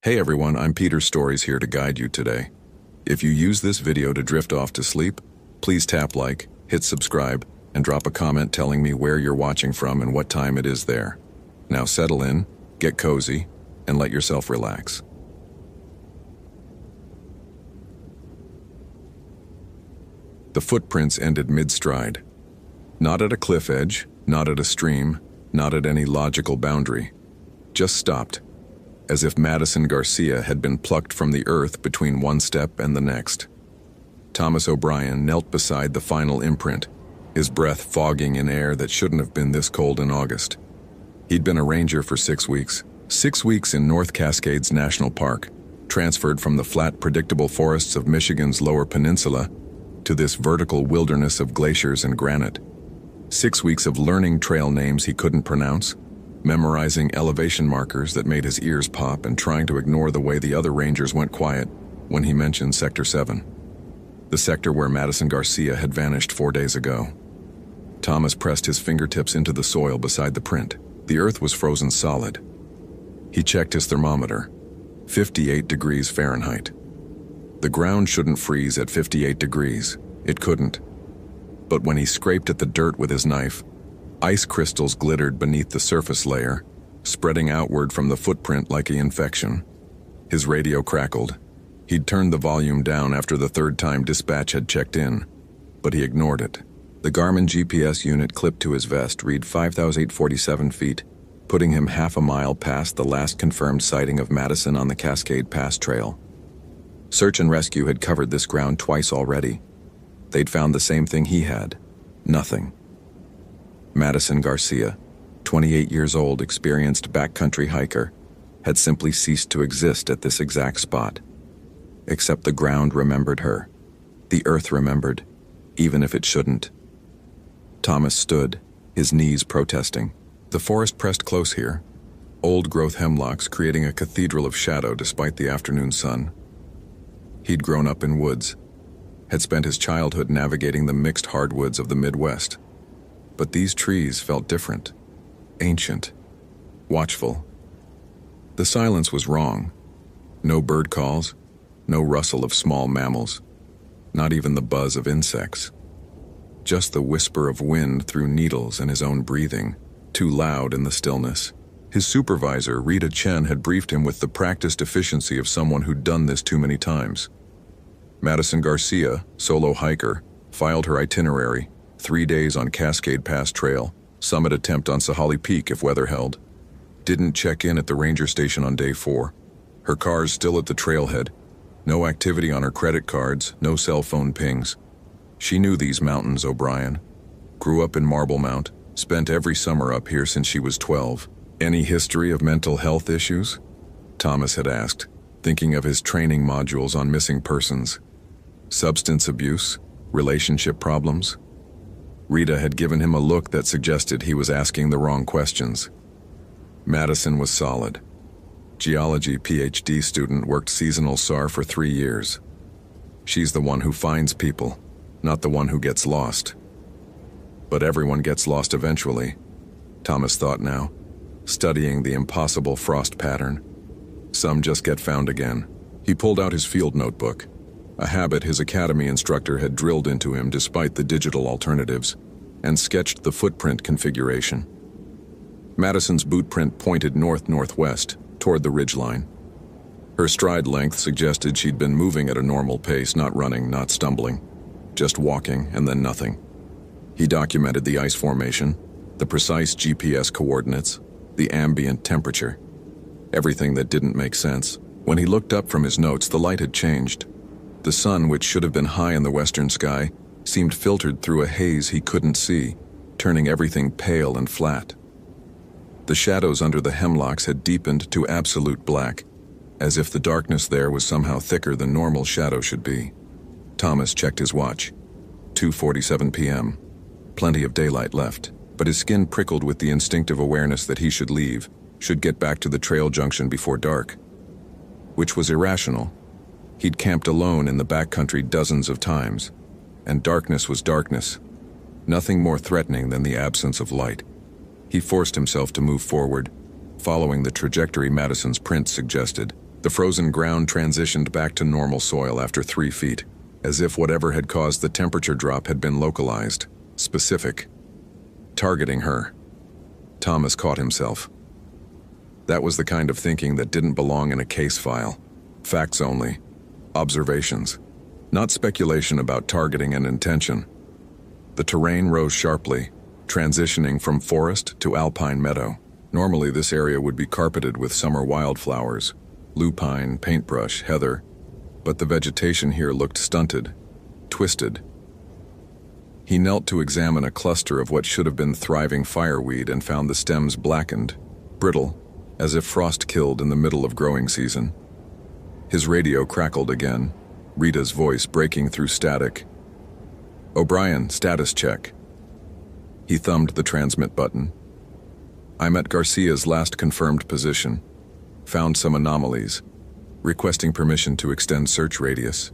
Hey everyone, I'm Peter Stories here to guide you today. If you use this video to drift off to sleep, please tap like, hit subscribe, and drop a comment telling me where you're watching from and what time it is there. Now settle in, get cozy, and let yourself relax. The footprints ended mid-stride. Not at a cliff edge, not at a stream, not at any logical boundary. Just stopped, as if Madison Garcia had been plucked from the earth between one step and the next. Thomas O'Brien knelt beside the final imprint, his breath fogging in air that shouldn't have been this cold in August. He'd been a ranger for 6 weeks. 6 weeks in North Cascades National Park, transferred from the flat, predictable forests of Michigan's Lower Peninsula to this vertical wilderness of glaciers and granite. 6 weeks of learning trail names he couldn't pronounce, memorizing elevation markers that made his ears pop, and trying to ignore the way the other rangers went quiet when he mentioned Sector 7, the sector where Madison Garcia had vanished 4 days ago. Thomas pressed his fingertips into the soil beside the print. The earth was frozen solid. He checked his thermometer, 58 degrees Fahrenheit. The ground shouldn't freeze at 58 degrees. It couldn't. But when he scraped at the dirt with his knife, ice crystals glittered beneath the surface layer, spreading outward from the footprint like an infection. His radio crackled. He'd turned the volume down after the third time dispatch had checked in, but he ignored it. The Garmin GPS unit clipped to his vest read 5,847 feet, putting him half a mile past the last confirmed sighting of Madison on the Cascade Pass Trail. Search and rescue had covered this ground twice already. They'd found the same thing he had: nothing. Madison Garcia, 28 years old, experienced backcountry hiker, had simply ceased to exist at this exact spot. Except the ground remembered her. The earth remembered, even if it shouldn't. Thomas stood, his knees protesting. The forest pressed close here, old-growth hemlocks creating a cathedral of shadow despite the afternoon sun. He'd grown up in woods, had spent his childhood navigating the mixed hardwoods of the Midwest. But these trees felt different, ancient, watchful. The silence was wrong. No bird calls, no rustle of small mammals, not even the buzz of insects. Just the whisper of wind through needles and his own breathing, too loud in the stillness. His supervisor, Rita Chen, had briefed him with the practiced efficiency of someone who'd done this too many times. Madison Garcia, solo hiker, filed her itinerary: 3 days on Cascade Pass Trail, summit attempt on Sahali Peak if weather held. Didn't check in at the ranger station on day 4. Her car's still at the trailhead. No activity on her credit cards, no cell phone pings. She knew these mountains, O'Brien. Grew up in Marble Mount, spent every summer up here since she was 12. Any history of mental health issues? Thomas had asked, thinking of his training modules on missing persons. Substance abuse? Relationship problems? Rita had given him a look that suggested he was asking the wrong questions. Madison was solid. Geology PhD student, worked seasonal SAR for 3 years. She's the one who finds people, not the one who gets lost. But everyone gets lost eventually, Thomas thought now, studying the impossible frost pattern. Some just get found again. He pulled out his field notebook, a habit his academy instructor had drilled into him despite the digital alternatives, and sketched the footprint configuration. Madison's boot print pointed north-northwest, toward the ridgeline. Her stride length suggested she'd been moving at a normal pace, not running, not stumbling, just walking and then nothing. He documented the ice formation, the precise GPS coordinates, the ambient temperature, everything that didn't make sense. When he looked up from his notes, the light had changed. The sun, which should have been high in the western sky, seemed filtered through a haze he couldn't see, turning everything pale and flat. The shadows under the hemlocks had deepened to absolute black, as if the darkness there was somehow thicker than normal shadow should be. Thomas checked his watch. 2:47 p.m. Plenty of daylight left, but his skin prickled with the instinctive awareness that he should leave, should get back to the trail junction before dark. Which was irrational. He'd camped alone in the backcountry dozens of times, and darkness was darkness, nothing more threatening than the absence of light. He forced himself to move forward, following the trajectory Madison's print suggested. The frozen ground transitioned back to normal soil after 3 feet, as if whatever had caused the temperature drop had been localized, specific, targeting her. Thomas caught himself. That was the kind of thinking that didn't belong in a case file. Facts only. Observations. Not speculation about targeting and intention. The terrain rose sharply, transitioning from forest to alpine meadow. Normally this area would be carpeted with summer wildflowers, lupine, paintbrush, heather, but the vegetation here looked stunted, twisted. He knelt to examine a cluster of what should have been thriving fireweed and found the stems blackened, brittle, as if frost killed in the middle of growing season. His radio crackled again, Rita's voice breaking through static. "O'Brien, status check." He thumbed the transmit button. "I'm at Garcia's last confirmed position. Found some anomalies. Requesting permission to extend search radius."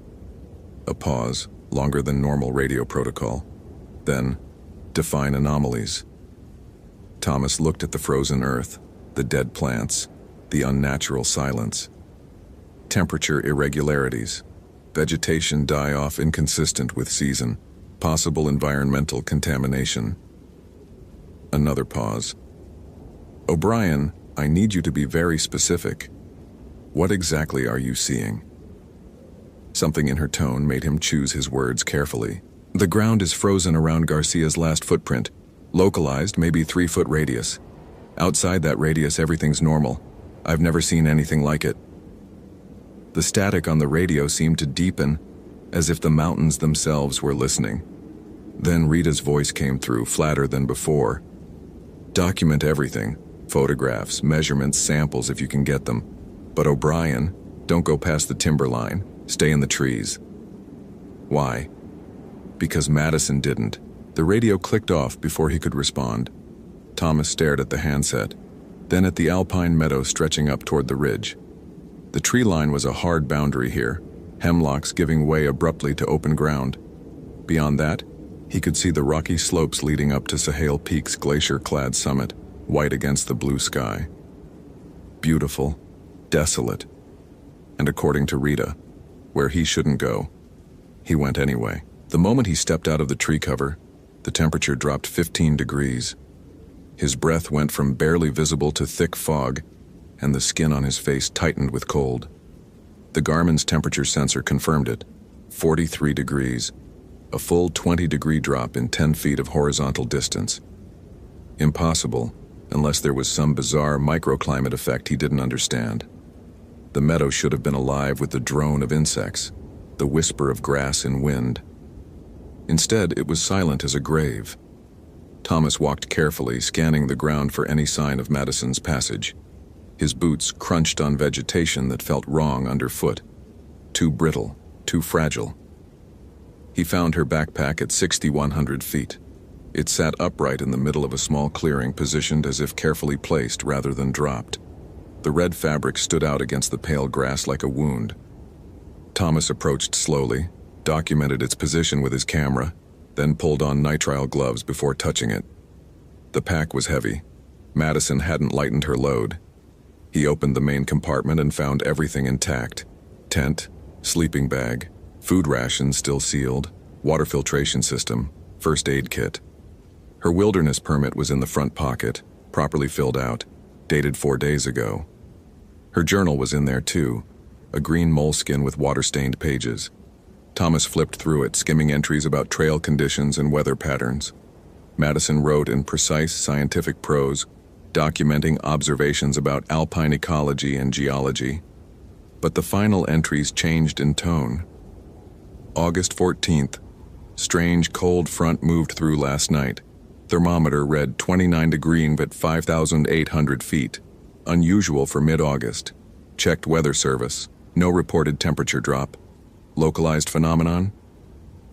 A pause, longer than normal radio protocol. Then, "Define anomalies." Thomas looked at the frozen earth, the dead plants, the unnatural silence. Temperature irregularities. Vegetation die-off inconsistent with season. Possible environmental contamination. Another pause. "O'Brien, I need you to be very specific. What exactly are you seeing?" Something in her tone made him choose his words carefully. "The ground is frozen around Garcia's last footprint. Localized, maybe 3-foot radius. Outside that radius, everything's normal. I've never seen anything like it." The static on the radio seemed to deepen, as if the mountains themselves were listening. Then Rita's voice came through, flatter than before. "Document everything. Photographs, measurements, samples if you can get them. But O'Brien, don't go past the timber line. Stay in the trees." "Why?" "Because Madison didn't." The radio clicked off before he could respond. Thomas stared at the handset, then at the alpine meadow stretching up toward the ridge. The tree line was a hard boundary here, hemlocks giving way abruptly to open ground. Beyond that, he could see the rocky slopes leading up to Sahale Peak's glacier-clad summit, white against the blue sky. Beautiful, desolate, and according to Rita, where he shouldn't go, he went anyway. The moment he stepped out of the tree cover, the temperature dropped 15 degrees. His breath went from barely visible to thick fog, and the skin on his face tightened with cold. The Garmin's temperature sensor confirmed it, 43 degrees, a full 20-degree drop in 10 feet of horizontal distance. Impossible, unless there was some bizarre microclimate effect he didn't understand. The meadow should have been alive with the drone of insects, the whisper of grass in wind. Instead, it was silent as a grave. Thomas walked carefully, scanning the ground for any sign of Madison's passage. His boots crunched on vegetation that felt wrong underfoot. Too brittle, too fragile. He found her backpack at 6,100 feet. It sat upright in the middle of a small clearing, positioned as if carefully placed rather than dropped. The red fabric stood out against the pale grass like a wound. Thomas approached slowly, documented its position with his camera, then pulled on nitrile gloves before touching it. The pack was heavy. Madison hadn't lightened her load. He opened the main compartment and found everything intact. Tent, sleeping bag, food rations still sealed, water filtration system, first aid kit. Her wilderness permit was in the front pocket, properly filled out, dated 4 days ago. Her journal was in there too, a green moleskin with water-stained pages. Thomas flipped through it, skimming entries about trail conditions and weather patterns. Madison wrote in precise scientific prose, documenting observations about alpine ecology and geology. But the final entries changed in tone. August 14th. Strange cold front moved through last night. Thermometer read 29 degrees at 5,800 feet. Unusual for mid-August. Checked weather service. No reported temperature drop. Localized phenomenon?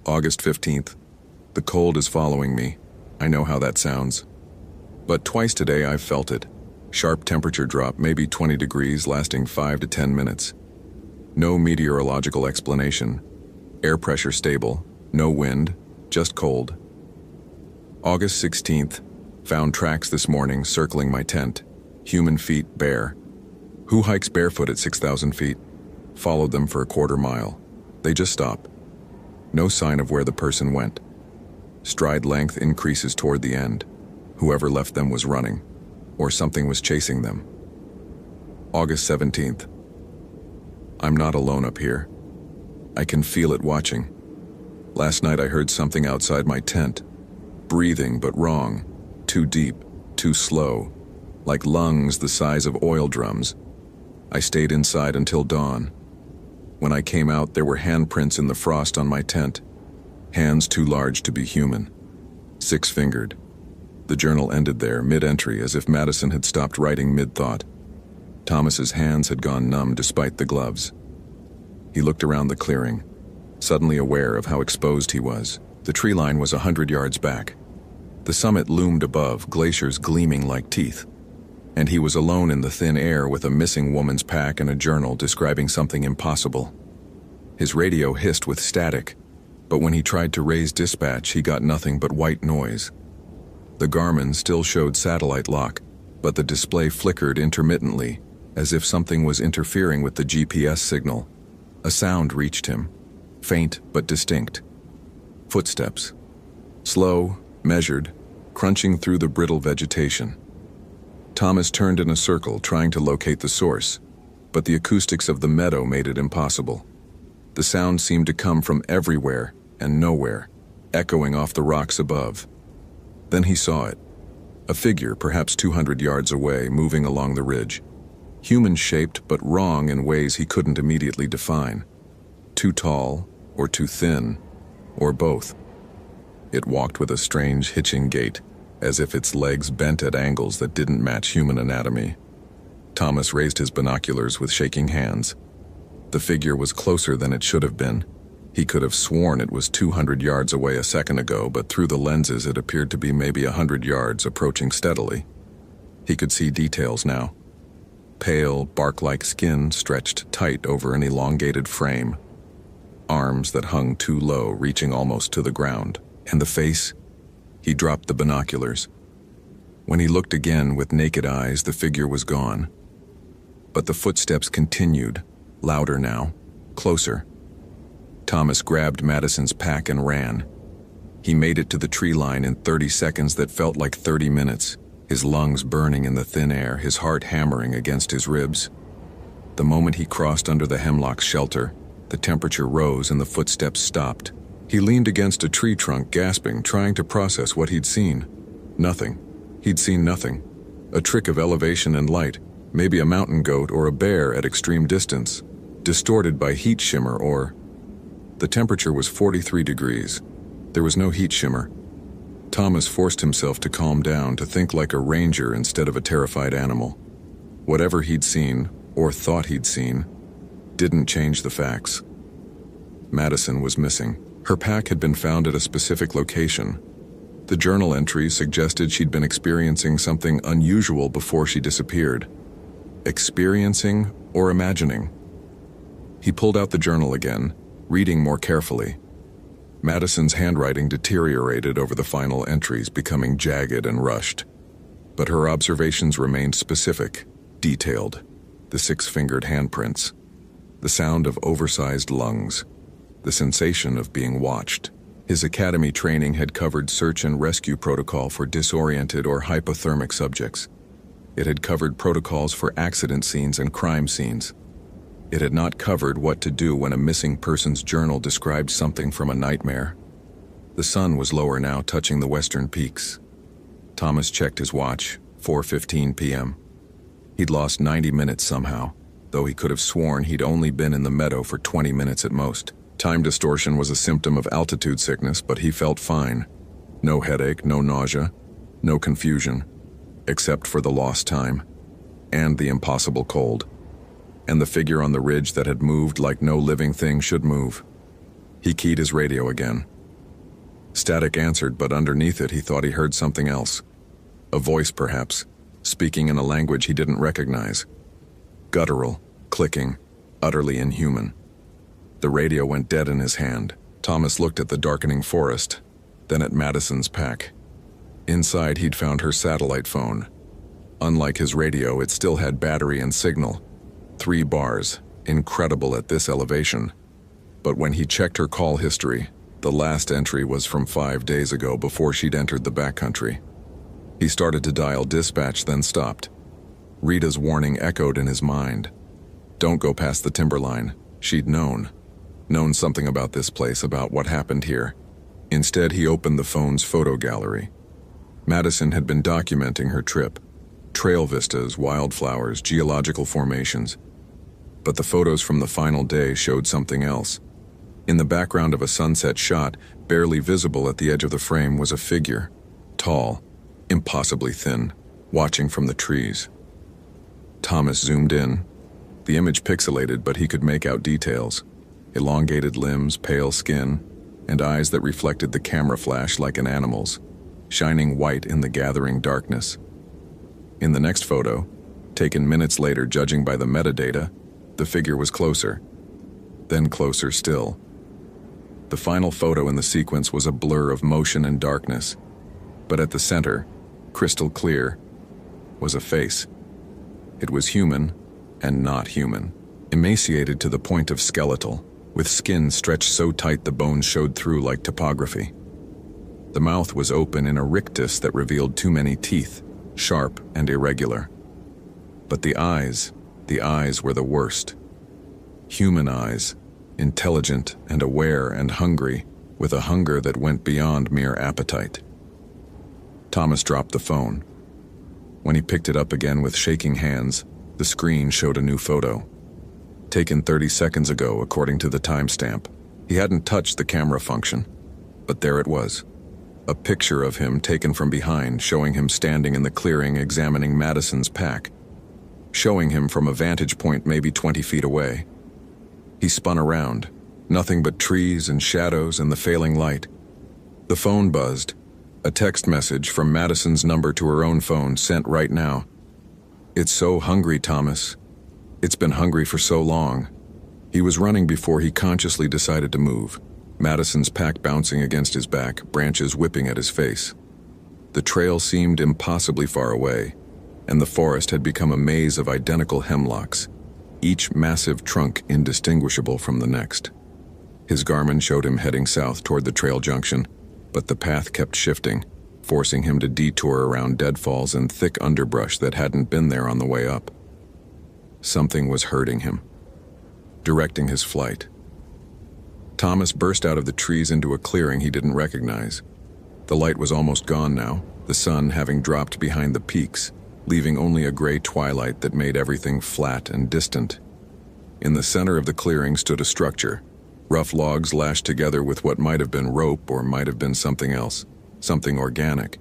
August 15th. The cold is following me. I know how that sounds. But twice today I've felt it. Sharp temperature drop, maybe 20 degrees, lasting 5 to 10 minutes. No meteorological explanation. Air pressure stable. No wind. Just cold. August 16th. Found tracks this morning circling my tent. Human feet bare. Who hikes barefoot at 6,000 feet? Followed them for a quarter mile. They just stop. No sign of where the person went. Stride length increases toward the end. Whoever left them was running, or something was chasing them. August 17th. I'm not alone up here. I can feel it watching. Last night I heard something outside my tent. Breathing, but wrong. Too deep, too slow. Like lungs the size of oil drums. I stayed inside until dawn. When I came out, there were handprints in the frost on my tent. Hands too large to be human. 6-fingered. The journal ended there, mid-entry, as if Madison had stopped writing mid-thought. Thomas's hands had gone numb despite the gloves. He looked around the clearing, suddenly aware of how exposed he was. The tree line was 100 yards back. The summit loomed above, glaciers gleaming like teeth. And he was alone in the thin air with a missing woman's pack and a journal describing something impossible. His radio hissed with static, but when he tried to raise dispatch, he got nothing but white noise. The Garmin still showed satellite lock, but the display flickered intermittently, as if something was interfering with the GPS signal. A sound reached him, faint but distinct. Footsteps. Slow, measured, crunching through the brittle vegetation. Thomas turned in a circle, trying to locate the source, but the acoustics of the meadow made it impossible. The sound seemed to come from everywhere and nowhere, echoing off the rocks above. Then he saw it. A figure, perhaps 200 yards away, moving along the ridge. Human-shaped, but wrong in ways he couldn't immediately define. Too tall, or too thin, or both. It walked with a strange hitching gait, as if its legs bent at angles that didn't match human anatomy. Thomas raised his binoculars with shaking hands. The figure was closer than it should have been. He could have sworn it was 200 yards away a second ago, but through the lenses it appeared to be maybe 100 yards, approaching steadily. He could see details now. Pale, bark-like skin stretched tight over an elongated frame. Arms that hung too low, reaching almost to the ground. And the face? He dropped the binoculars. When he looked again with naked eyes, the figure was gone. But the footsteps continued, louder now, closer. Thomas grabbed Madison's pack and ran. He made it to the tree line in 30 seconds that felt like 30 minutes, his lungs burning in the thin air, his heart hammering against his ribs. The moment he crossed under the hemlock's shelter, the temperature rose and the footsteps stopped. He leaned against a tree trunk, gasping, trying to process what he'd seen. Nothing. He'd seen nothing. A trick of elevation and light, maybe a mountain goat or a bear at extreme distance, distorted by heat shimmer or... The temperature was 43 degrees. There was no heat shimmer. Thomas forced himself to calm down, to think like a ranger instead of a terrified animal. Whatever he'd seen, or thought he'd seen, didn't change the facts. Madison was missing. Her pack had been found at a specific location. The journal entries suggested she'd been experiencing something unusual before she disappeared. Experiencing or imagining? He pulled out the journal again, reading more carefully. Madison's handwriting deteriorated over the final entries, becoming jagged and rushed. But her observations remained specific, detailed. The 6-fingered handprints. The sound of oversized lungs. The sensation of being watched. His academy training had covered search and rescue protocol for disoriented or hypothermic subjects. It had covered protocols for accident scenes and crime scenes. It had not covered what to do when a missing person's journal described something from a nightmare. The sun was lower now, touching the western peaks. Thomas checked his watch, 4:15 p.m. He'd lost 90 minutes somehow, though he could have sworn he'd only been in the meadow for 20 minutes at most. Time distortion was a symptom of altitude sickness, but he felt fine. No headache, no nausea, no confusion, except for the lost time, and the impossible cold, and the figure on the ridge that had moved like no living thing should move. He keyed his radio again. Static answered, but underneath it he thought he heard something else. A voice, perhaps, speaking in a language he didn't recognize. Guttural, clicking, utterly inhuman. The radio went dead in his hand. Thomas looked at the darkening forest, then at Madison's pack. Inside, he'd found her satellite phone. Unlike his radio, it still had battery and signal, 3 bars, incredible at this elevation. But when he checked her call history, the last entry was from 5 days ago before she'd entered the backcountry. He started to dial dispatch, then stopped. Rita's warning echoed in his mind. Don't go past the timberline. She'd known something about this place, about what happened here. Instead, he opened the phone's photo gallery. Madison had been documenting her trip. Trail vistas, wildflowers, geological formations. But the photos from the final day showed something else. In the background of a sunset shot, barely visible at the edge of the frame, was a figure. Tall, impossibly thin, watching from the trees. Thomas zoomed in. The image pixelated, but he could make out details. Elongated limbs, pale skin, and eyes that reflected the camera flash like an animal's, shining white in the gathering darkness. In the next photo, taken minutes later judging by the metadata, the figure was closer. Then closer still. The final photo in the sequence was a blur of motion and darkness, but at the center, crystal clear, was a face. It was human and not human, emaciated to the point of skeletal, with skin stretched so tight the bones showed through like topography. The mouth was open in a rictus that revealed too many teeth, sharp and irregular. But the eyes were the worst. Human eyes, intelligent and aware and hungry, with a hunger that went beyond mere appetite. Thomas dropped the phone. When he picked it up again with shaking hands, the screen showed a new photo. Taken 30 seconds ago, according to the timestamp. He hadn't touched the camera function, but there it was. A picture of him taken from behind, showing him standing in the clearing examining Madison's pack, showing him from a vantage point maybe 20 feet away. He spun around, nothing but trees and shadows and the failing light. The phone buzzed. A text message from Madison's number to her own phone, sent right now. "It's so hungry, Thomas. It's been hungry for so long." He was running before he consciously decided to move. Madison's pack bouncing against his back, branches whipping at his face. The trail seemed impossibly far away, and the forest had become a maze of identical hemlocks, each massive trunk indistinguishable from the next. His Garmin showed him heading south toward the trail junction, but the path kept shifting, forcing him to detour around deadfalls and thick underbrush that hadn't been there on the way up. Something was hurting him, directing his flight. Thomas burst out of the trees into a clearing he didn't recognize. The light was almost gone now, the sun having dropped behind the peaks, leaving only a gray twilight that made everything flat and distant. In the center of the clearing stood a structure, rough logs lashed together with what might have been rope or might have been something else, something organic.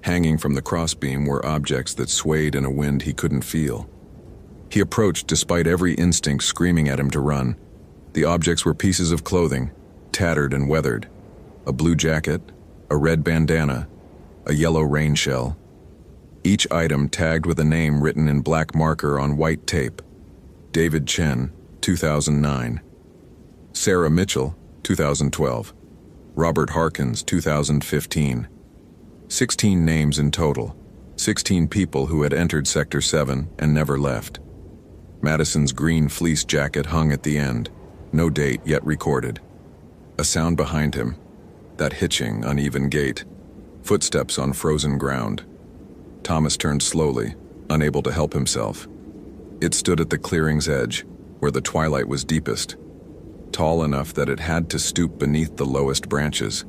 Hanging from the crossbeam were objects that swayed in a wind he couldn't feel. He approached despite every instinct screaming at him to run. The objects were pieces of clothing, tattered and weathered. A blue jacket, a red bandana, a yellow rain shell. Each item tagged with a name written in black marker on white tape. David Chen, 2009. Sarah Mitchell, 2012. Robert Harkins, 2015. 16 names in total. 16 people who had entered Sector 7 and never left. Madison's green fleece jacket hung at the end. No date yet recorded. A sound behind him. That hitching, uneven gait. Footsteps on frozen ground. Thomas turned slowly, unable to help himself. It stood at the clearing's edge, where the twilight was deepest. Tall enough that it had to stoop beneath the lowest branches.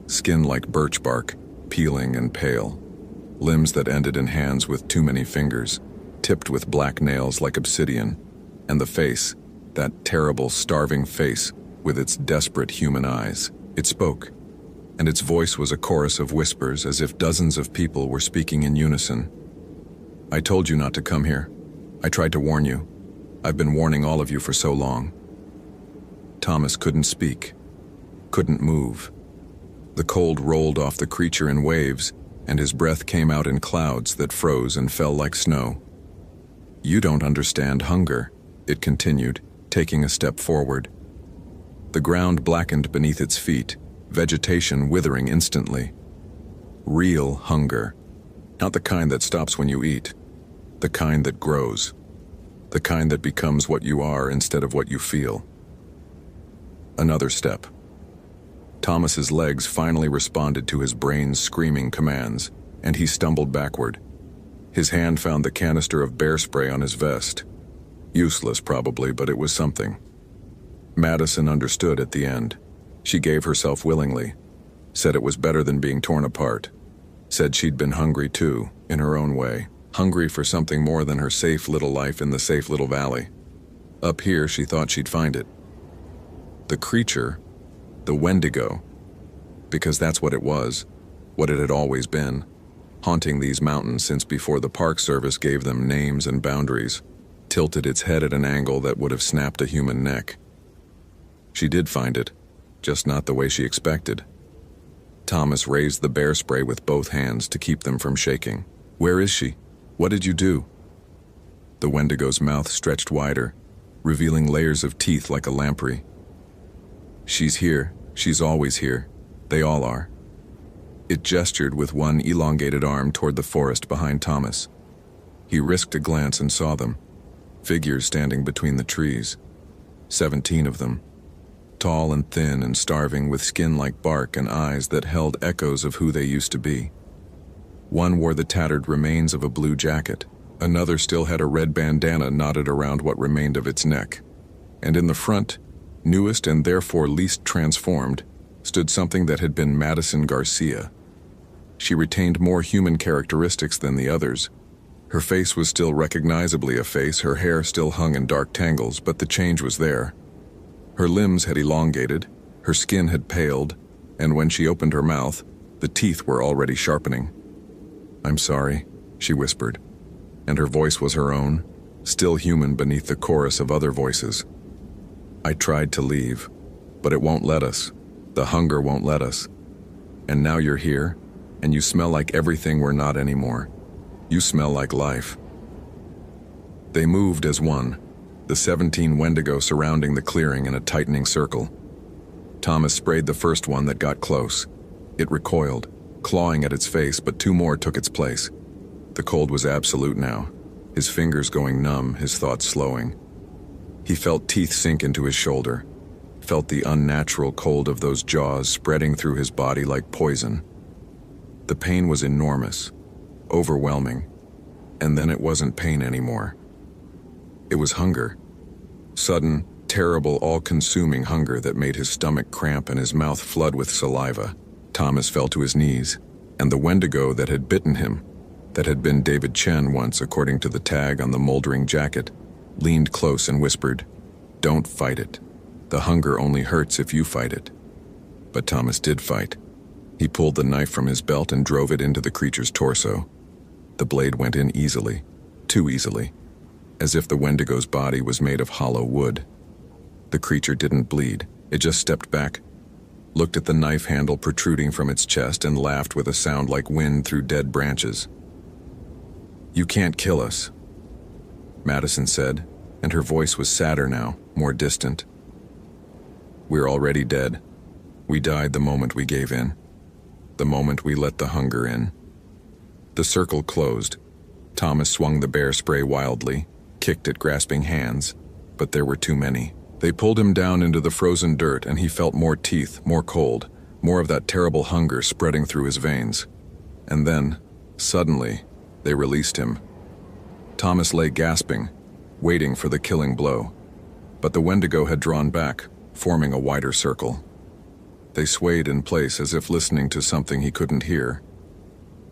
Skin like birch bark, peeling and pale. Limbs that ended in hands with too many fingers, tipped with black nails like obsidian. And the face, that terrible, starving face with its desperate human eyes. It spoke, and its voice was a chorus of whispers as if dozens of people were speaking in unison. "I told you not to come here. I tried to warn you. I've been warning all of you for so long." Thomas couldn't speak, couldn't move. The cold rolled off the creature in waves, and his breath came out in clouds that froze and fell like snow. "You don't understand hunger," it continued, taking a step forward. The ground blackened beneath its feet, vegetation withering instantly. Real hunger. Not the kind that stops when you eat. The kind that grows. the kind that becomes what you are instead of what you feel. Another step. Thomas's legs finally responded to his brain's screaming commands, and he stumbled backward. His hand found the canister of bear spray on his vest. Useless, probably, but it was something. Madison understood at the end. She gave herself willingly, said it was better than being torn apart, said she'd been hungry too, in her own way, hungry for something more than her safe little life in the safe little valley. Up here, she thought she'd find it. The creature, the Wendigo, because that's what it was, what it had always been, haunting these mountains since before the Park Service gave them names and boundaries, tilted its head at an angle that would have snapped a human neck. She did find it, just not the way she expected. Thomas raised the bear spray with both hands to keep them from shaking. "Where is she? What did you do?" The Wendigo's mouth stretched wider, revealing layers of teeth like a lamprey. "She's here. She's always here. They all are." It gestured with one elongated arm toward the forest behind Thomas. He risked a glance and saw them, figures standing between the trees. 17 of them. Tall and thin and starving, with skin like bark and eyes that held echoes of who they used to be. One wore the tattered remains of a blue jacket. Another still had a red bandana knotted around what remained of its neck. And in the front, newest and therefore least transformed, stood something that had been Madison Garcia. She retained more human characteristics than the others. Her face was still recognizably a face, her hair still hung in dark tangles, but the change was there. Her limbs had elongated, her skin had paled, and when she opened her mouth, the teeth were already sharpening. "I'm sorry," she whispered, and her voice was her own, still human beneath the chorus of other voices. "I tried to leave, but it won't let us. The hunger won't let us. And now you're here, and you smell like everything we're not anymore. You smell like life." They moved as one, the 17 Wendigo surrounding the clearing in a tightening circle. Thomas sprayed the first one that got close. It recoiled, clawing at its face, but 2 more took its place. The cold was absolute now, his fingers going numb, his thoughts slowing. He felt teeth sink into his shoulder, felt the unnatural cold of those jaws spreading through his body like poison. The pain was enormous, overwhelming, and then it wasn't pain anymore. It was hunger. Sudden, terrible, all-consuming hunger that made his stomach cramp and his mouth flood with saliva. Thomas fell to his knees, and the Wendigo that had bitten him, that had been David Chen once according to the tag on the moldering jacket, leaned close and whispered, "Don't fight it. The hunger only hurts if you fight it." But Thomas did fight. He pulled the knife from his belt and drove it into the creature's torso. The blade went in easily, too easily, as if the Wendigo's body was made of hollow wood. The creature didn't bleed. It just stepped back, looked at the knife handle protruding from its chest, and laughed with a sound like wind through dead branches. "You can't kill us," Madison said, and her voice was sadder now, more distant. "We're already dead. We died the moment we gave in, the moment we let the hunger in." The circle closed. Thomas swung the bear spray wildly, kicked at grasping hands, but there were too many. They pulled him down into the frozen dirt, and he felt more teeth, more cold, more of that terrible hunger spreading through his veins. And then, suddenly, they released him. Thomas lay gasping, waiting for the killing blow, but the Wendigo had drawn back, forming a wider circle. They swayed in place as if listening to something he couldn't hear.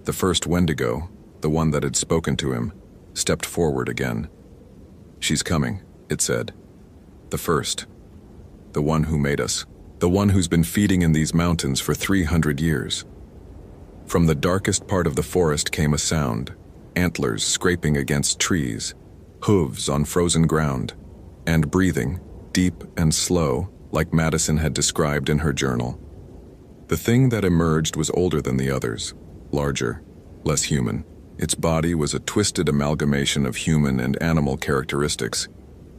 The first Wendigo, the one that had spoken to him, stepped forward again. "She's coming," it said. "The first. The one who made us. The one who's been feeding in these mountains for 300 years. From the darkest part of the forest came a sound, antlers scraping against trees, hooves on frozen ground, and breathing, deep and slow, like Madison had described in her journal. The thing that emerged was older than the others, larger, less human. Its body was a twisted amalgamation of human and animal characteristics.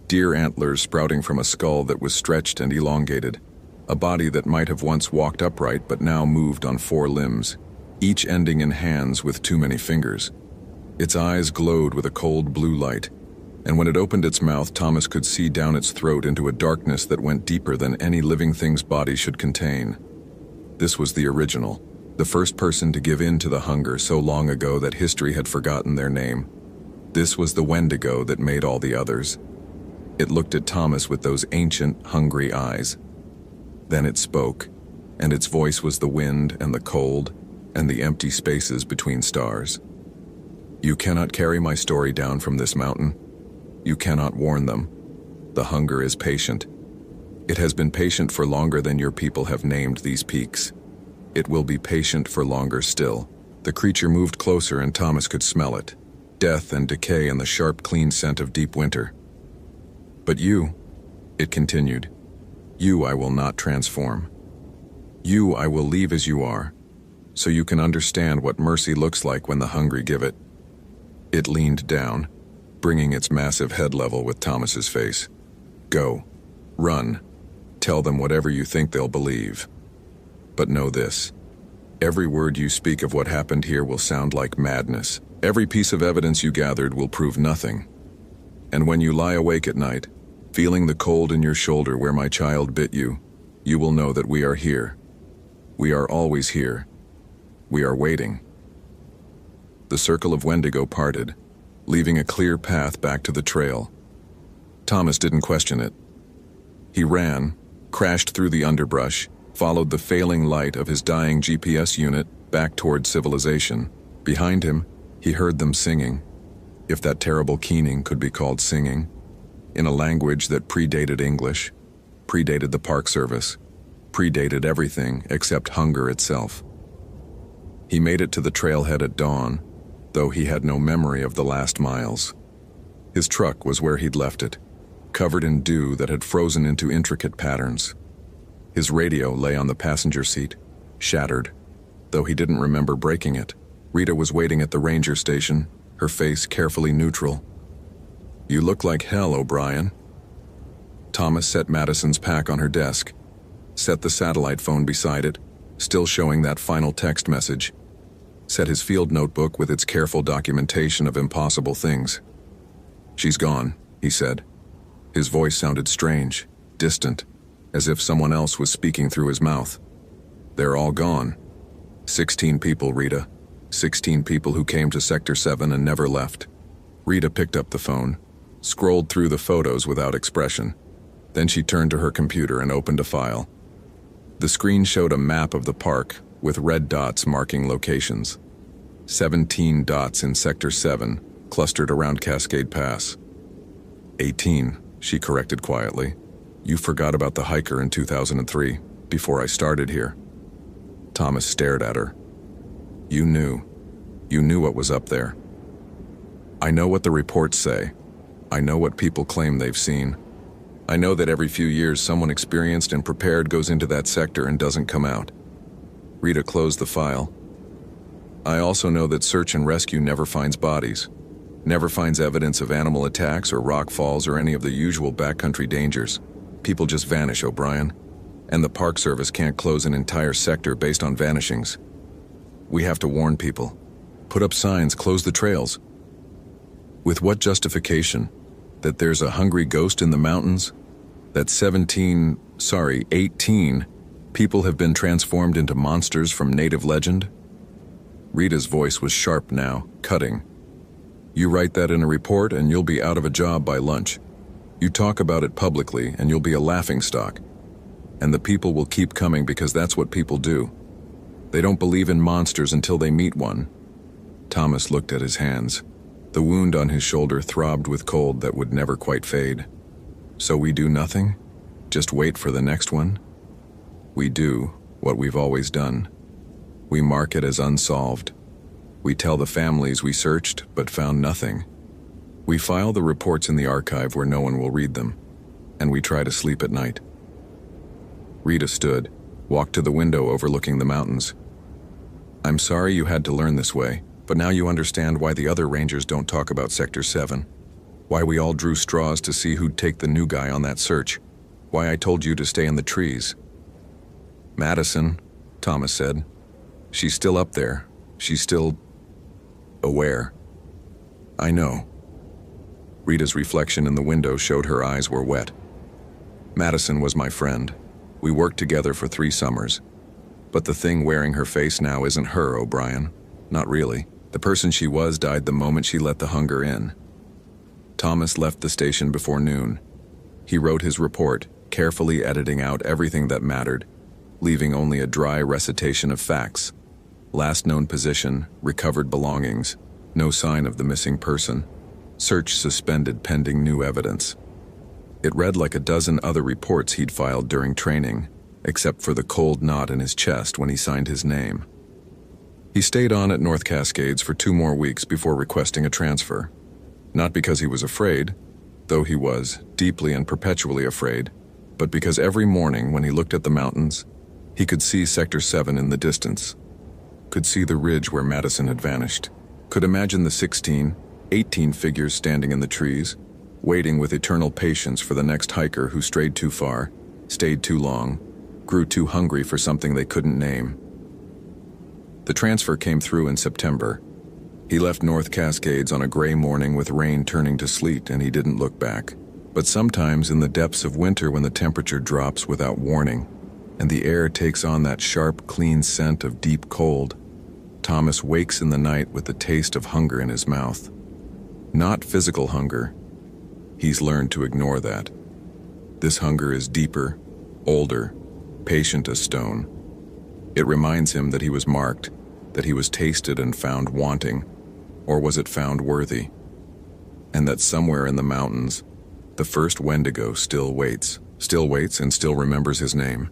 Deer antlers sprouting from a skull that was stretched and elongated, a body that might have once walked upright but now moved on 4 limbs, each ending in hands with too many fingers. Its eyes glowed with a cold blue light, And when it opened its mouth, Thomas could see down its throat into a darkness that went deeper than any living thing's body should contain. This was the original, the first person to give in to the hunger so long ago that history had forgotten their name. This was the Wendigo that made all the others. It looked at Thomas with those ancient, hungry eyes. Then it spoke, and its voice was the wind and the cold and the empty spaces between stars. You cannot carry my story down from this mountain. You cannot warn them. The hunger is patient. It has been patient for longer than your people have named these peaks. It will be patient for longer still. The creature moved closer and Thomas could smell it. Death and decay and the sharp, clean scent of deep winter. But you, it continued, you I will not transform. You I will leave as you are, so you can understand what mercy looks like when the hungry give it. It leaned down, bringing its massive head level with Thomas's face. Go. Run. Tell them whatever you think they'll believe. But know this. Every word you speak of what happened here will sound like madness. Every piece of evidence you gathered will prove nothing. And when you lie awake at night, feeling the cold in your shoulder where my child bit you, you will know that we are here. We are always here. We are waiting. The circle of Wendigo parted, leaving a clear path back to the trail. Thomas didn't question it. He ran, crashed through the underbrush, followed the failing light of his dying GPS unit back toward civilization. Behind him, he heard them singing, if that terrible keening could be called singing, in a language that predated English, predated the Park Service, predated everything except hunger itself. He made it to the trailhead at dawn, though he had no memory of the last miles. His truck was where he'd left it, covered in dew that had frozen into intricate patterns. His radio lay on the passenger seat, shattered, though he didn't remember breaking it. Rita was waiting at the ranger station, her face carefully neutral. You look like hell, O'Brien. Thomas set Madison's pack on her desk, set the satellite phone beside it, still showing that final text message, set his field notebook with its careful documentation of impossible things. She's gone, he said. His voice sounded strange, distant, as if someone else was speaking through his mouth. They're all gone. 16 people, Rita. 16 people who came to Sector 7 and never left. Rita picked up the phone, scrolled through the photos without expression. Then she turned to her computer and opened a file. The screen showed a map of the park with red dots marking locations. 17 dots in Sector 7, clustered around Cascade Pass. 18, she corrected quietly. You forgot about the hiker in 2003, before I started here. Thomas stared at her. You knew. You knew what was up there. I know what the reports say. I know what people claim they've seen. I know that every few years someone experienced and prepared goes into that sector and doesn't come out. Rita closed the file. I also know that search and rescue never finds bodies, never finds evidence of animal attacks or rock falls or any of the usual backcountry dangers. People just vanish, O'Brien, and the Park Service can't close an entire sector based on vanishings. We have to warn people, put up signs, close the trails. With what justification? That there's a hungry ghost in the mountains? That 18 people have been transformed into monsters from native legend? Rita's voice was sharp now, cutting. You write that in a report and you'll be out of a job by lunch. You talk about it publicly and you'll be a laughingstock. And the people will keep coming because that's what people do. They don't believe in monsters until they meet one. Thomas looked at his hands. The wound on his shoulder throbbed with cold that would never quite fade. So we do nothing? Just wait for the next one? We do what we've always done. We mark it as unsolved. We tell the families we searched but found nothing. We file the reports in the archive where no one will read them, and we try to sleep at night. Rita stood, walked to the window overlooking the mountains. I'm sorry you had to learn this way, but now you understand why the other rangers don't talk about Sector 7. Why we all drew straws to see who'd take the new guy on that search. Why I told you to stay in the trees. Madison, Thomas said. She's still up there. She's still aware. I know. Rita's reflection in the window showed her eyes were wet. Madison was my friend. We worked together for 3 summers. But the thing wearing her face now isn't her, O'Brien. Not really. The person she was died the moment she let the hunger in. Thomas left the station before noon. He wrote his report, carefully editing out everything that mattered, leaving only a dry recitation of facts. Last known position, recovered belongings, no sign of the missing person. Search suspended pending new evidence. It read like a dozen other reports he'd filed during training, except for the cold knot in his chest when he signed his name. He stayed on at North Cascades for 2 more weeks before requesting a transfer. Not because he was afraid, though he was, deeply and perpetually afraid, but because every morning when he looked at the mountains, he could see Sector 7 in the distance, could see the ridge where Madison had vanished, could imagine the 16, 18 figures standing in the trees, waiting with eternal patience for the next hiker who strayed too far, stayed too long, grew too hungry for something they couldn't name. The transfer came through in September. He left North Cascades on a gray morning with rain turning to sleet, and he didn't look back. But sometimes in the depths of winter, when the temperature drops without warning and the air takes on that sharp, clean scent of deep cold, Thomas wakes in the night with the taste of hunger in his mouth. Not physical hunger. He's learned to ignore that. This hunger is deeper, older, patient as stone. It reminds him that he was marked, that he was tasted and found wanting, or was it found worthy? And that somewhere in the mountains, the first Wendigo still waits and still remembers his name.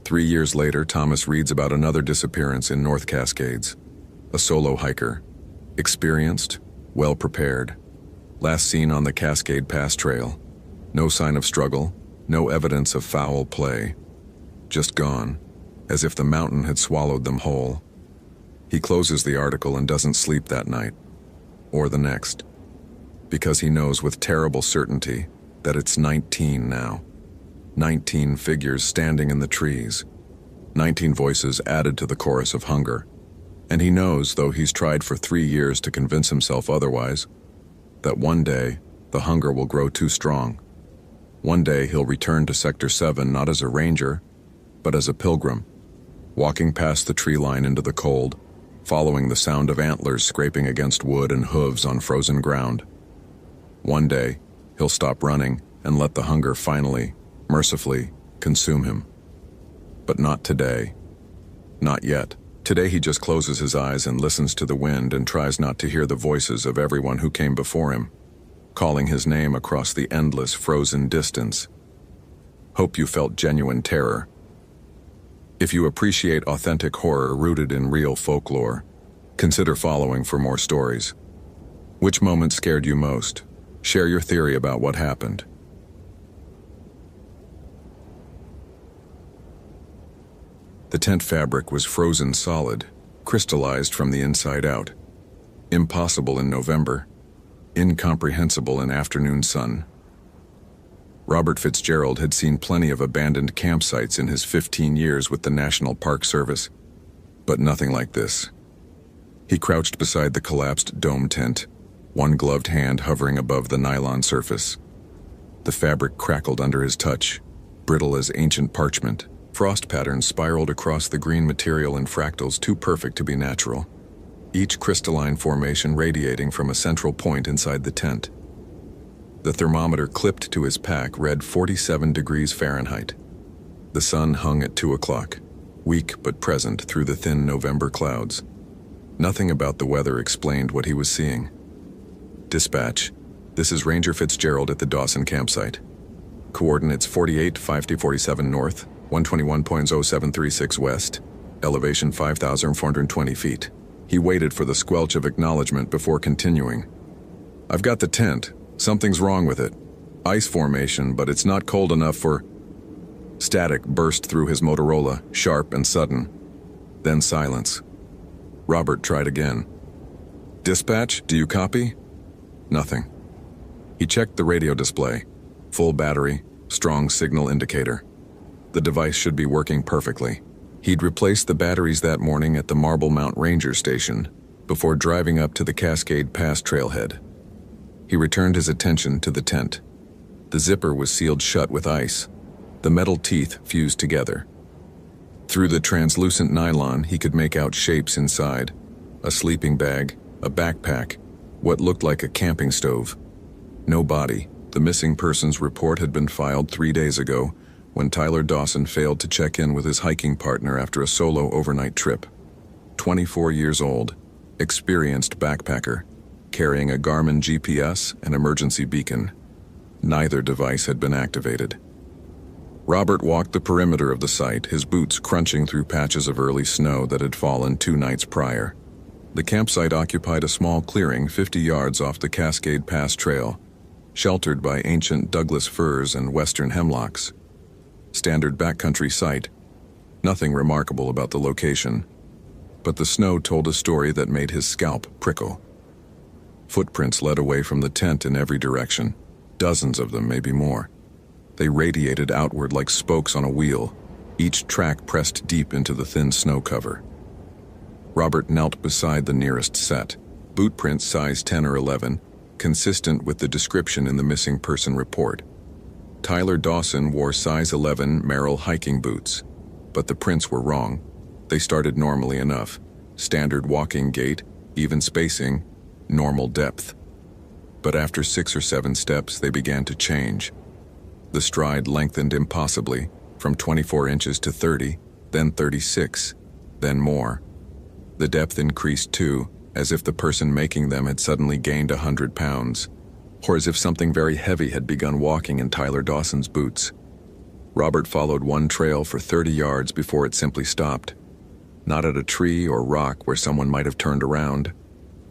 3 years later, Thomas reads about another disappearance in North Cascades. A solo hiker. Experienced, well prepared. Last seen on the Cascade Pass Trail. No sign of struggle, no evidence of foul play. Just gone, as if the mountain had swallowed them whole. He closes the article and doesn't sleep that night, or the next, because he knows with terrible certainty that it's 19 now. 19 figures standing in the trees. 19 voices added to the chorus of hunger. And he knows, though he's tried for 3 years to convince himself otherwise, that one day the hunger will grow too strong. One day he'll return to Sector 7 not as a ranger, but as a pilgrim, walking past the tree line into the cold, following the sound of antlers scraping against wood and hooves on frozen ground. One day, he'll stop running and let the hunger finally, mercifully, consume him. But not today. Not yet. Today he just closes his eyes and listens to the wind and tries not to hear the voices of everyone who came before him, calling his name across the endless frozen distance. Hope you felt genuine terror. If you appreciate authentic horror rooted in real folklore, consider following for more stories. Which moment scared you most? Share your theory about what happened. The tent fabric was frozen solid, crystallized from the inside out. Impossible in November. Incomprehensible in afternoon sun. Robert Fitzgerald had seen plenty of abandoned campsites in his 15 years with the National Park Service, but nothing like this. He crouched beside the collapsed dome tent, one gloved hand hovering above the nylon surface. The fabric crackled under his touch, brittle as ancient parchment. Frost patterns spiraled across the green material in fractals too perfect to be natural, each crystalline formation radiating from a central point inside the tent. The thermometer clipped to his pack read 47 degrees Fahrenheit. The sun hung at 2 o'clock, weak but present through the thin November clouds. Nothing about the weather explained what he was seeing. Dispatch, this is Ranger Fitzgerald at the Dawson campsite. Coordinates 48 5047 north, 121.0736 west, elevation 5,420 feet. He waited for the squelch of acknowledgement before continuing. I've got the tent. Something's wrong with it. Ice formation, but it's not cold enough for... Static burst through his Motorola, sharp and sudden. Then silence. Robert tried again. Dispatch, do you copy? Nothing. He checked the radio display. Full battery, strong signal indicator. The device should be working perfectly. He'd replaced the batteries that morning at the Marble Mount Ranger Station before driving up to the Cascade Pass trailhead. He returned his attention to the tent. The zipper was sealed shut with ice. The metal teeth fused together. Through the translucent nylon, he could make out shapes inside. A sleeping bag, a backpack, what looked like a camping stove. No body. The missing persons report had been filed 3 days ago when Tyler Dawson failed to check in with his hiking partner after a solo overnight trip. 24 years old, experienced backpacker, carrying a Garmin GPS and emergency beacon. Neither device had been activated. Robert walked the perimeter of the site, his boots crunching through patches of early snow that had fallen 2 nights prior. The campsite occupied a small clearing 50 yards off the Cascade Pass Trail, sheltered by ancient Douglas firs and western hemlocks. Standard backcountry site. Nothing remarkable about the location, but the snow told a story that made his scalp prickle. Footprints led away from the tent in every direction, dozens of them, maybe more. They radiated outward like spokes on a wheel, each track pressed deep into the thin snow cover. Robert knelt beside the nearest set, boot prints size 10 or 11, consistent with the description in the missing person report. Tyler Dawson wore size 11 Merrell hiking boots, but the prints were wrong. They started normally enough. Standard walking gait, even spacing, normal depth. But after 6 or 7 steps, they began to change. The stride lengthened impossibly, from 24 inches to 30, then 36, then more. The depth increased too, as if the person making them had suddenly gained 100 pounds, or as if something very heavy had begun walking in Tyler Dawson's boots. Robert followed one trail for 30 yards before it simply stopped. Not at a tree or rock where someone might have turned around,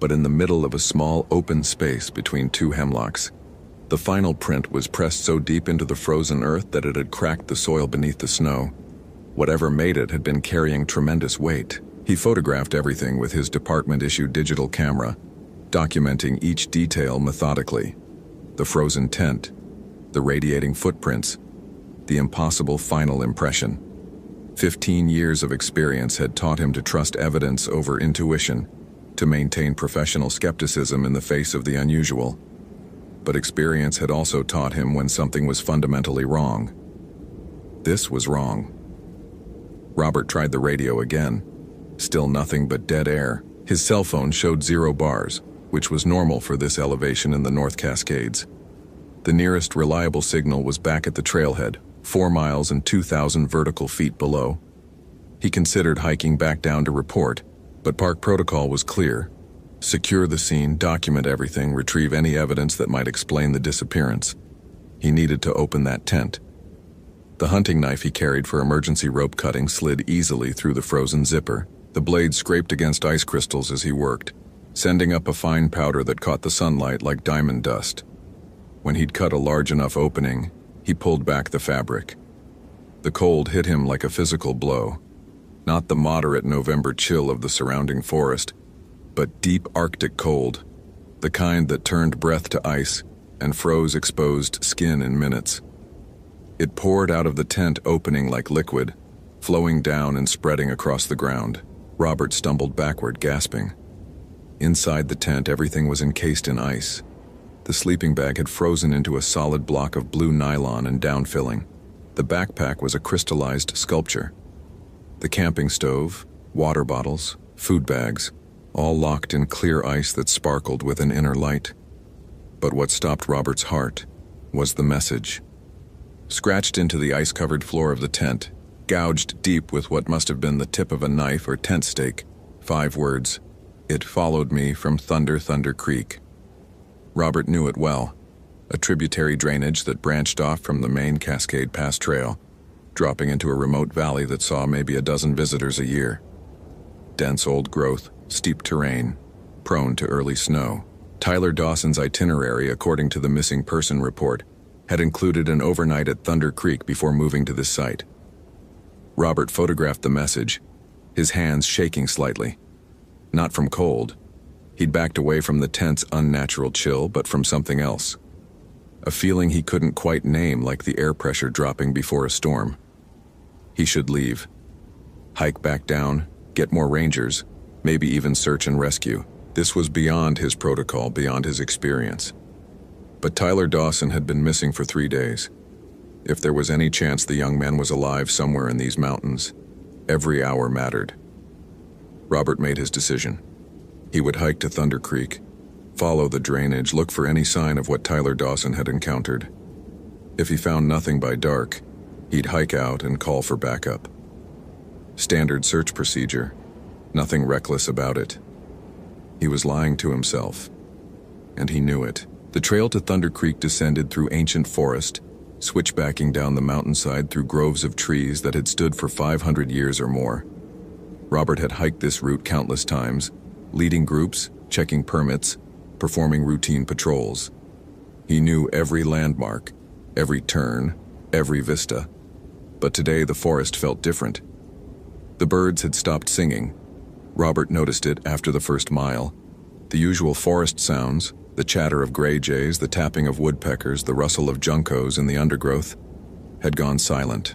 but in the middle of a small open space between 2 hemlocks. The final print was pressed so deep into the frozen earth that it had cracked the soil beneath the snow. Whatever made it had been carrying tremendous weight. He photographed everything with his department-issued digital camera, documenting each detail methodically. The frozen tent, the radiating footprints, the impossible final impression. 15 years of experience had taught him to trust evidence over intuition, to maintain professional skepticism in the face of the unusual. But experience had also taught him when something was fundamentally wrong. This was wrong. Robert tried the radio again. Still nothing but dead air. His cell phone showed 0 bars, which was normal for this elevation in the North Cascades. The nearest reliable signal was back at the trailhead, 4 miles and 2,000 vertical feet below. He considered hiking back down to report, but park protocol was clear. Secure the scene, document everything, retrieve any evidence that might explain the disappearance. He needed to open that tent. The hunting knife he carried for emergency rope cutting slid easily through the frozen zipper. The blade scraped against ice crystals as he worked, sending up a fine powder that caught the sunlight like diamond dust. When he'd cut a large enough opening, he pulled back the fabric. The cold hit him like a physical blow. Not the moderate November chill of the surrounding forest, but deep Arctic cold, the kind that turned breath to ice and froze exposed skin in minutes. It poured out of the tent opening like liquid, flowing down and spreading across the ground. Robert stumbled backward, gasping. Inside the tent, everything was encased in ice. The sleeping bag had frozen into a solid block of blue nylon and downfilling. The backpack was a crystallized sculpture. The camping stove, water bottles, food bags, all locked in clear ice that sparkled with an inner light. But what stopped Robert's heart was the message. Scratched into the ice-covered floor of the tent, gouged deep with what must have been the tip of a knife or tent stake, 5 words: "It followed me from Thunder Creek." Robert knew it well, a tributary drainage that branched off from the main Cascade Pass Trail, dropping into a remote valley that saw maybe a dozen visitors a year. Dense old growth, steep terrain, prone to early snow. Tyler Dawson's itinerary, according to the missing person report, had included an overnight at Thunder Creek before moving to this site. Robert photographed the message, his hands shaking slightly. Not from cold. He'd backed away from the tent's unnatural chill, but from something else. A feeling he couldn't quite name, like the air pressure dropping before a storm. He should leave. Hike back down, get more rangers, maybe even search and rescue. This was beyond his protocol, beyond his experience. But Tyler Dawson had been missing for 3 days. If there was any chance the young man was alive somewhere in these mountains, every hour mattered. Robert made his decision. He would hike to Thunder Creek, follow the drainage, look for any sign of what Tyler Dawson had encountered. If he found nothing by dark, he'd hike out and call for backup. Standard search procedure, nothing reckless about it. He was lying to himself, and he knew it. The trail to Thunder Creek descended through ancient forest, switchbacking down the mountainside through groves of trees that had stood for 500 years or more. Robert had hiked this route countless times, leading groups, checking permits, performing routine patrols. He knew every landmark, every turn, every vista. But today the forest felt different. The birds had stopped singing. Robert noticed it after the first mile. The usual forest sounds, the chatter of gray jays, the tapping of woodpeckers, the rustle of juncos in the undergrowth, had gone silent.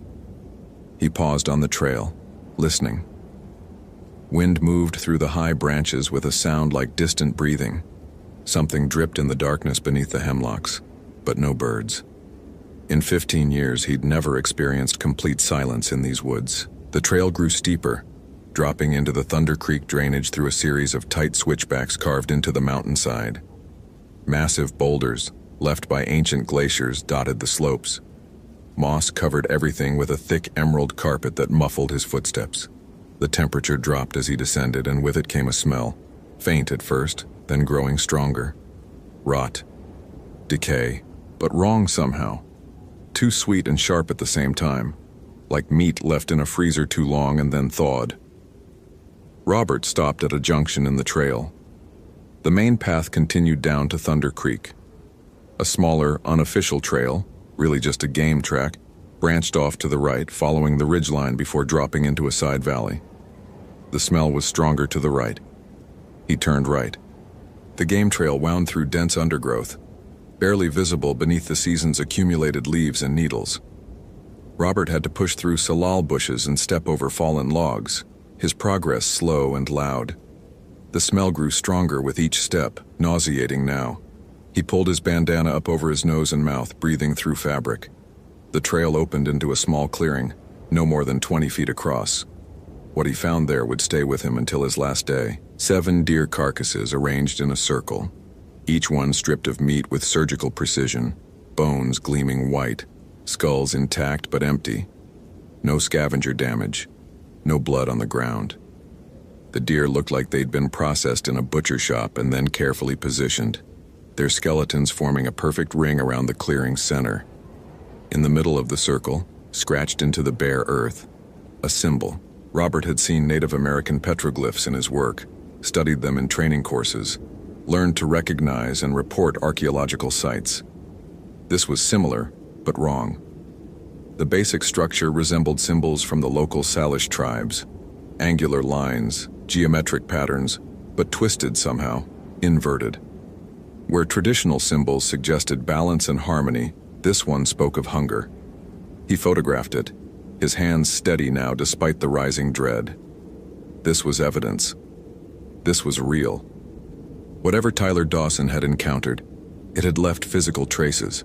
He paused on the trail, listening. Wind moved through the high branches with a sound like distant breathing. Something dripped in the darkness beneath the hemlocks, but no birds. In 15 years, he'd never experienced complete silence in these woods. The trail grew steeper, dropping into the Thunder Creek drainage through a series of tight switchbacks carved into the mountainside. Massive boulders, left by ancient glaciers, dotted the slopes. Moss covered everything with a thick emerald carpet that muffled his footsteps. The temperature dropped as he descended, and with it came a smell, faint at first, then growing stronger. Rot. Decay, but wrong somehow. Too sweet and sharp at the same time, like meat left in a freezer too long and then thawed. Robert stopped at a junction in the trail. The main path continued down to Thunder Creek. A smaller, unofficial trail, really just a game track, branched off to the right, following the ridgeline before dropping into a side valley. The smell was stronger to the right. He turned right. The game trail wound through dense undergrowth, barely visible beneath the season's accumulated leaves and needles. Robert had to push through salal bushes and step over fallen logs, his progress slow and loud. The smell grew stronger with each step, nauseating now. He pulled his bandana up over his nose and mouth, breathing through fabric. The trail opened into a small clearing, no more than 20 feet across. What he found there would stay with him until his last day. 7 deer carcasses arranged in a circle, each one stripped of meat with surgical precision, bones gleaming white, skulls intact but empty. No scavenger damage, no blood on the ground. The deer looked like they'd been processed in a butcher shop and then carefully positioned, their skeletons forming a perfect ring around the clearing's center. In the middle of the circle, scratched into the bare earth, a symbol. Robert had seen Native American petroglyphs in his work, studied them in training courses, learned to recognize and report archaeological sites. This was similar, but wrong. The basic structure resembled symbols from the local Salish tribes, angular lines, geometric patterns, but twisted somehow, inverted. Where traditional symbols suggested balance and harmony, this one spoke of hunger. He photographed it, his hands steady now despite the rising dread. This was evidence. This was real. Whatever Tyler Dawson had encountered, it had left physical traces.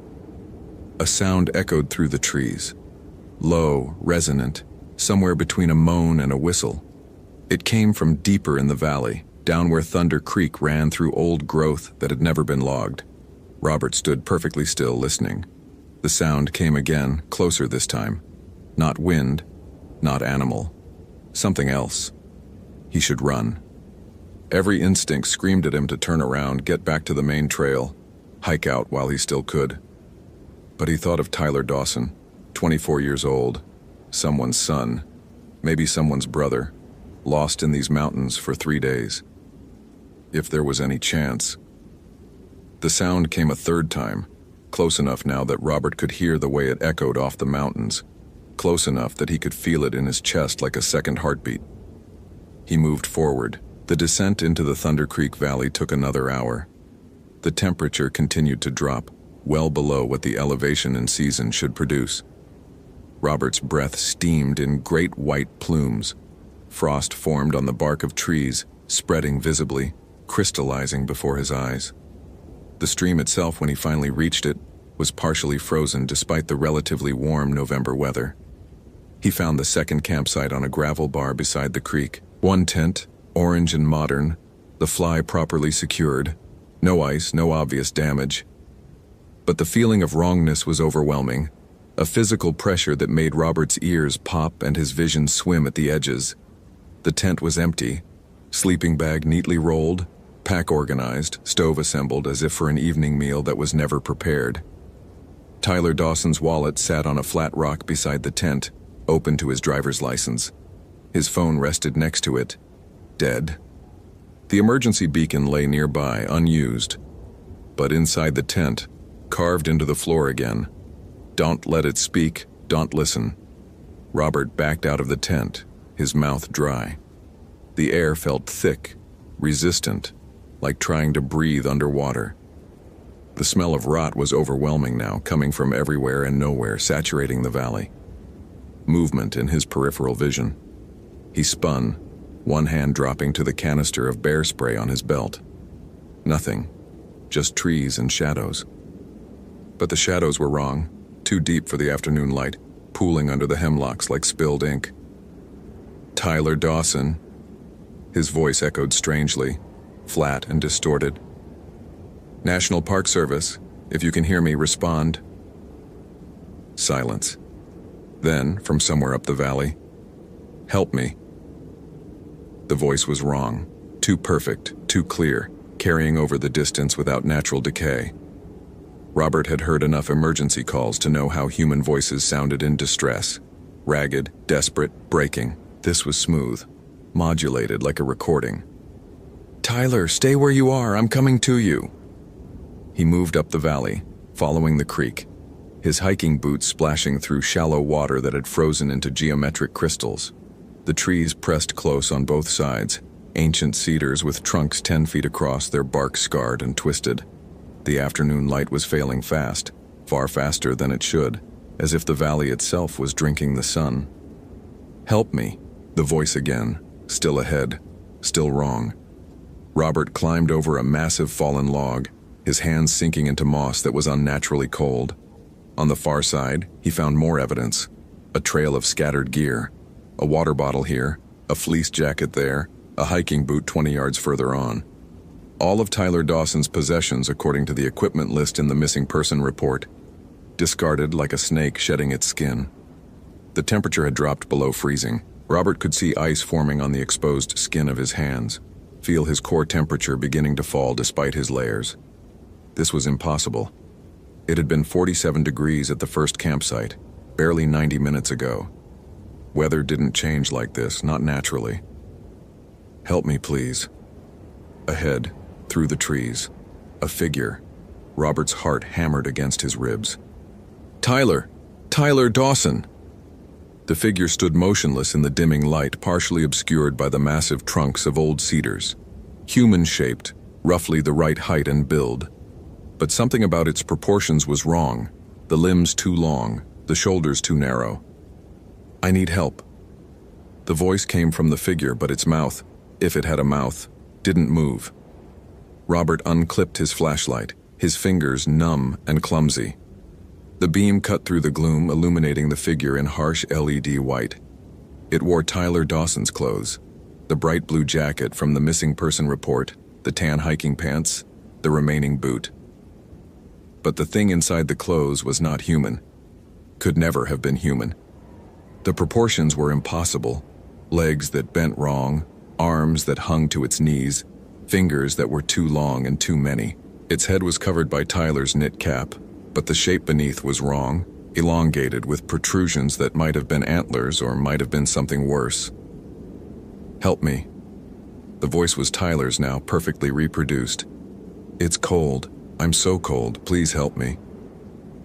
A sound echoed through the trees, low, resonant, somewhere between a moan and a whistle. It came from deeper in the valley, down where Thunder Creek ran through old growth that had never been logged. Robert stood perfectly still, listening. The sound came again, closer this time. Not wind, not animal. Something else. He should run. Every instinct screamed at him to turn around, get back to the main trail, hike out while he still could. But he thought of Tyler Dawson, 24 years old, someone's son, maybe someone's brother, lost in these mountains for 3 days. If there was any chance. The sound came a third time, close enough now that Robert could hear the way it echoed off the mountains, close enough that he could feel it in his chest like a second heartbeat. He moved forward. The descent into the Thunder Creek Valley took another hour. The temperature continued to drop, well below what the elevation and season should produce. Robert's breath steamed in great white plumes. Frost formed on the bark of trees, spreading visibly, crystallizing before his eyes. The stream itself, when he finally reached it, was partially frozen despite the relatively warm November weather. He found the second campsite on a gravel bar beside the creek. One tent, orange and modern, the fly properly secured, no ice, no obvious damage. But the feeling of wrongness was overwhelming, a physical pressure that made Robert's ears pop and his vision swim at the edges. The tent was empty, sleeping bag neatly rolled, pack organized, stove assembled as if for an evening meal that was never prepared. Tyler Dawson's wallet sat on a flat rock beside the tent, open to his driver's license. His phone rested next to it, dead. The emergency beacon lay nearby, unused. But inside the tent, carved into the floor again, "Don't let it speak, don't listen." Robert backed out of the tent, his mouth dry. The air felt thick, resistant, like trying to breathe underwater. The smell of rot was overwhelming now, coming from everywhere and nowhere, saturating the valley. Movement in his peripheral vision. He spun, one hand dropping to the canister of bear spray on his belt. Nothing, just trees and shadows. But the shadows were wrong, too deep for the afternoon light, pooling under the hemlocks like spilled ink. "Tyler Dawson." His voice echoed strangely, flat and distorted. "National Park Service, if you can hear me, respond." Silence. Then, from somewhere up the valley, "Help me." The voice was wrong, too perfect, too clear, carrying over the distance without natural decay. Robert had heard enough emergency calls to know how human voices sounded in distress. Ragged, desperate, breaking. This was smooth, modulated like a recording. "Tyler, stay where you are, I'm coming to you." He moved up the valley, following the creek, his hiking boots splashing through shallow water that had frozen into geometric crystals. The trees pressed close on both sides, ancient cedars with trunks 10 feet across, their bark scarred and twisted. The afternoon light was failing fast, far faster than it should, as if the valley itself was drinking the sun. "Help me," the voice again, still ahead, still wrong. Robert climbed over a massive fallen log, his hands sinking into moss that was unnaturally cold. On the far side, he found more evidence, a trail of scattered gear, a water bottle here, a fleece jacket there, a hiking boot 20 yards further on. All of Tyler Dawson's possessions according to the equipment list in the missing person report, discarded like a snake shedding its skin. The temperature had dropped below freezing. Robert could see ice forming on the exposed skin of his hands, feel his core temperature beginning to fall despite his layers. This was impossible. It had been 47 degrees at the first campsite, barely 90 minutes ago. Weather didn't change like this, not naturally. "Help me, please." Ahead, through the trees, a figure. Robert's heart hammered against his ribs. "Tyler! Tyler Dawson!" The figure stood motionless in the dimming light, partially obscured by the massive trunks of old cedars. Human-shaped, roughly the right height and build. But something about its proportions was wrong. The limbs too long, the shoulders too narrow. "I need help." The voice came from the figure, but its mouth, if it had a mouth, didn't move. Robert unclipped his flashlight, his fingers numb and clumsy. The beam cut through the gloom, illuminating the figure in harsh LED white. It wore Tyler Dawson's clothes, the bright blue jacket from the missing person report, the tan hiking pants, the remaining boot. But the thing inside the clothes was not human, could never have been human. The proportions were impossible. Legs that bent wrong, arms that hung to its knees, fingers that were too long and too many. Its head was covered by Tyler's knit cap, but the shape beneath was wrong, elongated with protrusions that might have been antlers or might have been something worse. "Help me." The voice was Tyler's now, perfectly reproduced. "It's cold. I'm so cold. Please help me."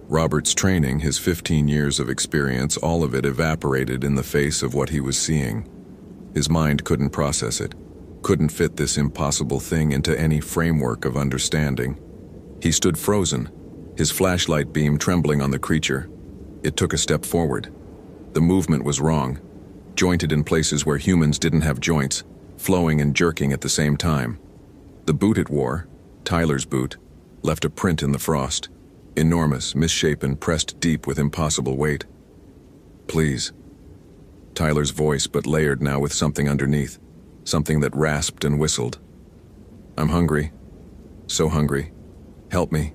Robert's training, his 15 years of experience, all of it evaporated in the face of what he was seeing. His mind couldn't process it, couldn't fit this impossible thing into any framework of understanding. He stood frozen, his flashlight beam trembling on the creature. It took a step forward. The movement was wrong, jointed in places where humans didn't have joints, flowing and jerking at the same time. The boot it wore, Tyler's boot, left a print in the frost, enormous, misshapen, pressed deep with impossible weight. "Please." Tyler's voice, but layered now with something underneath, something that rasped and whistled. "I'm hungry. So hungry. Help me."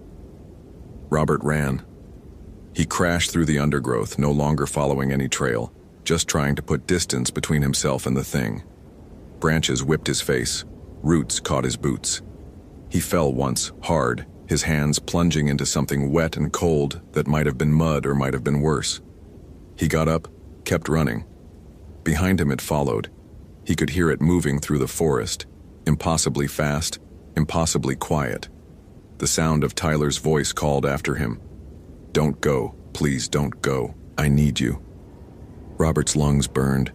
Robert ran. He crashed through the undergrowth, no longer following any trail, just trying to put distance between himself and the thing. Branches whipped his face. Roots caught his boots. He fell once, hard, his hands plunging into something wet and cold that might have been mud or might have been worse. He got up, kept running. Behind him it followed. He could hear it moving through the forest, impossibly fast, impossibly quiet. The sound of Tyler's voice called after him. "Don't go, please don't go, I need you." Robert's lungs burned.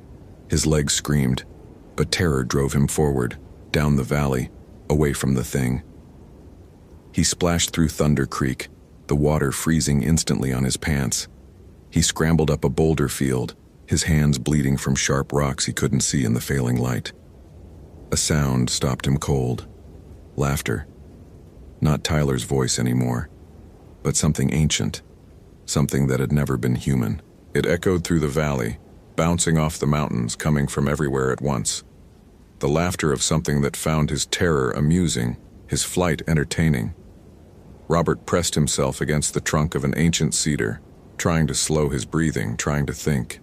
His legs screamed, but terror drove him forward, down the valley, away from the thing. He splashed through Thunder Creek, the water freezing instantly on his pants. He scrambled up a boulder field, his hands bleeding from sharp rocks he couldn't see in the failing light. A sound stopped him cold. Laughter. Not Tyler's voice anymore, but something ancient, something that had never been human. It echoed through the valley, bouncing off the mountains, coming from everywhere at once. The laughter of something that found his terror amusing, his flight entertaining. Robert pressed himself against the trunk of an ancient cedar, trying to slow his breathing, trying to think.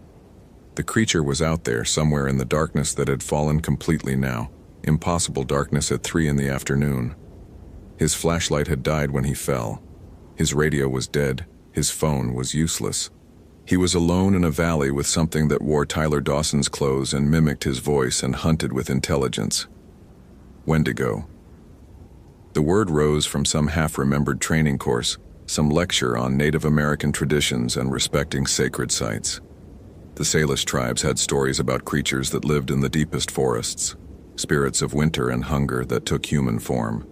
The creature was out there, somewhere in the darkness that had fallen completely now, impossible darkness at 3 in the afternoon. His flashlight had died when he fell. His radio was dead, his phone was useless. He was alone in a valley with something that wore Tyler Dawson's clothes and mimicked his voice and hunted with intelligence. Wendigo. The word rose from some half-remembered training course, some lecture on Native American traditions and respecting sacred sites. The Salish tribes had stories about creatures that lived in the deepest forests, spirits of winter and hunger that took human form,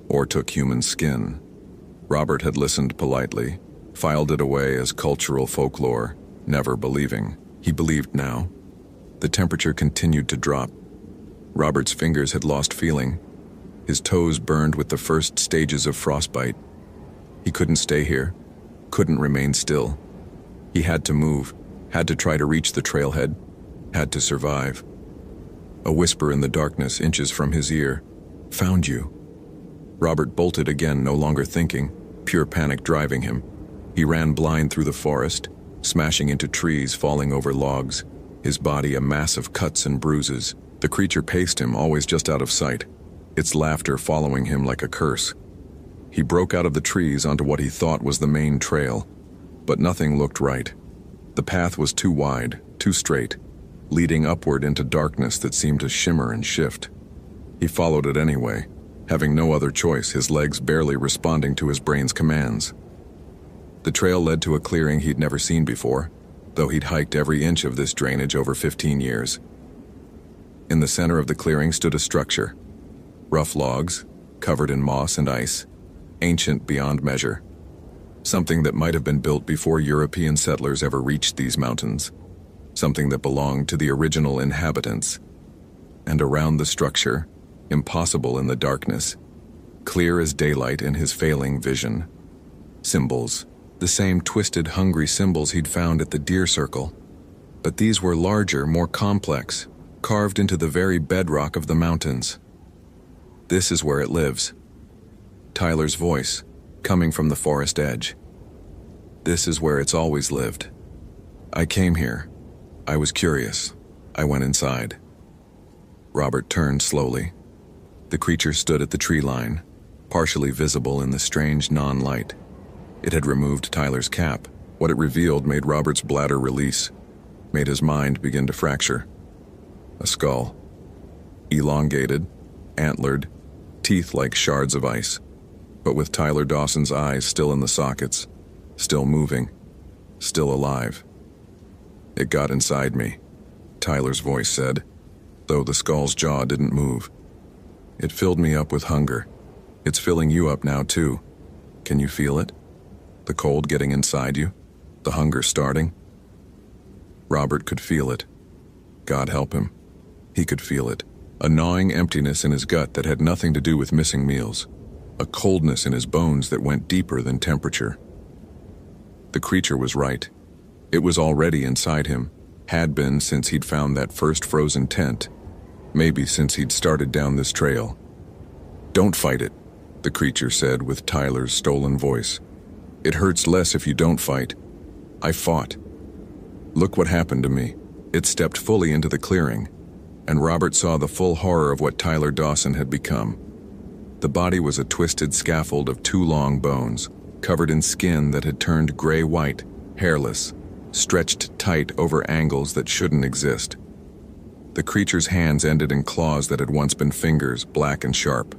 or took human skin. Robert had listened politely, filed it away as cultural folklore, never believing. He believed now. The temperature continued to drop. Robert's fingers had lost feeling. His toes burned with the first stages of frostbite. He couldn't stay here, couldn't remain still. He had to move, had to try to reach the trailhead, had to survive. A whisper in the darkness inches from his ear. "Found you." Robert bolted again, no longer thinking, pure panic driving him. He ran blind through the forest, smashing into trees, falling over logs, his body a mass of cuts and bruises. The creature paced him, always just out of sight, its laughter following him like a curse. He broke out of the trees onto what he thought was the main trail, but nothing looked right. The path was too wide, too straight, leading upward into darkness that seemed to shimmer and shift. He followed it anyway, having no other choice, his legs barely responding to his brain's commands. The trail led to a clearing he'd never seen before, though he'd hiked every inch of this drainage over 15 years. In the center of the clearing stood a structure. Rough logs, covered in moss and ice, ancient beyond measure. Something that might have been built before European settlers ever reached these mountains. Something that belonged to the original inhabitants. And around the structure, impossible in the darkness, clear as daylight in his failing vision. Symbols, the same twisted, hungry symbols he'd found at the deer circle. But these were larger, more complex, carved into the very bedrock of the mountains. This is where it lives. Tyler's voice, coming from the forest edge. This is where it's always lived. I came here. I was curious. I went inside. Robert turned slowly. The creature stood at the tree line, partially visible in the strange non-light. It had removed Tyler's cap. What it revealed made Robert's bladder release, made his mind begin to fracture. A skull. Elongated, antlered, teeth like shards of ice, but with Tyler Dawson's eyes still in the sockets, still moving, still alive. It got inside me, Tyler's voice said, though the skull's jaw didn't move. It filled me up with hunger. It's filling you up now too. Can you feel it? The cold getting inside you? The hunger starting? Robert could feel it. God help him. He could feel it. A gnawing emptiness in his gut that had nothing to do with missing meals. a coldness in his bones that went deeper than temperature. The creature was right. It was already inside him, had been since he'd found that first frozen tent, maybe since he'd started down this trail. "Don't fight it," the creature said with Tyler's stolen voice. "It hurts less if you don't fight. I fought. Look what happened to me." It stepped fully into the clearing, and Robert saw the full horror of what Tyler Dawson had become. The body was a twisted scaffold of two long bones, covered in skin that had turned gray-white, hairless, stretched tight over angles that shouldn't exist. The creature's hands ended in claws that had once been fingers, black and sharp.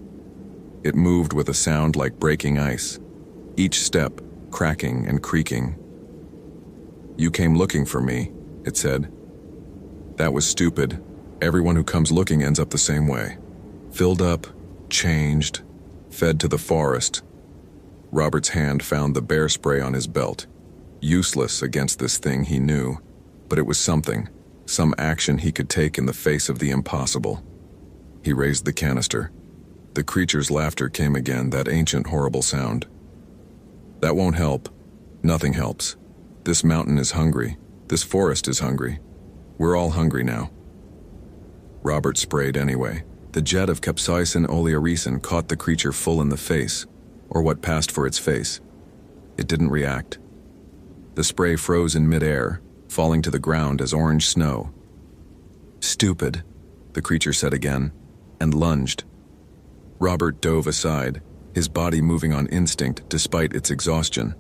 It moved with a sound like breaking ice, each step cracking and creaking. "You came looking for me," it said. "That was stupid. Everyone who comes looking ends up the same way. Filled up, changed, fed to the forest." Robert's hand found the bear spray on his belt. Useless against this thing he knew, but it was something, some action he could take in the face of the impossible. He raised the canister. The creature's laughter came again, that ancient horrible sound. "That won't help. Nothing helps. This mountain is hungry. This forest is hungry. We're all hungry now." Robert sprayed anyway. The jet of capsaicin oleoresin caught the creature full in the face, or what passed for its face. It didn't react. The spray froze in midair, falling to the ground as orange snow. "Stupid," the creature said again, and lunged. Robert dove aside, his body moving on instinct despite its exhaustion.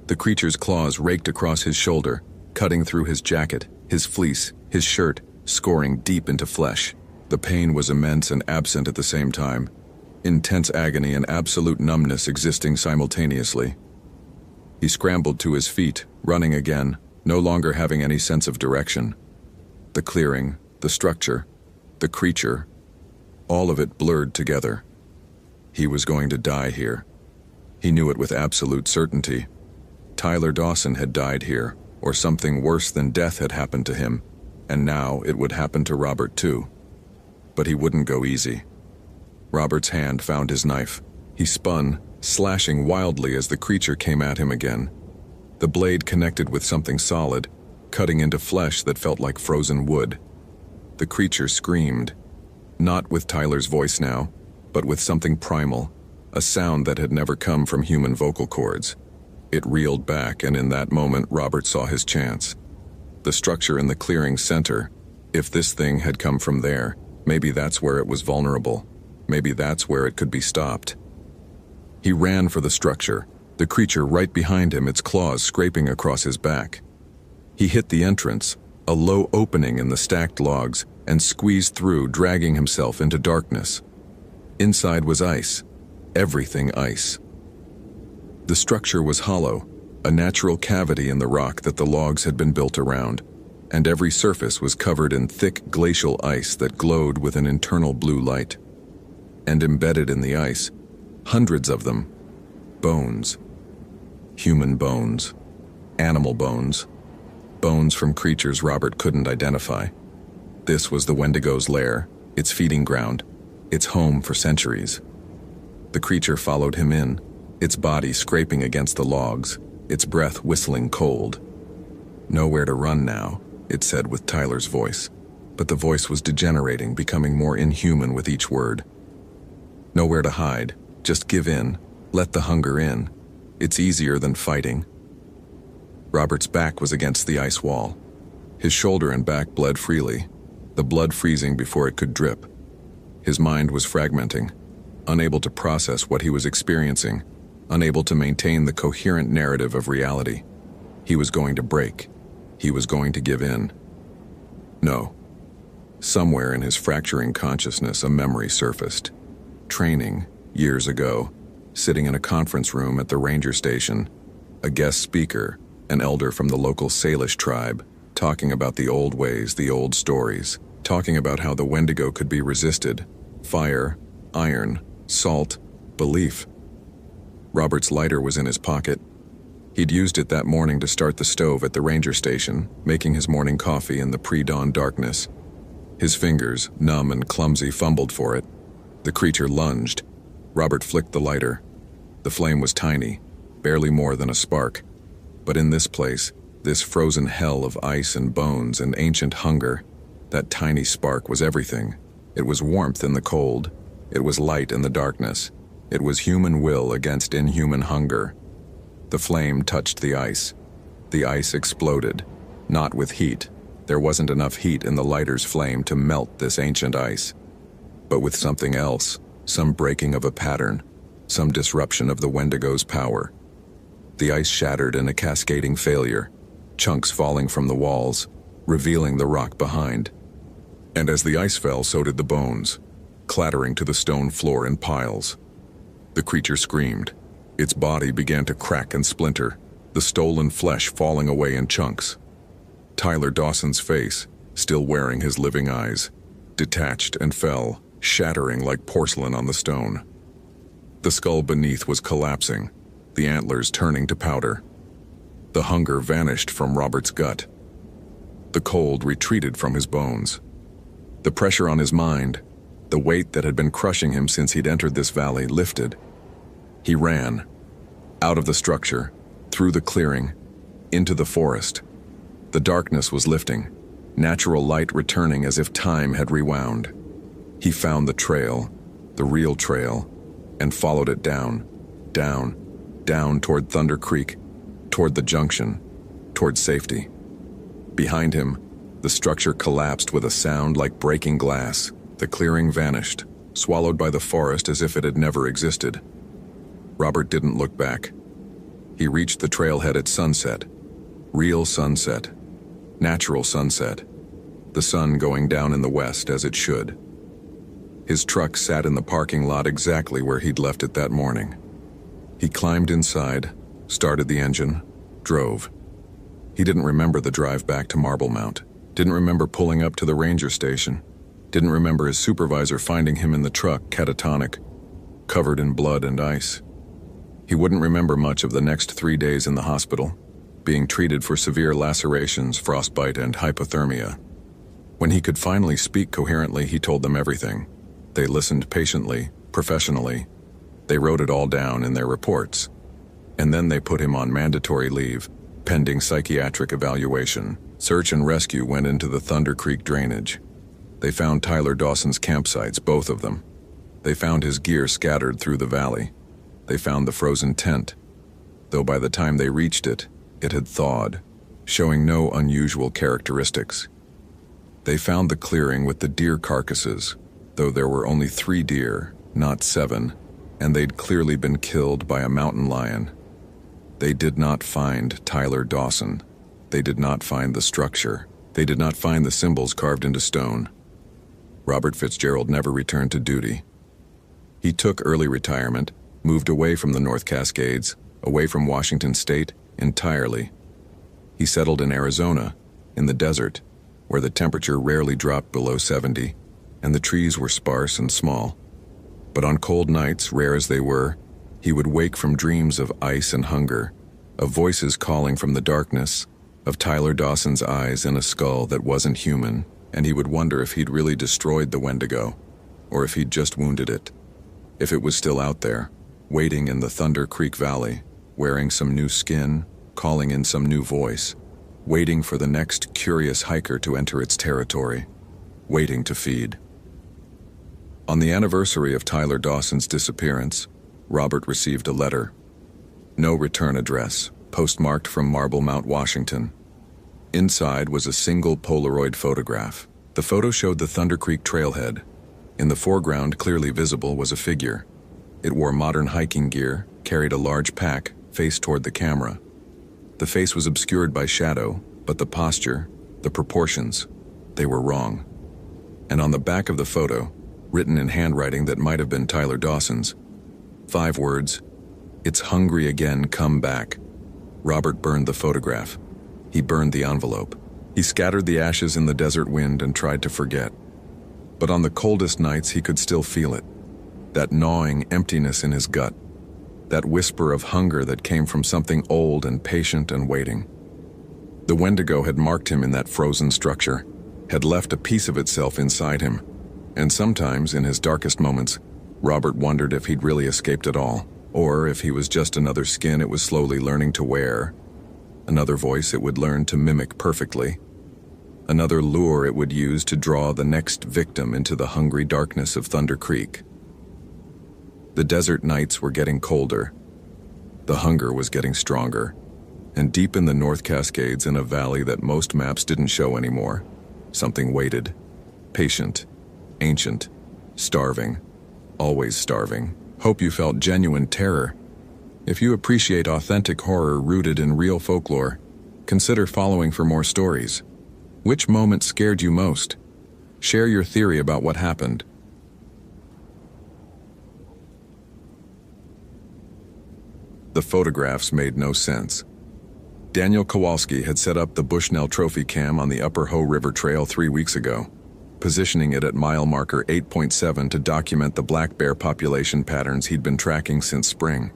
The creature's claws raked across his shoulder, cutting through his jacket, his fleece, his shirt, scoring deep into flesh. The pain was immense and absent at the same time, intense agony and absolute numbness existing simultaneously. He scrambled to his feet, running again, no longer having any sense of direction. The clearing, the structure, the creature, all of it blurred together. He was going to die here. He knew it with absolute certainty. Tyler Dawson had died here, or something worse than death had happened to him, and now it would happen to Robert too. But he wouldn't go easy. Robert's hand found his knife. He spun, slashing wildly as the creature came at him again. The blade connected with something solid, cutting into flesh that felt like frozen wood. The creature screamed, not with Tyler's voice now, but with something primal, a sound that had never come from human vocal cords. It reeled back, and in that moment Robert saw his chance. The structure in the clearing's center, if this thing had come from there, maybe that's where it was vulnerable. Maybe that's where it could be stopped. He ran for the structure, the creature right behind him, its claws scraping across his back. He hit the entrance, a low opening in the stacked logs, and squeezed through, dragging himself into darkness. Inside was ice, everything ice. The structure was hollow, a natural cavity in the rock that the logs had been built around, and every surface was covered in thick glacial ice that glowed with an internal blue light. And embedded in the ice, hundreds of them, bones. Human bones, animal bones, bones from creatures Robert couldn't identify. This was the Wendigo's lair, its feeding ground, its home for centuries. The creature followed him in, its body scraping against the logs, its breath whistling cold. "Nowhere to run now," it said with Tyler's voice, but the voice was degenerating, becoming more inhuman with each word. "Nowhere to hide, just give in, let the hunger in. It's easier than fighting." Robert's back was against the ice wall. His shoulder and back bled freely, the blood freezing before it could drip. His mind was fragmenting, unable to process what he was experiencing, unable to maintain the coherent narrative of reality. He was going to break. He was going to give in. No. Somewhere in his fracturing consciousness, a memory surfaced. Training, years ago, sitting in a conference room at the ranger station, a guest speaker, an elder from the local Salish tribe, talking about the old ways, the old stories, talking about how the Wendigo could be resisted. Fire, iron, salt, belief. Robert's lighter was in his pocket. He'd used it that morning to start the stove at the ranger station, making his morning coffee in the pre-dawn darkness. His fingers, numb and clumsy, fumbled for it. The creature lunged. Robert flicked the lighter. The flame was tiny, barely more than a spark. But in this place, this frozen hell of ice and bones and ancient hunger, that tiny spark was everything. It was warmth in the cold. It was light in the darkness. It was human will against inhuman hunger. The flame touched the ice. The ice exploded, not with heat. There wasn't enough heat in the lighter's flame to melt this ancient ice. But with something else, some breaking of a pattern, some disruption of the Wendigo's power. The ice shattered in a cascading failure, chunks falling from the walls, revealing the rock behind. And as the ice fell, so did the bones, clattering to the stone floor in piles. The creature screamed. Its body began to crack and splinter, the stolen flesh falling away in chunks. Tyler Dawson's face, still wearing his living eyes, detached and fell, shattering like porcelain on the stone. The skull beneath was collapsing, the antlers turning to powder. The hunger vanished from Robert's gut. The cold retreated from his bones. The pressure on his mind, the weight that had been crushing him since he'd entered this valley, lifted. He ran, out of the structure, through the clearing, into the forest. The darkness was lifting, natural light returning as if time had rewound. He found the trail, the real trail, and followed it down toward Thunder Creek, toward the junction, toward safety. Behind him, the structure collapsed with a sound like breaking glass. The clearing vanished, swallowed by the forest as if it had never existed. Robert didn't look back. He reached the trailhead at sunset. Real sunset. Natural sunset. The sun going down in the west as it should. His truck sat in the parking lot exactly where he'd left it that morning. He climbed inside, started the engine, drove. He didn't remember the drive back to Marble Mount. Didn't remember pulling up to the ranger station. Didn't remember his supervisor finding him in the truck, catatonic, covered in blood and ice. He wouldn't remember much of the next 3 days in the hospital, being treated for severe lacerations, frostbite, and hypothermia. When he could finally speak coherently, he told them everything. They listened patiently, professionally. They wrote it all down in their reports. And then they put him on mandatory leave, pending psychiatric evaluation. Search and rescue went into the Thunder Creek drainage. They found Tyler Dawson's campsites, both of them. They found his gear scattered through the valley. They found the frozen tent, though by the time they reached it, it had thawed, showing no unusual characteristics. They found the clearing with the deer carcasses, though there were only 3 deer, not 7, and they'd clearly been killed by a mountain lion. They did not find Tyler Dawson. They did not find the structure. They did not find the symbols carved into stone. Robert Fitzgerald never returned to duty. He took early retirement, moved away from the North Cascades, away from Washington State entirely. He settled in Arizona, in the desert, where the temperature rarely dropped below 70, and the trees were sparse and small. But on cold nights, rare as they were, he would wake from dreams of ice and hunger, of voices calling from the darkness, of Tyler Dawson's eyes in a skull that wasn't human, and he would wonder if he'd really destroyed the Wendigo, or if he'd just wounded it. If it was still out there, waiting in the Thunder Creek Valley, wearing some new skin, calling in some new voice, waiting for the next curious hiker to enter its territory, waiting to feed. On the anniversary of Tyler Dawson's disappearance, Robert received a letter. No return address, postmarked from Marble Mount, Washington. Inside was a single Polaroid photograph. The photo showed the Thunder Creek trailhead. In the foreground, clearly visible, was a figure. It wore modern hiking gear, carried a large pack, faced toward the camera. The face was obscured by shadow, but the posture, the proportions, they were wrong. And on the back of the photo, written in handwriting that might have been Tyler Dawson's, 5 words, "It's hungry again, come back." Robert burned the photograph. He burned the envelope. He scattered the ashes in the desert wind and tried to forget. But on the coldest nights, he could still feel it. That gnawing emptiness in his gut. That whisper of hunger that came from something old and patient and waiting. The Wendigo had marked him in that frozen structure, had left a piece of itself inside him, and sometimes, in his darkest moments, Robert wondered if he'd really escaped at all, or if he was just another skin it was slowly learning to wear, another voice it would learn to mimic perfectly, another lure it would use to draw the next victim into the hungry darkness of Thunder Creek. The desert nights were getting colder. The hunger was getting stronger. And deep in the North Cascades, in a valley that most maps didn't show anymore, something waited. Patient, ancient, starving, always starving. Hope you felt genuine terror. If you appreciate authentic horror rooted in real folklore, consider following for more stories. Which moment scared you most? Share your theory about what happened. The photographs made no sense. Daniel Kowalski had set up the Bushnell Trophy Cam on the Upper Hoh River Trail 3 weeks ago, positioning it at mile marker 8.7 to document the black bear population patterns he'd been tracking since spring.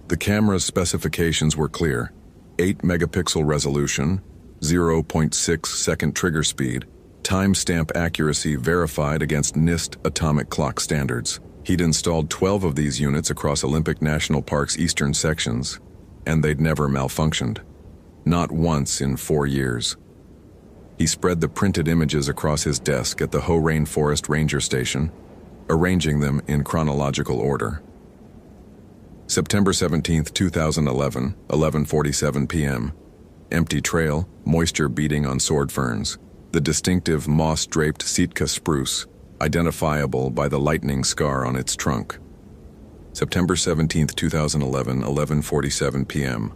The camera's specifications were clear: 8 megapixel resolution, 0.6 second trigger speed, timestamp accuracy verified against NIST atomic clock standards. He'd installed 12 of these units across Olympic National Park's eastern sections, and they'd never malfunctioned. Not once in 4 years. He spread the printed images across his desk at the Hoh Rainforest Ranger Station, arranging them in chronological order. September 17, 2011, 11:47 p.m. Empty trail, moisture beating on sword ferns. The distinctive moss-draped Sitka spruce, identifiable by the lightning scar on its trunk. September 17, 2011, 11:47 p.m.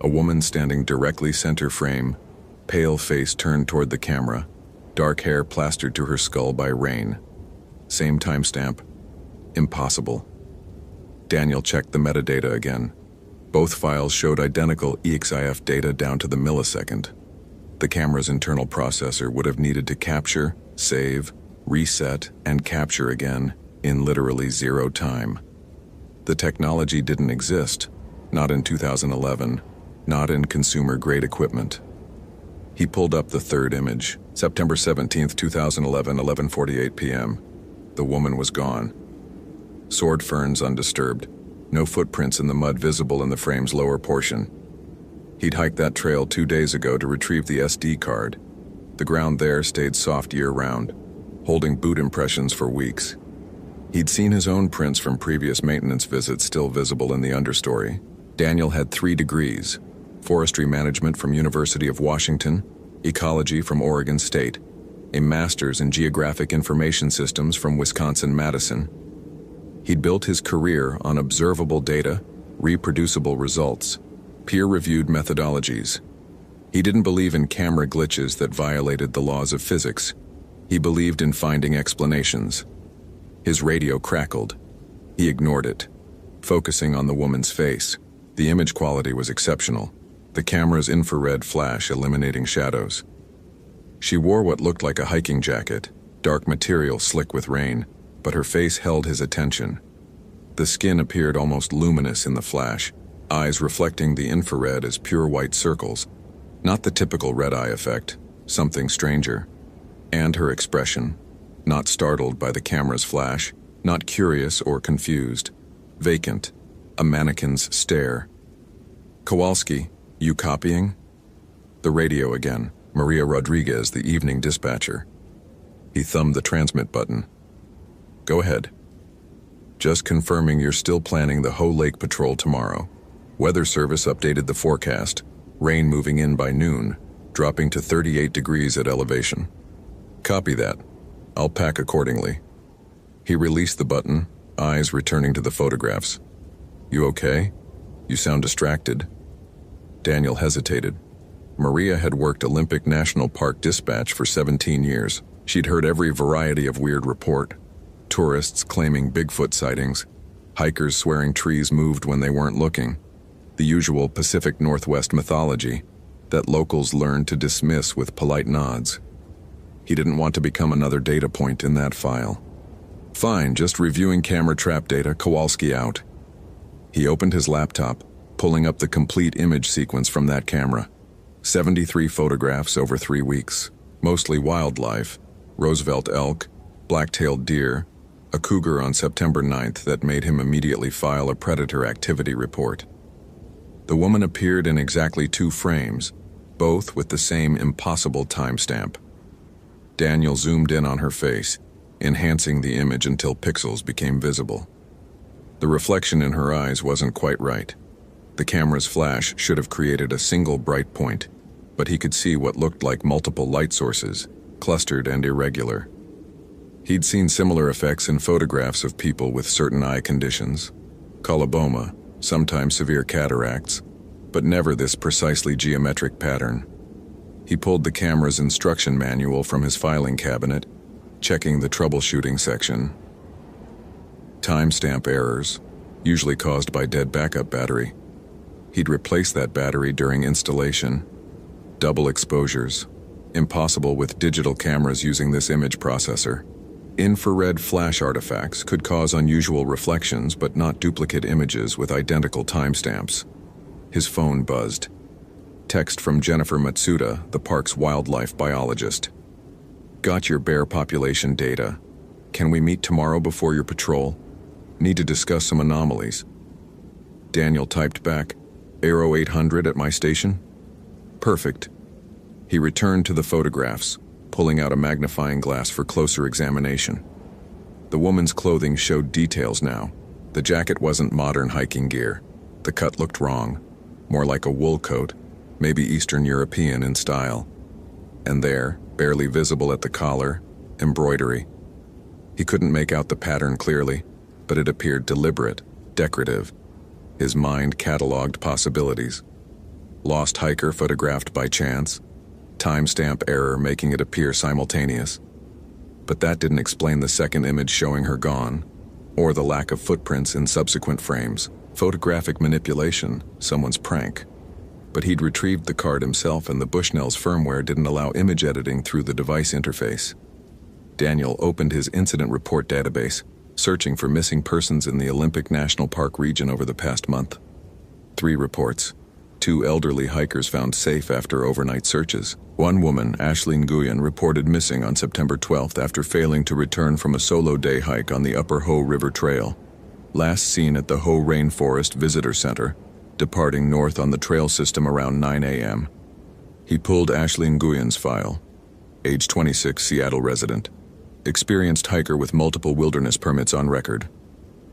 A woman standing directly center frame, pale face turned toward the camera, dark hair plastered to her skull by rain. Same timestamp. Impossible. Daniel checked the metadata again. Both files showed identical EXIF data down to the millisecond. The camera's internal processor would have needed to capture, save, reset, and capture again in literally 0 time. The technology didn't exist, not in 2011, not in consumer-grade equipment. He pulled up the third image, September 17, 2011, 11:48 p.m. The woman was gone. Sword ferns undisturbed, no footprints in the mud visible in the frame's lower portion. He'd hiked that trail 2 days ago to retrieve the SD card. The ground there stayed soft year-round, holding boot impressions for weeks. He'd seen his own prints from previous maintenance visits still visible in the understory. Daniel had 3 degrees: forestry management from University of Washington, ecology from Oregon State, a master's in geographic information systems from Wisconsin-Madison. He'd built his career on observable data, reproducible results, peer-reviewed methodologies. He didn't believe in camera glitches that violated the laws of physics. He believed in finding explanations. His radio crackled. He ignored it, focusing on the woman's face. The image quality was exceptional, the camera's infrared flash eliminating shadows. She wore what looked like a hiking jacket, dark material slick with rain, but her face held his attention. The skin appeared almost luminous in the flash, eyes reflecting the infrared as pure white circles. Not the typical red-eye effect, something stranger. And her expression, not startled by the camera's flash, not curious or confused, vacant, a mannequin's stare. "Kowalski, you copying?" The radio again, Maria Rodriguez, the evening dispatcher. He thumbed the transmit button. "Go ahead. Just confirming you're still planning the Hoh Lake Patrol tomorrow. Weather Service updated the forecast, rain moving in by noon, dropping to 38 degrees at elevation." "Copy that. I'll pack accordingly." He released the button, eyes returning to the photographs. "You okay? You sound distracted." Daniel hesitated. Maria had worked Olympic National Park dispatch for 17 years. She'd heard every variety of weird report. Tourists claiming Bigfoot sightings, hikers swearing trees moved when they weren't looking, the usual Pacific Northwest mythology that locals learned to dismiss with polite nods. He didn't want to become another data point in that file. "Fine, just reviewing camera trap data, Kowalski out." He opened his laptop, pulling up the complete image sequence from that camera. 73 photographs over 3 weeks, mostly wildlife, Roosevelt elk, black-tailed deer, a cougar on September 9th that made him immediately file a predator activity report. The woman appeared in exactly 2 frames, both with the same impossible timestamp. Daniel zoomed in on her face, enhancing the image until pixels became visible. The reflection in her eyes wasn't quite right. The camera's flash should have created a single bright point, but he could see what looked like multiple light sources, clustered and irregular. He'd seen similar effects in photographs of people with certain eye conditions, coloboma, sometimes severe cataracts, but never this precisely geometric pattern. He pulled the camera's instruction manual from his filing cabinet, checking the troubleshooting section. Timestamp errors, usually caused by dead backup battery. He'd replace that battery during installation. Double exposures, impossible with digital cameras using this image processor. Infrared flash artifacts could cause unusual reflections but not duplicate images with identical timestamps. His phone buzzed. Text from Jennifer Matsuda, the park's wildlife biologist. Got your bear population data. Can we meet tomorrow before your patrol? Need to discuss some anomalies. Daniel typed back, Aero 800 at my station? Perfect. He returned to the photographs, pulling out a magnifying glass for closer examination. The woman's clothing showed details now. The jacket wasn't modern hiking gear. The cut looked wrong, more like a wool coat, maybe Eastern European in style. And there, barely visible at the collar, embroidery. He couldn't make out the pattern clearly, but it appeared deliberate, decorative. His mind cataloged possibilities. Lost hiker photographed by chance, timestamp error making it appear simultaneous. But that didn't explain the second image showing her gone, or the lack of footprints in subsequent frames. Photographic manipulation, someone's prank. But he'd retrieved the card himself and the Bushnell's firmware didn't allow image editing through the device interface. Daniel opened his incident report database, searching for missing persons in the Olympic National Park region over the past month. 3 reports. 2 elderly hikers found safe after overnight searches. 1 woman, Ashley Nguyen, reported missing on September 12th after failing to return from a solo day hike on the Upper Ho River Trail. Last seen at the Ho Rainforest Visitor Center, departing north on the trail system around 9 a.m. He pulled Ashley Nguyen's file. Age 26, Seattle resident. Experienced hiker with multiple wilderness permits on record.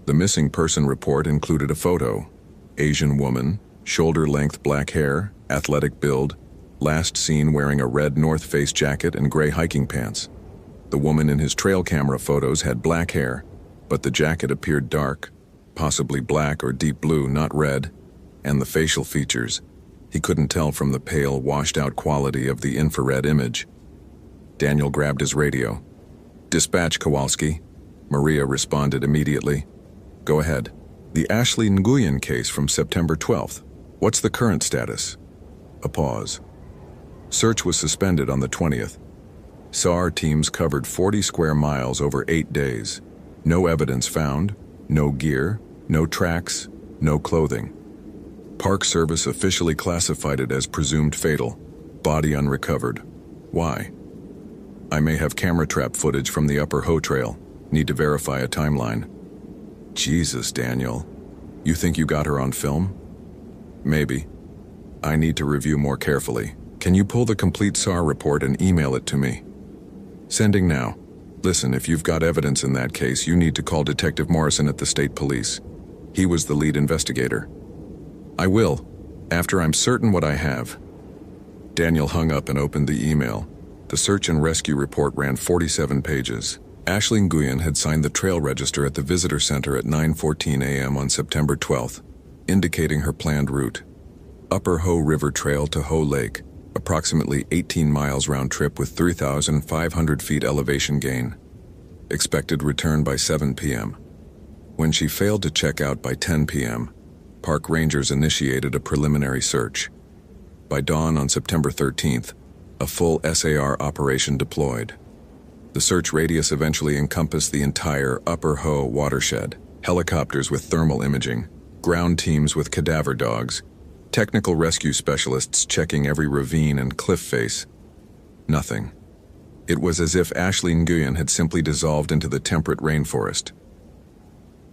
The missing person report included a photo. Asian woman, shoulder-length black hair, athletic build, last seen wearing a red North Face jacket and gray hiking pants. The woman in his trail camera photos had black hair, but the jacket appeared dark, possibly black or deep blue, not red, and the facial features. He couldn't tell from the pale, washed-out quality of the infrared image. Daniel grabbed his radio. Dispatch, Kowalski. Maria responded immediately. Go ahead. The Ashley Nguyen case from September 12th. What's the current status? A pause. Search was suspended on the 20th. SAR teams covered 40 square miles over 8 days. No evidence found, no gear, no tracks, no clothing. Park Service officially classified it as presumed fatal. Body unrecovered. Why? I may have camera trap footage from the Upper Ho Trail. Need to verify a timeline. Jesus, Daniel. You think you got her on film? Maybe. I need to review more carefully. Can you pull the complete SAR report and email it to me? Sending now. Listen, if you've got evidence in that case, you need to call Detective Morrison at the state police. He was the lead investigator. I will, after I'm certain what I have. Daniel hung up and opened the email. The search and rescue report ran 47 pages. Ashley Nguyen had signed the trail register at the visitor center at 9:14 a.m. on September 12th, indicating her planned route. Upper Ho River Trail to Ho Lake, approximately 18 miles round trip with 3,500 feet elevation gain. Expected return by 7 p.m. When she failed to check out by 10 p.m., park rangers initiated a preliminary search. By dawn on September 13th, a full SAR operation deployed. The search radius eventually encompassed the entire Upper Ho watershed. Helicopters with thermal imaging, ground teams with cadaver dogs, technical rescue specialists checking every ravine and cliff face. Nothing. It was as if Ashley Nguyen had simply dissolved into the temperate rainforest.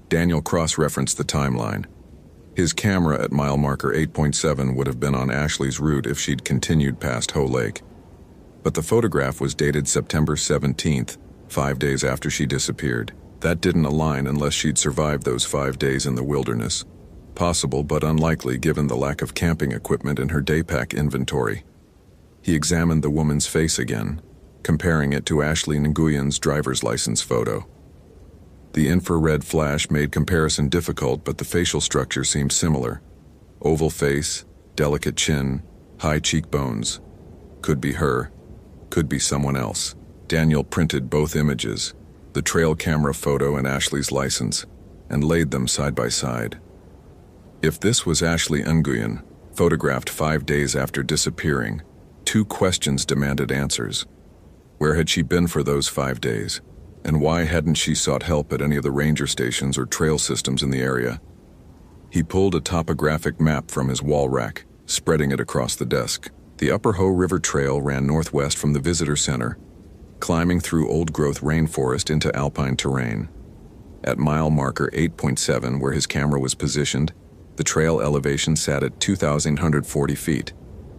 Daniel cross-referenced the timeline. His camera at mile marker 8.7 would have been on Ashley's route if she'd continued past Ho Lake. But the photograph was dated September 17th, 5 days after she disappeared. That didn't align unless she'd survived those 5 days in the wilderness. Possible but unlikely given the lack of camping equipment in her daypack inventory. He examined the woman's face again, comparing it to Ashley Nguyen's driver's license photo. The infrared flash made comparison difficult, but the facial structure seemed similar. Oval face, delicate chin, high cheekbones. Could be her, could be someone else. Daniel printed both images, the trail camera photo and Ashley's license, and laid them side by side. If this was Ashley Nguyen, photographed 5 days after disappearing, 2 questions demanded answers. Where had she been for those 5 days? And why hadn't she sought help at any of the ranger stations or trail systems in the area? He pulled a topographic map from his wall rack, spreading it across the desk. The Upper Ho River Trail ran northwest from the visitor center, climbing through old-growth rainforest into alpine terrain. At mile marker 8.7, where his camera was positioned, the trail elevation sat at 2,140 feet,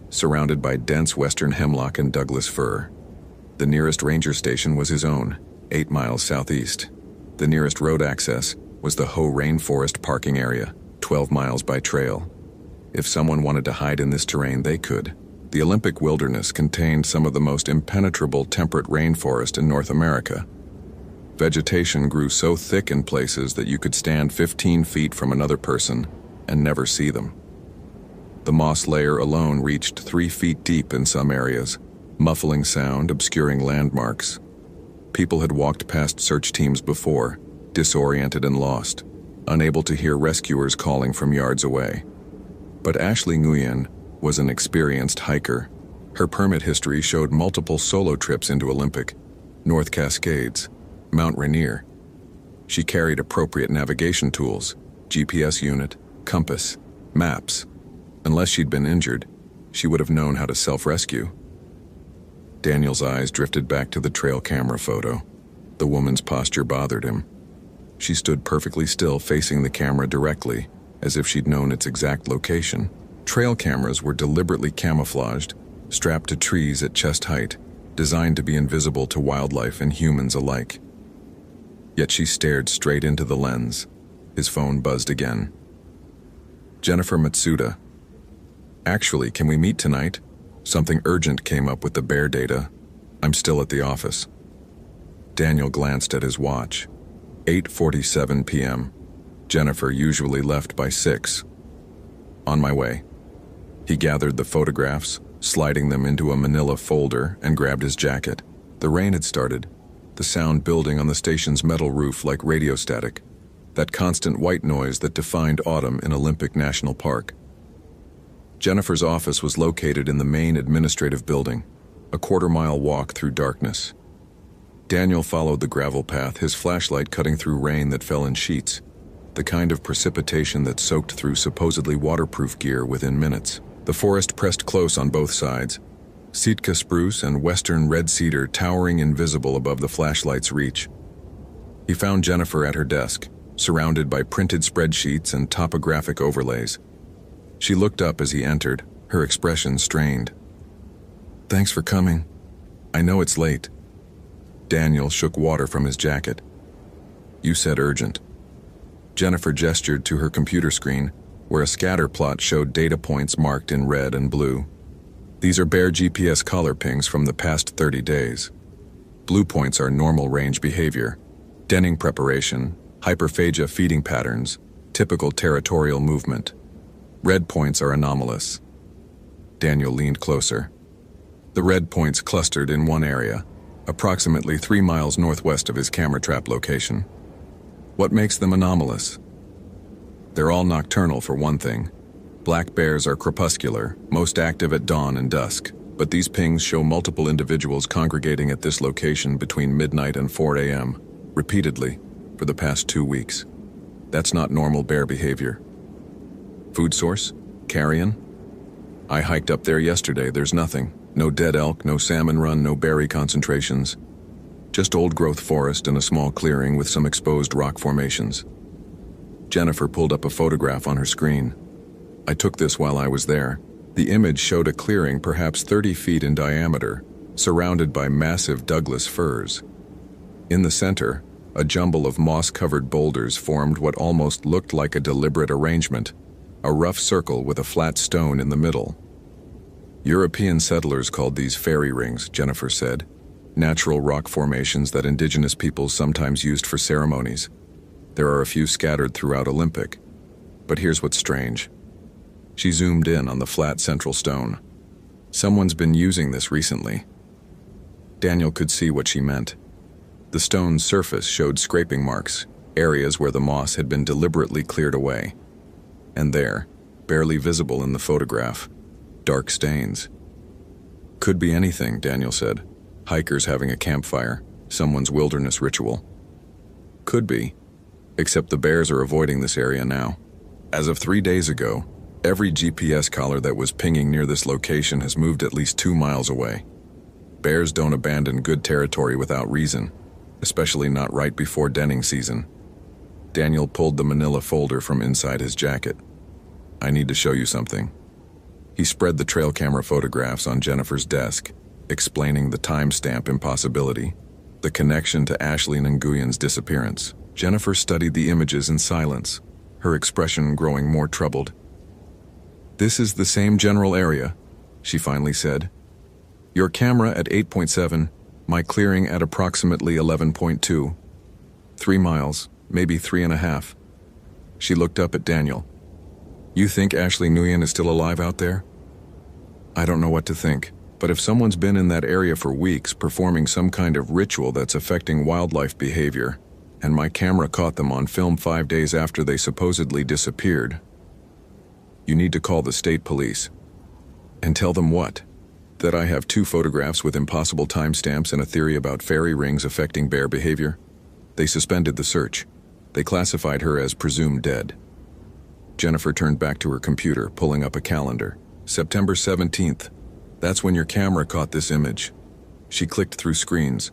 surrounded by dense western hemlock and Douglas fir. The nearest ranger station was his own, 8 miles southeast. The nearest road access was the Ho Rainforest parking area, 12 miles by trail. If someone wanted to hide in this terrain, they could. The Olympic Wilderness contained some of the most impenetrable temperate rainforest in North America. Vegetation grew so thick in places that you could stand 15 feet from another person and never see them. The moss layer alone reached 3 feet deep in some areas, muffling sound, obscuring landmarks. People had walked past search teams before, disoriented and lost, unable to hear rescuers calling from yards away. But Ashley Nguyen was an experienced hiker. Her permit history showed multiple solo trips into Olympic, North Cascades, Mount Rainier. She carried appropriate navigation tools, GPS unit, compass, maps. Unless she'd been injured, she would have known how to self-rescue. Daniel's eyes drifted back to the trail camera photo. The woman's posture bothered him. She stood perfectly still, facing the camera directly, as if she'd known its exact location. Trail cameras were deliberately camouflaged, strapped to trees at chest height, designed to be invisible to wildlife and humans alike. Yet she stared straight into the lens. His phone buzzed again. Jennifer Matsuda. Actually, can we meet tonight? Something urgent came up with the bear data. I'm still at the office. Daniel glanced at his watch. 8:47 p.m. Jennifer usually left by 6. On my way. He gathered the photographs, sliding them into a manila folder, and grabbed his jacket. The rain had started, the sound building on the station's metal roof like radio static, that constant white noise that defined autumn in Olympic National Park. Jennifer's office was located in the main administrative building, a quarter-mile walk through darkness. Daniel followed the gravel path, his flashlight cutting through rain that fell in sheets, the kind of precipitation that soaked through supposedly waterproof gear within minutes. The forest pressed close on both sides, Sitka spruce and western red cedar towering invisible above the flashlight's reach. He found Jennifer at her desk, surrounded by printed spreadsheets and topographic overlays. She looked up as he entered, her expression strained. Thanks for coming. I know it's late. Daniel shook water from his jacket. You said urgent. Jennifer gestured to her computer screen, where a scatter plot showed data points marked in red and blue. These are bare GPS collar pings from the past 30 days. Blue points are normal range behavior, denning preparation, hyperphagia feeding patterns, typical territorial movement. Red points are anomalous. Daniel leaned closer. The red points clustered in one area, approximately 3 miles northwest of his camera trap location. What makes them anomalous? They're all nocturnal for one thing. Black bears are crepuscular, most active at dawn and dusk, but these pings show multiple individuals congregating at this location between midnight and 4 a.m., repeatedly, for the past 2 weeks. That's not normal bear behavior. Food source? Carrion? I hiked up there yesterday, there's nothing. No dead elk, no salmon run, no berry concentrations. Just old-growth forest and a small clearing with some exposed rock formations. Jennifer pulled up a photograph on her screen. I took this while I was there. The image showed a clearing perhaps 30 feet in diameter, surrounded by massive Douglas firs. In the center, a jumble of moss-covered boulders formed what almost looked like a deliberate arrangement, a rough circle with a flat stone in the middle. European settlers called these fairy rings, Jennifer said, natural rock formations that indigenous peoples sometimes used for ceremonies. There are a few scattered throughout Olympic. But here's what's strange. She zoomed in on the flat central stone. Someone's been using this recently. Daniel could see what she meant. The stone's surface showed scraping marks, areas where the moss had been deliberately cleared away. And there, barely visible in the photograph, dark stains. Could be anything, Daniel said. Hikers having a campfire, someone's wilderness ritual. Could be, except the bears are avoiding this area now. As of 3 days ago, every GPS collar that was pinging near this location has moved at least 2 miles away. Bears don't abandon good territory without reason, especially not right before denning season. Daniel pulled the manila folder from inside his jacket. I need to show you something. He spread the trail camera photographs on Jennifer's desk, explaining the timestamp impossibility, the connection to Ashley Nguyen's disappearance. Jennifer studied the images in silence, her expression growing more troubled. This is the same general area, she finally said. Your camera at 8.7, my clearing at approximately 11.2. 3 miles, maybe 3.5. She looked up at Daniel. You think Ashley Nguyen is still alive out there? I don't know what to think, but if someone's been in that area for weeks performing some kind of ritual that's affecting wildlife behavior, and my camera caught them on film 5 days after they supposedly disappeared, you need to call the state police. And tell them what? That I have 2 photographs with impossible timestamps and a theory about fairy rings affecting bear behavior? They suspended the search. They classified her as presumed dead. Jennifer turned back to her computer, pulling up a calendar. September 17th. That's when your camera caught this image. She clicked through screens.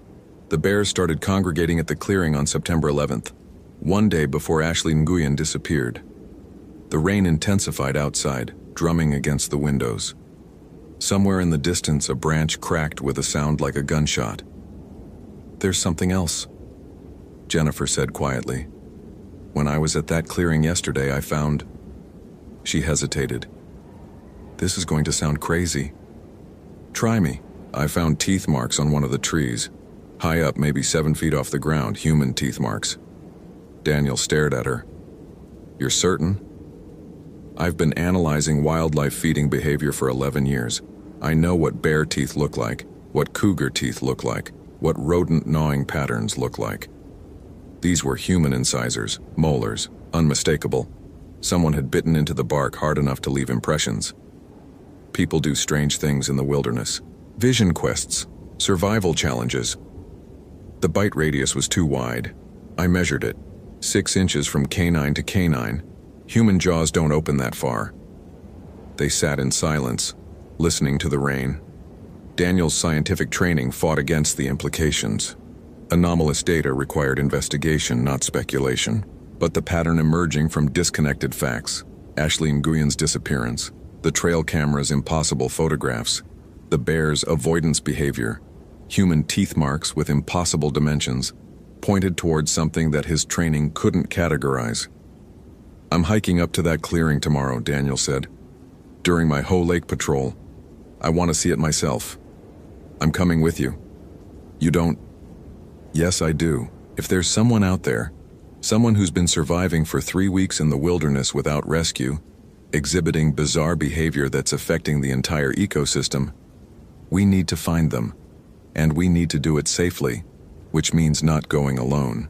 The bears started congregating at the clearing on September 11th, 1 day before Ashley Nguyen disappeared. The rain intensified outside, drumming against the windows. Somewhere in the distance, a branch cracked with a sound like a gunshot. There's something else, Jennifer said quietly. When I was at that clearing yesterday, I found... She hesitated. This is going to sound crazy. Try me. I found teeth marks on one of the trees. High up, maybe 7 feet off the ground, human teeth marks. Daniel stared at her. You're certain? I've been analyzing wildlife feeding behavior for 11 years. I know what bear teeth look like, what cougar teeth look like, what rodent gnawing patterns look like. These were human incisors, molars, unmistakable. Someone had bitten into the bark hard enough to leave impressions. People do strange things in the wilderness. Vision quests, survival challenges. The bite radius was too wide. I measured it, 6 inches from canine to canine. Human jaws don't open that far. They sat in silence, listening to the rain. Daniel's scientific training fought against the implications. Anomalous data required investigation, not speculation. But the pattern emerging from disconnected facts, Ashley Nguyen's disappearance, the trail camera's impossible photographs, the bear's avoidance behavior, human teeth marks with impossible dimensions, pointed towards something that his training couldn't categorize. I'm hiking up to that clearing tomorrow, Daniel said. During my Ho Lake patrol. I want to see it myself. I'm coming with you. You don't? Yes, I do. If there's someone out there, someone who's been surviving for 3 weeks in the wilderness without rescue, exhibiting bizarre behavior that's affecting the entire ecosystem, we need to find them. And we need to do it safely, which means not going alone.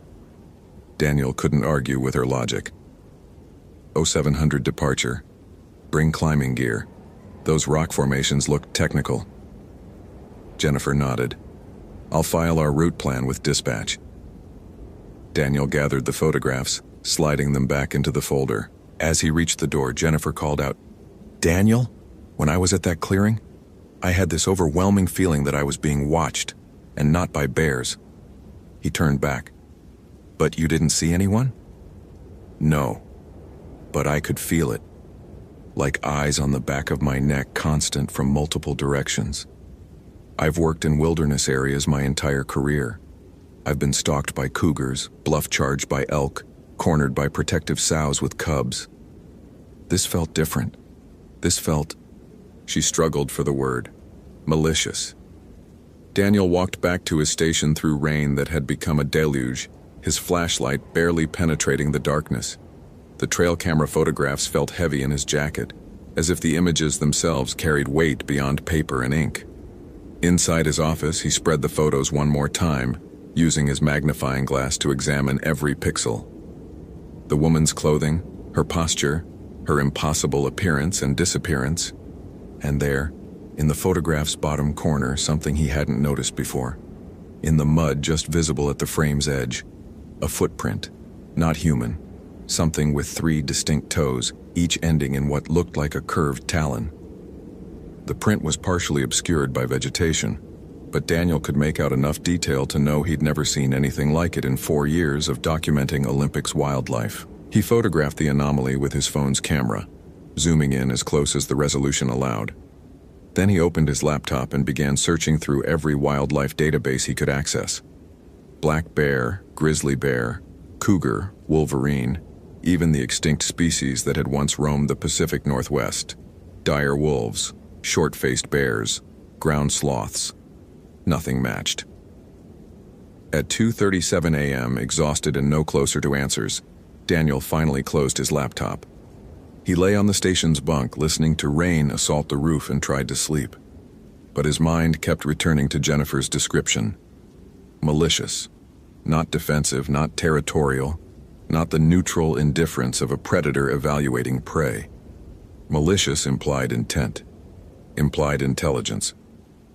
Daniel couldn't argue with her logic. 0700 departure. Bring climbing gear. Those rock formations look technical. Jennifer nodded. I'll file our route plan with dispatch. Daniel gathered the photographs, sliding them back into the folder. As he reached the door, Jennifer called out, Daniel? When I was at that clearing? I had this overwhelming feeling that I was being watched, and not by bears. He turned back. But you didn't see anyone? No, but I could feel it. Like eyes on the back of my neck, constant from multiple directions. I've worked in wilderness areas my entire career. I've been stalked by cougars, bluff charged by elk, cornered by protective sows with cubs. This felt different. This felt, she struggled for the word, malicious. Daniel walked back to his station through rain that had become a deluge, his flashlight barely penetrating the darkness. The trail camera photographs felt heavy in his jacket, as if the images themselves carried weight beyond paper and ink. Inside his office, he spread the photos one more time, using his magnifying glass to examine every pixel. The woman's clothing, her posture, her impossible appearance and disappearance, and there, in the photograph's bottom corner, something he hadn't noticed before. In the mud just visible at the frame's edge, a footprint, not human, something with 3 distinct toes, each ending in what looked like a curved talon. The print was partially obscured by vegetation, but Daniel could make out enough detail to know he'd never seen anything like it in 4 years of documenting Olympics wildlife. He photographed the anomaly with his phone's camera, zooming in as close as the resolution allowed. Then he opened his laptop and began searching through every wildlife database he could access. Black bear, grizzly bear, cougar, wolverine, even the extinct species that had once roamed the Pacific Northwest, dire wolves, short-faced bears, ground sloths. Nothing matched. At 2:37 a.m., exhausted and no closer to answers, Daniel finally closed his laptop. He lay on the station's bunk, listening to rain assault the roof, and tried to sleep. But his mind kept returning to Jennifer's description. Malicious. Not defensive, not territorial, not the neutral indifference of a predator evaluating prey. Malicious implied intent, implied intelligence,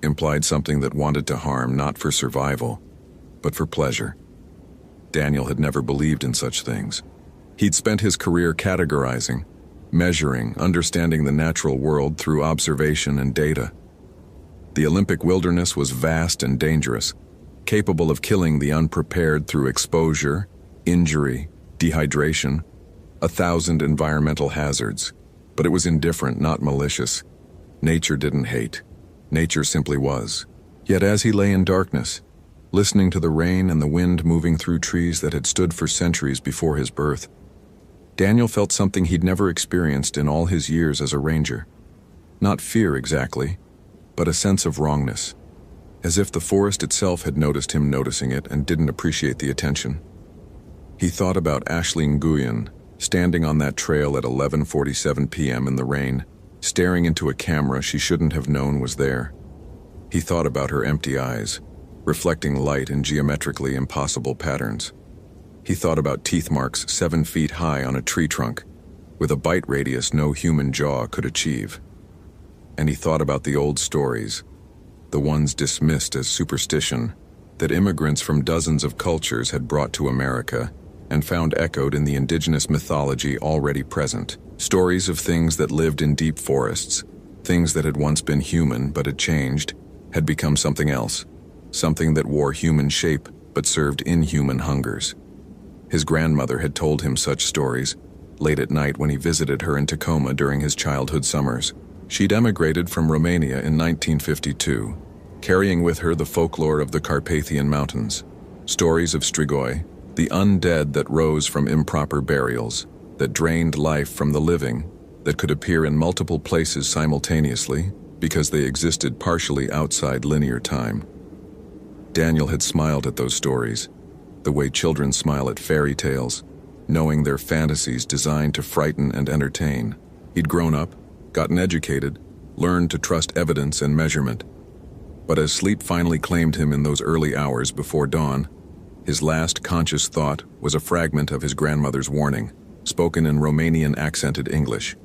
implied something that wanted to harm not for survival, but for pleasure. Daniel had never believed in such things. He'd spent his career categorizing, measuring, understanding the natural world through observation and data. The Olympic wilderness was vast and dangerous, capable of killing the unprepared through exposure, injury, dehydration, 1,000 environmental hazards. But it was indifferent, not malicious. Nature didn't hate. Nature simply was. Yet as he lay in darkness, listening to the rain and the wind moving through trees that had stood for centuries before his birth, Daniel felt something he'd never experienced in all his years as a ranger. Not fear exactly, but a sense of wrongness, as if the forest itself had noticed him noticing it and didn't appreciate the attention. He thought about Ashley Nguyen, standing on that trail at 11:47 p.m. in the rain, staring into a camera she shouldn't have known was there. He thought about her empty eyes, reflecting light in geometrically impossible patterns. He thought about teeth marks 7 feet high on a tree trunk, with a bite radius no human jaw could achieve. And he thought about the old stories, the ones dismissed as superstition, that immigrants from dozens of cultures had brought to America and found echoed in the indigenous mythology already present. Stories of things that lived in deep forests, things that had once been human but had changed, had become something else, something that wore human shape but served inhuman hungers. His grandmother had told him such stories, late at night when he visited her in Tacoma during his childhood summers. She'd emigrated from Romania in 1952, carrying with her the folklore of the Carpathian Mountains, stories of Strigoi, the undead that rose from improper burials, that drained life from the living, that could appear in multiple places simultaneously because they existed partially outside linear time. Daniel had smiled at those stories, the way children smile at fairy tales, knowing they're fantasies designed to frighten and entertain. He'd grown up, gotten educated, learned to trust evidence and measurement. But as sleep finally claimed him in those early hours before dawn, his last conscious thought was a fragment of his grandmother's warning, spoken in Romanian accented English.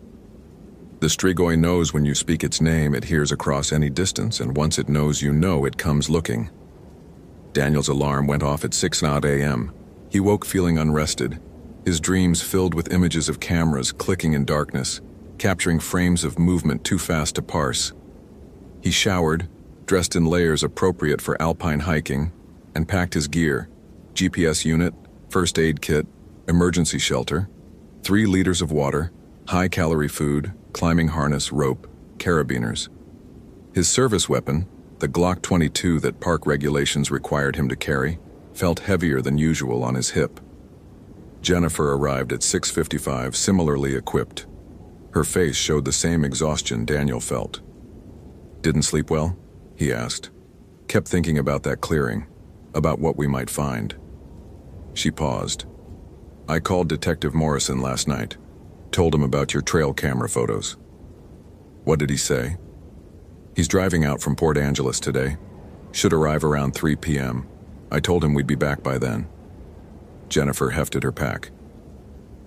The Strigoi knows when you speak its name, it hears across any distance, and once it knows you know, it comes looking. Daniel's alarm went off at 6:00 a.m. He woke feeling unrested, his dreams filled with images of cameras clicking in darkness, capturing frames of movement too fast to parse. He showered, dressed in layers appropriate for alpine hiking, and packed his gear: GPS unit, first aid kit, emergency shelter, 3 liters of water, high-calorie food, climbing harness, rope, carabiners. His service weapon, the Glock 22 that park regulations required him to carry, felt heavier than usual on his hip. Jennifer arrived at 6:55 similarly equipped. Her face showed the same exhaustion Daniel felt. "Didn't sleep well?" he asked. "Kept thinking about that clearing, about what we might find." She paused. "I called Detective Morrison last night. Told him about your trail camera photos." "What did he say?" "He's driving out from Port Angeles today. Should arrive around 3 p.m. I told him we'd be back by then." Jennifer hefted her pack.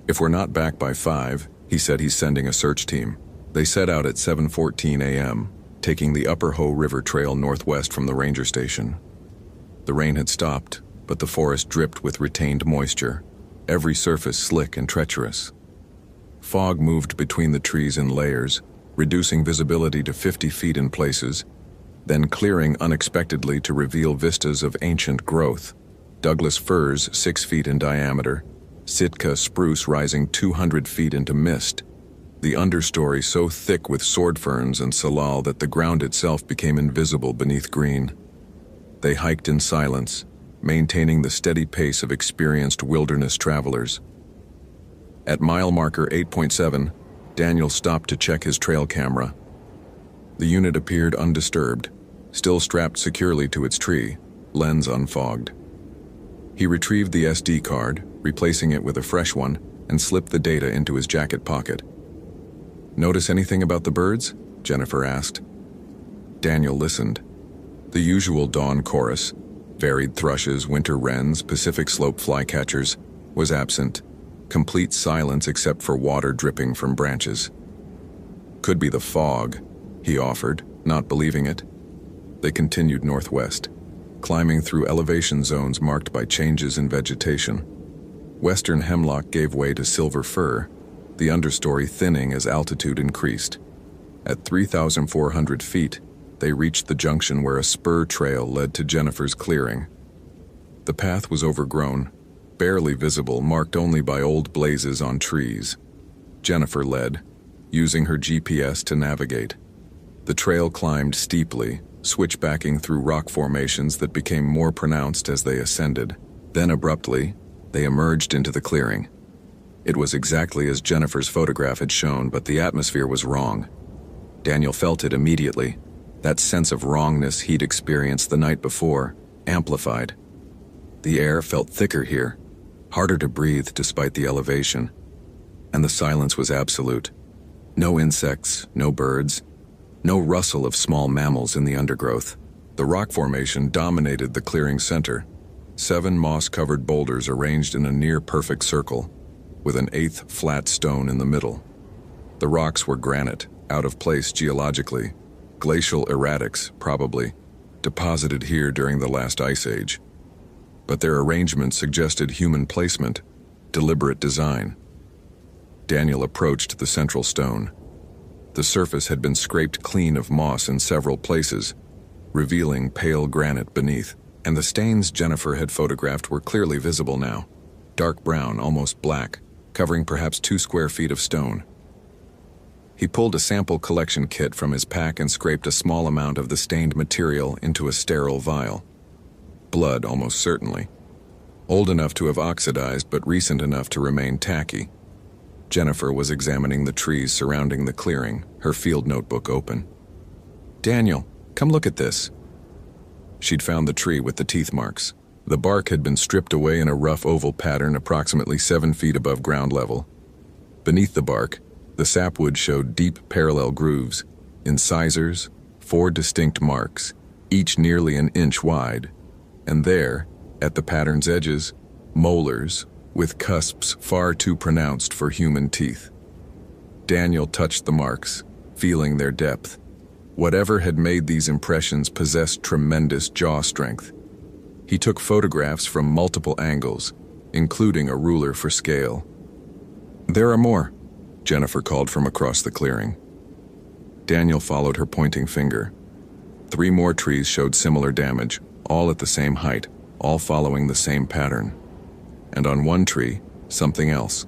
"If we're not back by 5, he said he's sending a search team." They set out at 7:14 a.m., taking the Upper Hoh River Trail northwest from the ranger station. The rain had stopped, but the forest dripped with retained moisture, every surface slick and treacherous. Fog moved between the trees in layers, reducing visibility to 50 feet in places, then clearing unexpectedly to reveal vistas of ancient growth: Douglas firs 6 feet in diameter, Sitka spruce rising 200 feet into mist, the understory so thick with sword ferns and salal that the ground itself became invisible beneath green. They hiked in silence, maintaining the steady pace of experienced wilderness travelers. At mile marker 8.7, Daniel stopped to check his trail camera. The unit appeared undisturbed, still strapped securely to its tree, lens unfogged. He retrieved the SD card, replacing it with a fresh one, and slipped the data into his jacket pocket. "Notice anything about the birds?" Jennifer asked. Daniel listened. The usual dawn chorus, varied thrushes, winter wrens, Pacific slope flycatchers, was absent. Complete silence except for water dripping from branches. "Could be the fog," he offered, not believing it. They continued northwest, climbing through elevation zones marked by changes in vegetation. Western hemlock gave way to silver fir, the understory thinning as altitude increased. At 3,400 feet, they reached the junction where a spur trail led to Jennifer's clearing. The path was overgrown, barely visible, marked only by old blazes on trees. Jennifer led, using her GPS to navigate. The trail climbed steeply, switchbacking through rock formations that became more pronounced as they ascended. Then abruptly, they emerged into the clearing. It was exactly as Jennifer's photograph had shown, but the atmosphere was wrong. Daniel felt it immediately. That sense of wrongness he'd experienced the night before, amplified. The air felt thicker here, harder to breathe despite the elevation. And the silence was absolute. No insects, no birds, no rustle of small mammals in the undergrowth. The rock formation dominated the clearing's center. 7 moss-covered boulders arranged in a near-perfect circle, with an 8th flat stone in the middle. The rocks were granite, out of place geologically, glacial erratics, probably, deposited here during the last ice age. But their arrangement suggested human placement, deliberate design. Daniel approached the central stone. The surface had been scraped clean of moss in several places, revealing pale granite beneath, and the stains Jennifer had photographed were clearly visible now, dark brown, almost black, covering perhaps 2 square feet of stone. He pulled a sample collection kit from his pack and scraped a small amount of the stained material into a sterile vial. Blood, almost certainly. Old enough to have oxidized, but recent enough to remain tacky. Jennifer was examining the trees surrounding the clearing, her field notebook open. "Daniel, come look at this." She'd found the tree with the teeth marks. The bark had been stripped away in a rough oval pattern approximately 7 feet above ground level. Beneath the bark, the sapwood showed deep parallel grooves, incisors, 4 distinct marks, each nearly an inch wide, and there, at the pattern's edges, molars, with cusps far too pronounced for human teeth. Daniel touched the marks, feeling their depth. Whatever had made these impressions possessed tremendous jaw strength. He took photographs from multiple angles, including a ruler for scale. "There are more," Jennifer called from across the clearing. Daniel followed her pointing finger. 3 more trees showed similar damage, all at the same height, all following the same pattern. And on one tree, something else.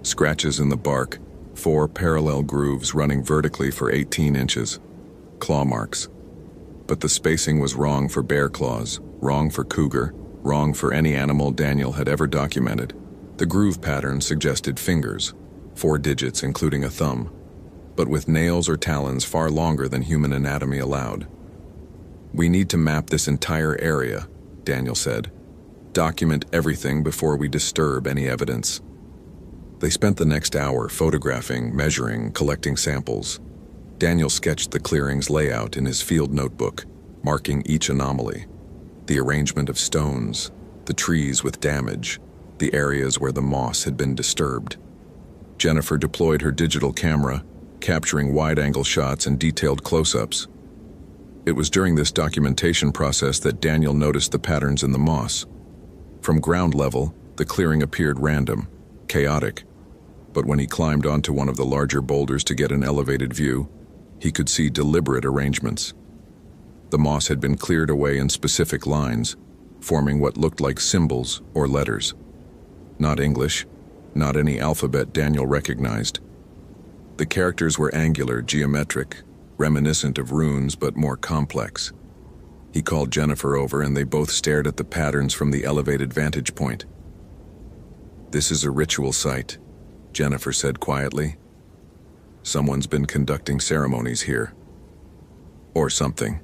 Scratches in the bark, 4 parallel grooves running vertically for 18 inches. Claw marks. But the spacing was wrong for bear claws, wrong for cougar, wrong for any animal Daniel had ever documented. The groove pattern suggested fingers, 4 digits including a thumb, but with nails or talons far longer than human anatomy allowed. "We need to map this entire area," Daniel said. "Document everything before we disturb any evidence." They spent the next hour photographing, measuring, collecting samples. Daniel sketched the clearing's layout in his field notebook, marking each anomaly. The arrangement of stones, the trees with damage, the areas where the moss had been disturbed. Jennifer deployed her digital camera, capturing wide-angle shots and detailed close-ups. It was during this documentation process that Daniel noticed the patterns in the moss. From ground level, the clearing appeared random, chaotic, but when he climbed onto one of the larger boulders to get an elevated view, he could see deliberate arrangements. The moss had been cleared away in specific lines, forming what looked like symbols or letters. Not English, not any alphabet Daniel recognized. The characters were angular, geometric, reminiscent of runes but more complex. He called Jennifer over and they both stared at the patterns from the elevated vantage point. "This is a ritual site," Jennifer said quietly. "Someone's been conducting ceremonies here. Or something."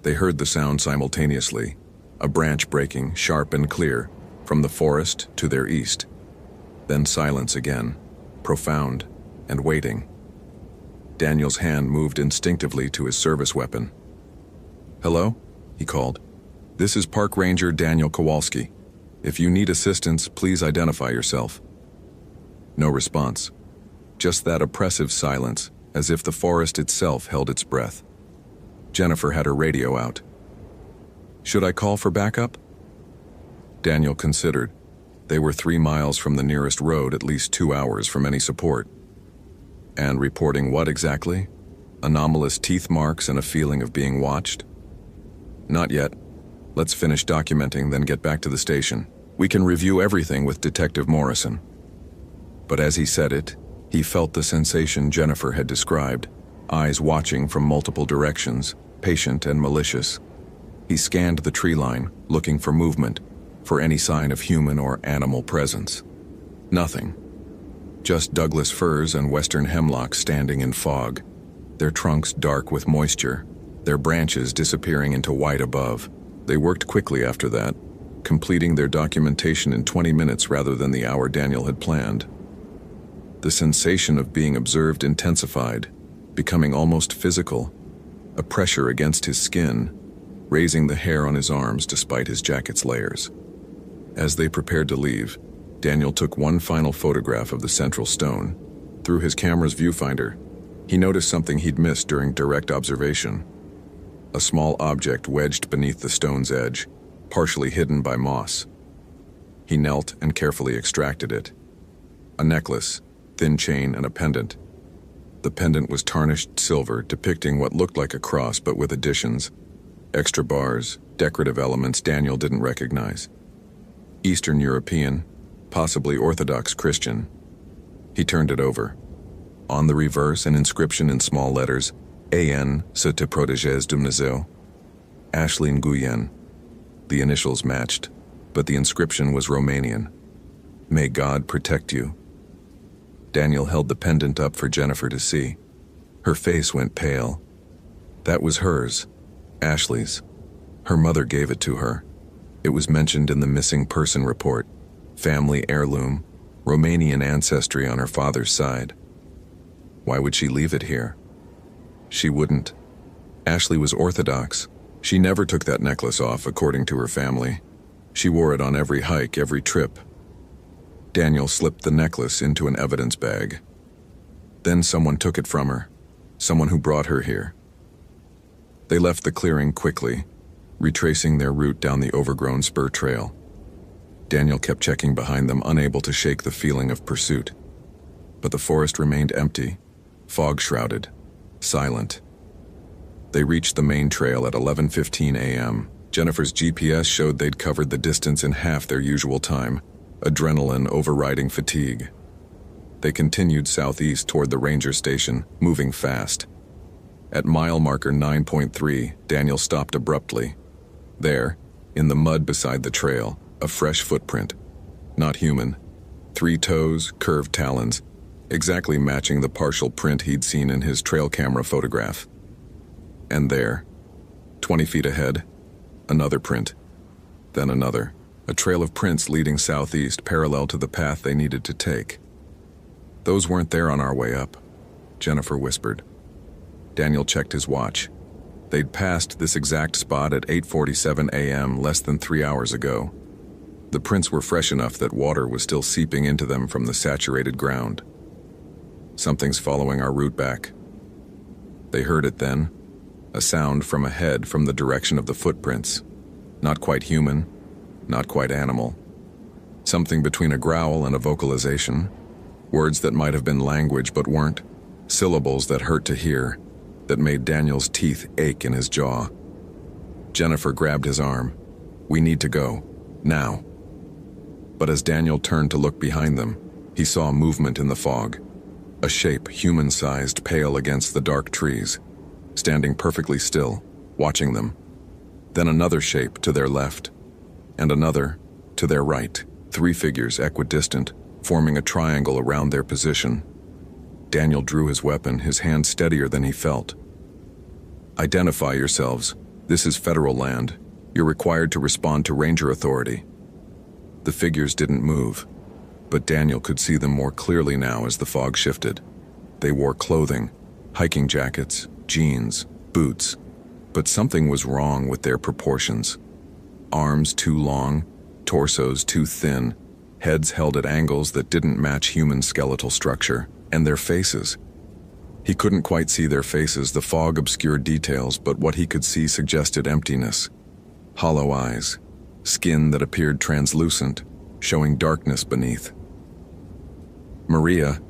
They heard the sound simultaneously, a branch breaking, sharp and clear, from the forest to their east. Then silence again, profound and waiting. Daniel's hand moved instinctively to his service weapon. "Hello?" he called. "This is Park Ranger Daniel Kowalski. If you need assistance, please identify yourself." No response. Just that oppressive silence, as if the forest itself held its breath. Jennifer had her radio out. "Should I call for backup?" Daniel considered. They were 3 miles from the nearest road, at least 2 hours from any support. And reporting what exactly? Anomalous teeth marks and a feeling of being watched? "Not yet. Let's finish documenting, then get back to the station. We can review everything with Detective Morrison." But as he said it, he felt the sensation Jennifer had described, eyes watching from multiple directions, patient and malicious. He scanned the tree line, looking for movement, for any sign of human or animal presence. Nothing. Just Douglas firs and western hemlock standing in fog, their trunks dark with moisture, their branches disappearing into white above. They worked quickly after that, completing their documentation in 20 minutes rather than the hour Daniel had planned. The sensation of being observed intensified, becoming almost physical, a pressure against his skin, raising the hair on his arms despite his jacket's layers. As they prepared to leave, Daniel took one final photograph of the central stone. Through his camera's viewfinder, he noticed something he'd missed during direct observation. A small object wedged beneath the stone's edge, partially hidden by moss. He knelt and carefully extracted it. A necklace, thin chain and a pendant. The pendant was tarnished silver, depicting what looked like a cross but with additions, extra bars, decorative elements Daniel didn't recognize. Eastern European, possibly Orthodox Christian. He turned it over. On the reverse, an inscription in small letters, A.N. Se te proteges Dumnezeu. Ashley Nguyen. The initials matched, but the inscription was Romanian. May God protect you. Daniel held the pendant up for Jennifer to see. Her face went pale. That was hers, Ashley's. Her mother gave it to her. It was mentioned in the missing person report. Family heirloom, Romanian ancestry on her father's side. Why would she leave it here? She wouldn't. Ashley was Orthodox. She never took that necklace off, according to her family. She wore it on every hike, every trip. Daniel slipped the necklace into an evidence bag. Then someone took it from her, someone who brought her here. They left the clearing quickly, retracing their route down the overgrown spur trail. Daniel kept checking behind them, unable to shake the feeling of pursuit. But the forest remained empty, fog-shrouded, silent. They reached the main trail at 11:15 a.m. Jennifer's GPS showed they'd covered the distance in half their usual time, adrenaline overriding fatigue. They continued southeast toward the ranger station, moving fast. At mile marker 9.3, Daniel stopped abruptly. There, in the mud beside the trail, a fresh footprint. Not human. 3 toes, curved talons, exactly matching the partial print he'd seen in his trail camera photograph. And there, 20 feet ahead, another print. Then another. A trail of prints leading southeast parallel to the path they needed to take. "Those weren't there on our way up," Jennifer whispered. Daniel checked his watch. They'd passed this exact spot at 8:47 a.m. less than 3 hours ago. The prints were fresh enough that water was still seeping into them from the saturated ground. "Something's following our route back." They heard it then, a sound from ahead from the direction of the footprints. Not quite human, not quite animal. Something between a growl and a vocalization. Words that might have been language but weren't. Syllables that hurt to hear, that made Daniel's teeth ache in his jaw. Jennifer grabbed his arm. "We need to go. Now." But as Daniel turned to look behind them, he saw movement in the fog. A shape, human-sized, pale against the dark trees, standing perfectly still, watching them. Then another shape to their left, and another to their right. 3 figures equidistant, forming a triangle around their position. Daniel drew his weapon, his hand steadier than he felt. "Identify yourselves. This is federal land. You're required to respond to Ranger Authority." The figures didn't move, but Daniel could see them more clearly now as the fog shifted. They wore clothing, hiking jackets, jeans, boots, but something was wrong with their proportions. Arms too long, torsos too thin, heads held at angles that didn't match human skeletal structure, and their faces. He couldn't quite see their faces, the fog obscured details, but what he could see suggested emptiness. Hollow eyes, skin that appeared translucent, showing darkness beneath. "Maria,"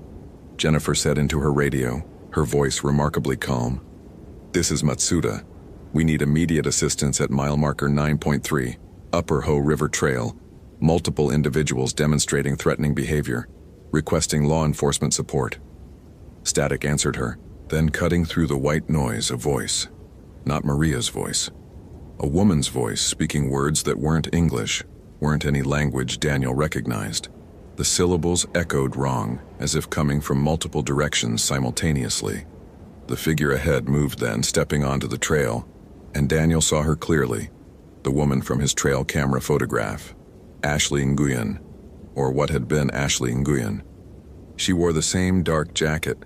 Jennifer said into her radio, her voice remarkably calm. "This is Matsuda. We need immediate assistance at mile marker 9.3, Upper Ho River Trail. Multiple individuals demonstrating threatening behavior, requesting law enforcement support." Static answered her, then cutting through the white noise, a voice. Not Maria's voice. A woman's voice speaking words that weren't English, weren't any language Daniel recognized. The syllables echoed wrong, as if coming from multiple directions simultaneously. The figure ahead moved then, stepping onto the trail, and Daniel saw her clearly, the woman from his trail camera photograph. Ashley Nguyen, or what had been Ashley Nguyen. She wore the same dark jacket,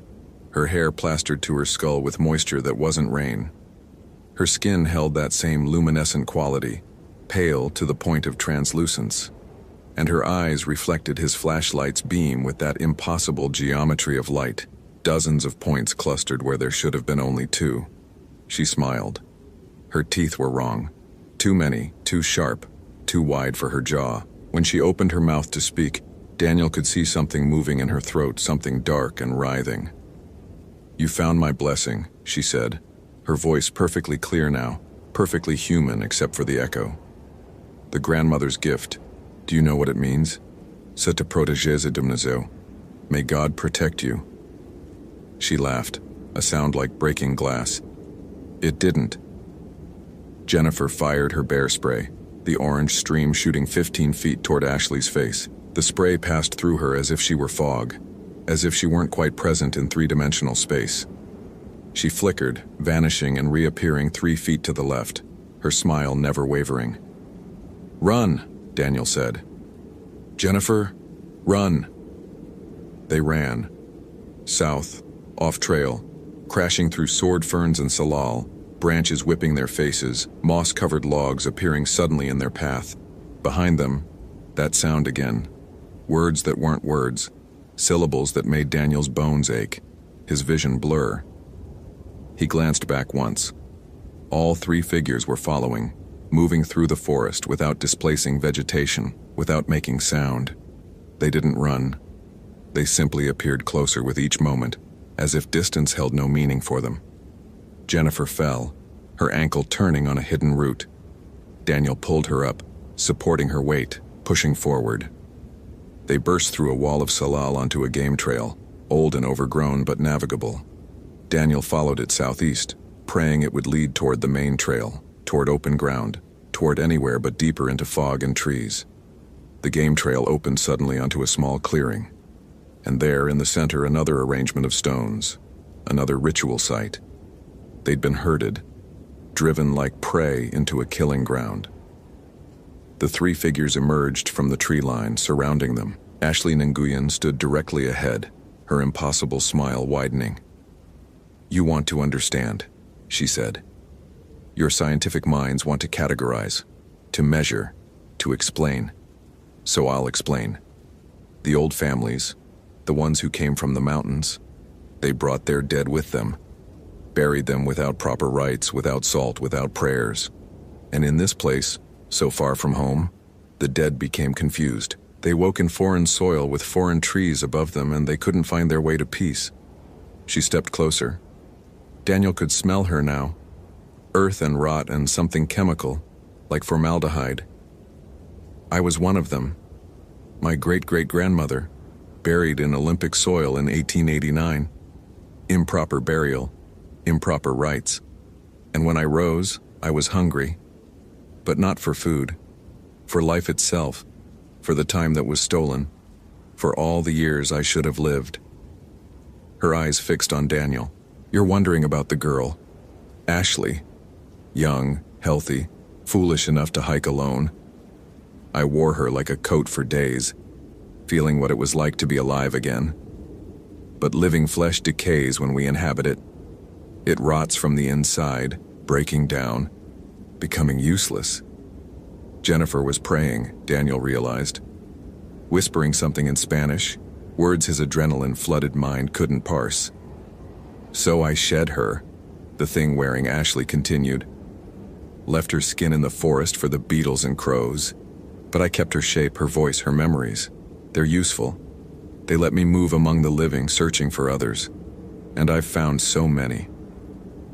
her hair plastered to her skull with moisture that wasn't rain. Her skin held that same luminescent quality, pale to the point of translucence, and her eyes reflected his flashlight's beam with that impossible geometry of light, dozens of points clustered where there should have been only 2. She smiled. Her teeth were wrong. Too many, too sharp, too wide for her jaw. When she opened her mouth to speak, Daniel could see something moving in her throat, something dark and writhing. "You found my blessing," she said, her voice perfectly clear now, perfectly human except for the echo. "The grandmother's gift. Do you know what it means? C'est te protéger de Mnazo. May God protect you." She laughed, a sound like breaking glass. "It didn't." Jennifer fired her bear spray, the orange stream shooting 15 feet toward Ashley's face. The spray passed through her as if she were fog, as if she weren't quite present in 3-dimensional space. She flickered, vanishing and reappearing 3 feet to the left, her smile never wavering. "Run," Daniel said. "Jennifer, run." They ran. South, off trail, crashing through sword ferns and salal, branches whipping their faces, moss-covered logs appearing suddenly in their path. Behind them, that sound again. Words that weren't words, syllables that made Daniel's bones ache, his vision blur. He glanced back once. All 3 figures were following, moving through the forest without displacing vegetation, without making sound. They didn't run. They simply appeared closer with each moment, as if distance held no meaning for them. Jennifer fell, her ankle turning on a hidden root. Daniel pulled her up, supporting her weight, pushing forward. They burst through a wall of salal onto a game trail, old and overgrown but navigable. Daniel followed it southeast, praying it would lead toward the main trail, toward open ground, toward anywhere but deeper into fog and trees. The game trail opened suddenly onto a small clearing, and there in the center another arrangement of stones, another ritual site. They'd been herded, driven like prey into a killing ground. The three figures emerged from the tree line surrounding them. Ashley Nguyen stood directly ahead, her impossible smile widening. "You want to understand," she said. "Your scientific minds want to categorize, to measure, to explain. So I'll explain. The old families, the ones who came from the mountains, they brought their dead with them, buried them without proper rites, without salt, without prayers. And in this place, so far from home, the dead became confused. They woke in foreign soil with foreign trees above them, and they couldn't find their way to peace." She stepped closer. Daniel could smell her now. Earth and rot and something chemical, like formaldehyde. "I was one of them. My great-great-grandmother, buried in Olympic soil in 1889. Improper burial, improper rites. And when I rose, I was hungry. But not for food, for life itself, for the time that was stolen, for all the years I should have lived." Her eyes fixed on Daniel. "You're wondering about the girl, Ashley. Young, healthy, foolish enough to hike alone. I wore her like a coat for days, feeling what it was like to be alive again. But living flesh decays when we inhabit it. It rots from the inside, breaking down, becoming useless." Jennifer was praying, Daniel realized, whispering something in Spanish, words his adrenaline-flooded mind couldn't parse. "So I shed her," the thing wearing Ashley continued. "Left her skin in the forest for the beetles and crows. But I kept her shape, her voice, her memories. They're useful. They let me move among the living, searching for others. And I've found so many.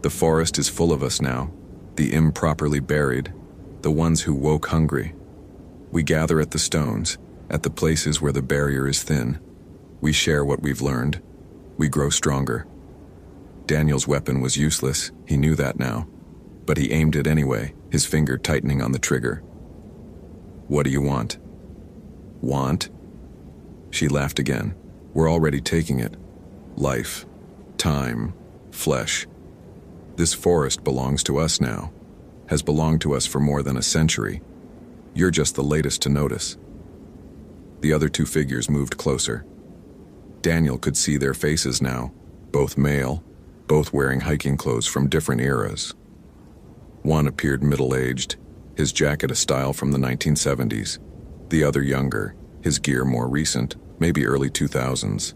The forest is full of us now, the improperly buried, the ones who woke hungry. We gather at the stones, at the places where the barrier is thin. We share what we've learned. We grow stronger." Daniel's weapon was useless, he knew that now. But he aimed it anyway, his finger tightening on the trigger. "What do you want?" "Want?" She laughed again. "We're already taking it. Life, time, flesh. This forest belongs to us now, has belonged to us for more than a century. You're just the latest to notice." The other two figures moved closer. Daniel could see their faces now, both male, both wearing hiking clothes from different eras. One appeared middle-aged, his jacket a style from the 1970s. The other younger, his gear more recent, maybe early 2000s.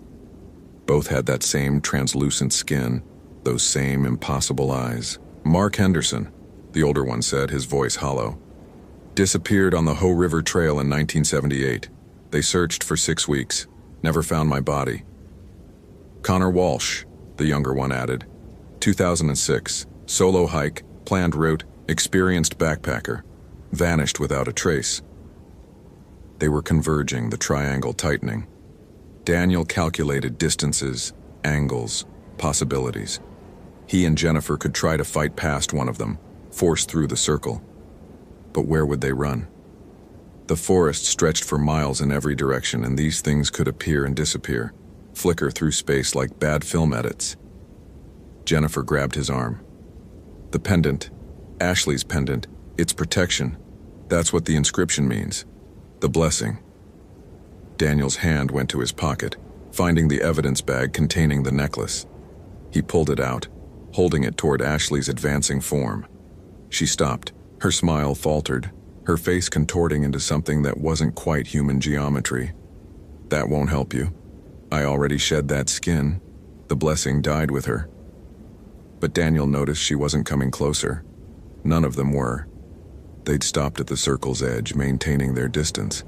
Both had that same translucent skin, those same impossible eyes. "Mark Henderson," the older one said, his voice hollow. "Disappeared on the Ho River Trail in 1978. They searched for 6 weeks, never found my body." "Connor Walsh," the younger one added. 2006, solo hike, planned route, experienced backpacker. Vanished without a trace." They were converging, the triangle tightening. Daniel calculated distances, angles, possibilities. He and Jennifer could try to fight past one of them, force through the circle. But where would they run? The forest stretched for miles in every direction, and these things could appear and disappear, flicker through space like bad film edits. Jennifer grabbed his arm. "The pendant, Ashley's pendant, its protection. That's what the inscription means. The blessing." Daniel's hand went to his pocket, finding the evidence bag containing the necklace. He pulled it out, holding it toward Ashley's advancing form. She stopped. Her smile faltered, her face contorting into something that wasn't quite human geometry. "That won't help you. I already shed that skin. The blessing died with her." But Daniel noticed she wasn't coming closer. None of them were. They'd stopped at the circle's edge, maintaining their distance.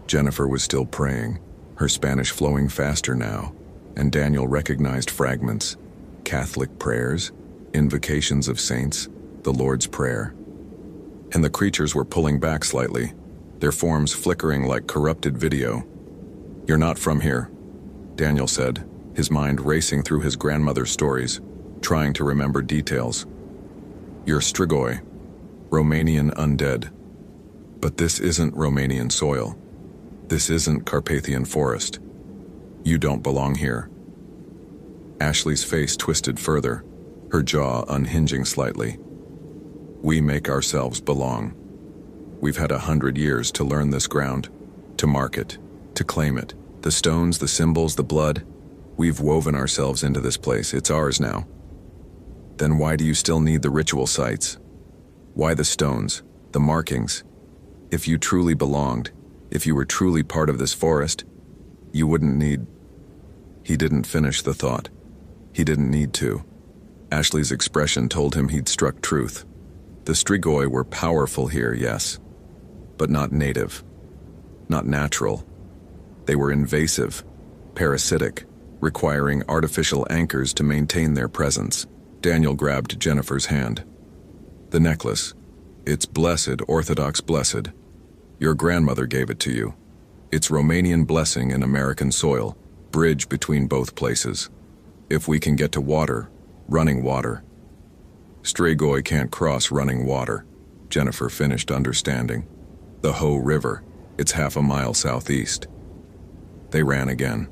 Jennifer was still praying, her Spanish flowing faster now, and Daniel recognized fragments. Catholic prayers, invocations of saints, the Lord's Prayer. And the creatures were pulling back slightly, their forms flickering like corrupted video. "You're not from here," Daniel said, his mind racing through his grandmother's stories, trying to remember details. "You're Strigoi, Romanian undead. But this isn't Romanian soil. This isn't Carpathian forest. You don't belong here." Ashley's face twisted further, her jaw unhinging slightly. "We make ourselves belong. We've had 100 years to learn this ground, to mark it, to claim it. The stones, the symbols, the blood. We've woven ourselves into this place. It's ours now. Then why do you still need the ritual sites? Why the stones, the markings? If you truly belonged, if you were truly part of this forest, you wouldn't need..." He didn't finish the thought. He didn't need to. Ashley's expression told him he'd struck truth. The Strigoi were powerful here, yes, but not native, not natural. They were invasive, parasitic, requiring artificial anchors to maintain their presence. Daniel grabbed Jennifer's hand. "The necklace. It's blessed, Orthodox blessed. Your grandmother gave it to you. It's Romanian blessing in American soil, bridge between both places. If we can get to water, running water." "Strigoi can't cross running water," Jennifer finished understanding. "The Ho River, it's half a mile southeast." They ran again.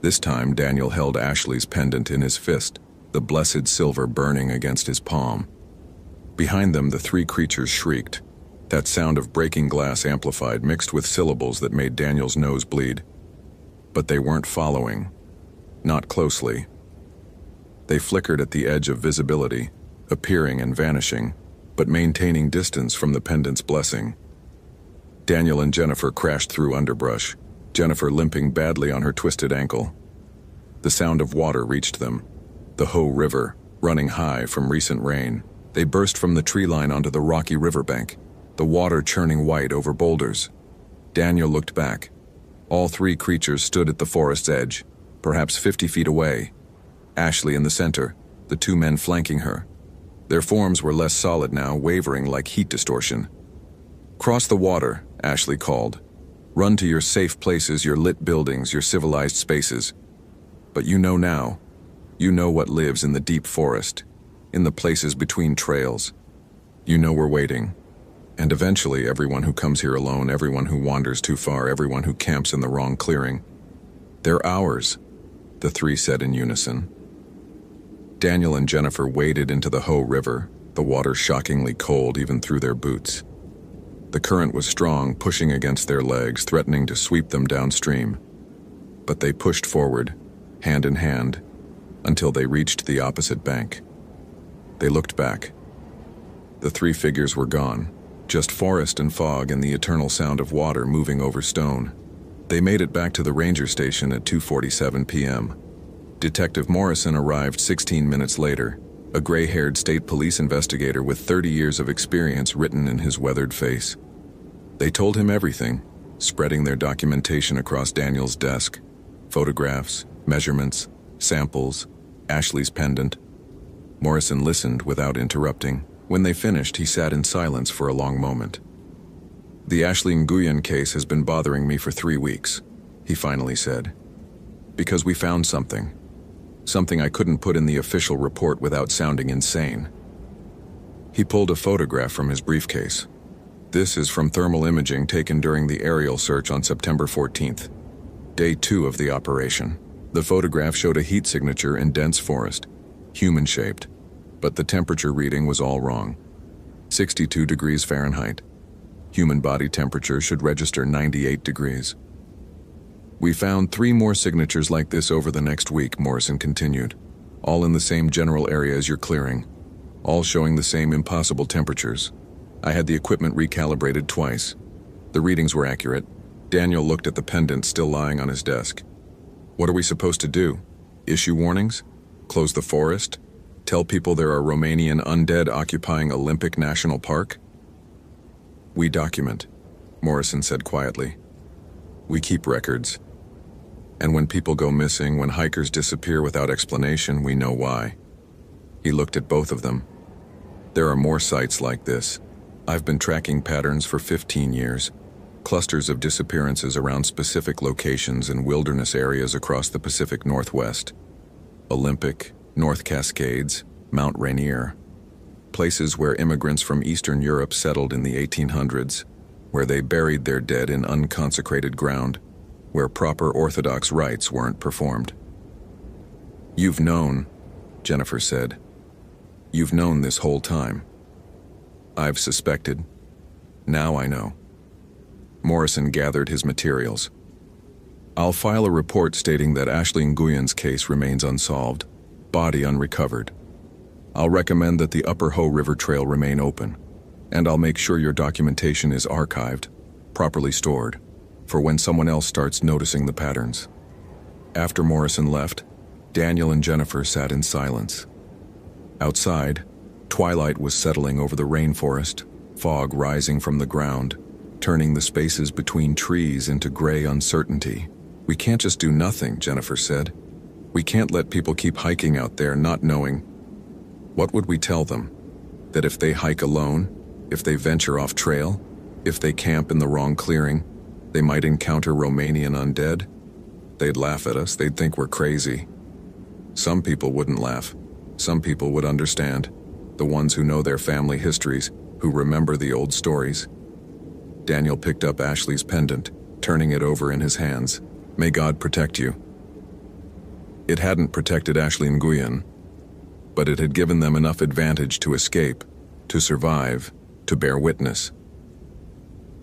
This time Daniel held Ashley's pendant in his fist, the blessed silver burning against his palm. Behind them the three creatures shrieked, that sound of breaking glass amplified, mixed with syllables that made Daniel's nose bleed. But they weren't following. Not closely. They flickered at the edge of visibility, appearing and vanishing, but maintaining distance from the pendant's blessing. Daniel and Jennifer crashed through underbrush, Jennifer limping badly on her twisted ankle. The sound of water reached them. The Ho River, running high from recent rain. They burst from the tree line onto the rocky riverbank, the water churning white over boulders. Daniel looked back. All three creatures stood at the forest's edge, perhaps 50 feet away. Ashley in the center, the two men flanking her. Their forms were less solid now, wavering like heat distortion. "Cross the water," Ashley called. "Run to your safe places, your lit buildings, your civilized spaces. But you know now. You know what lives in the deep forest, in the places between trails. You know we're waiting. And eventually everyone who comes here alone, everyone who wanders too far, everyone who camps in the wrong clearing. They're ours," the three said in unison. Daniel and Jennifer waded into the Ho River, the water shockingly cold even through their boots. The current was strong, pushing against their legs, threatening to sweep them downstream. But they pushed forward, hand in hand, until they reached the opposite bank. They looked back. The three figures were gone, just forest and fog and the eternal sound of water moving over stone. They made it back to the ranger station at 2:47 p.m. Detective Morrison arrived 16 minutes later, a gray-haired state police investigator with 30 years of experience written in his weathered face. They told him everything, spreading their documentation across Daniel's desk. Photographs, measurements, samples, Ashley's pendant. Morrison listened without interrupting. When they finished, he sat in silence for a long moment. "The Ashley Nguyen case has been bothering me for 3 weeks," he finally said. "Because we found something. Something I couldn't put in the official report without sounding insane." He pulled a photograph from his briefcase. "This is from thermal imaging taken during the aerial search on September 14th, day 2 of the operation. The photograph showed a heat signature in dense forest, human-shaped, but the temperature reading was all wrong. 62 degrees Fahrenheit. Human body temperature should register 98 degrees. We found 3 more signatures like this over the next week," Morrison continued, "all in the same general area as your clearing, all showing the same impossible temperatures. I had the equipment recalibrated twice. The readings were accurate." Daniel looked at the pendant still lying on his desk. "What are we supposed to do? Issue warnings? Close the forest? Tell people there are Romanian undead occupying Olympic National Park?" "We document," Morrison said quietly. "We keep records. And when people go missing, when hikers disappear without explanation, we know why." He looked at both of them. There are more sites like this. I've been tracking patterns for 15 years. Clusters of disappearances around specific locations in wilderness areas across the Pacific Northwest. Olympic, North Cascades, Mount Rainier. Places where immigrants from Eastern Europe settled in the 1800s, where they buried their dead in unconsecrated ground, where proper Orthodox rites weren't performed. "You've known," Jennifer said. "You've known this whole time." "I've suspected. Now I know." Morrison gathered his materials. "I'll file a report stating that Ashley Nguyen's case remains unsolved, body unrecovered. I'll recommend that the Upper Ho River Trail remain open, and I'll make sure your documentation is archived, properly stored, for when someone else starts noticing the patterns." After Morrison left, Daniel and Jennifer sat in silence. Outside, twilight was settling over the rainforest, fog rising from the ground, turning the spaces between trees into gray uncertainty. "We can't just do nothing," Jennifer said. "We can't let people keep hiking out there not knowing." What would we tell them? That if they hike alone, if they venture off trail, if they camp in the wrong clearing, they might encounter Romanian undead? They'd laugh at us, they'd think we're crazy. Some people wouldn't laugh. Some people would understand. The ones who know their family histories, who remember the old stories. Daniel picked up Ashley's pendant, turning it over in his hands. "May God protect you." It hadn't protected Ashley Nguyen, but it had given them enough advantage to escape, to survive, to bear witness.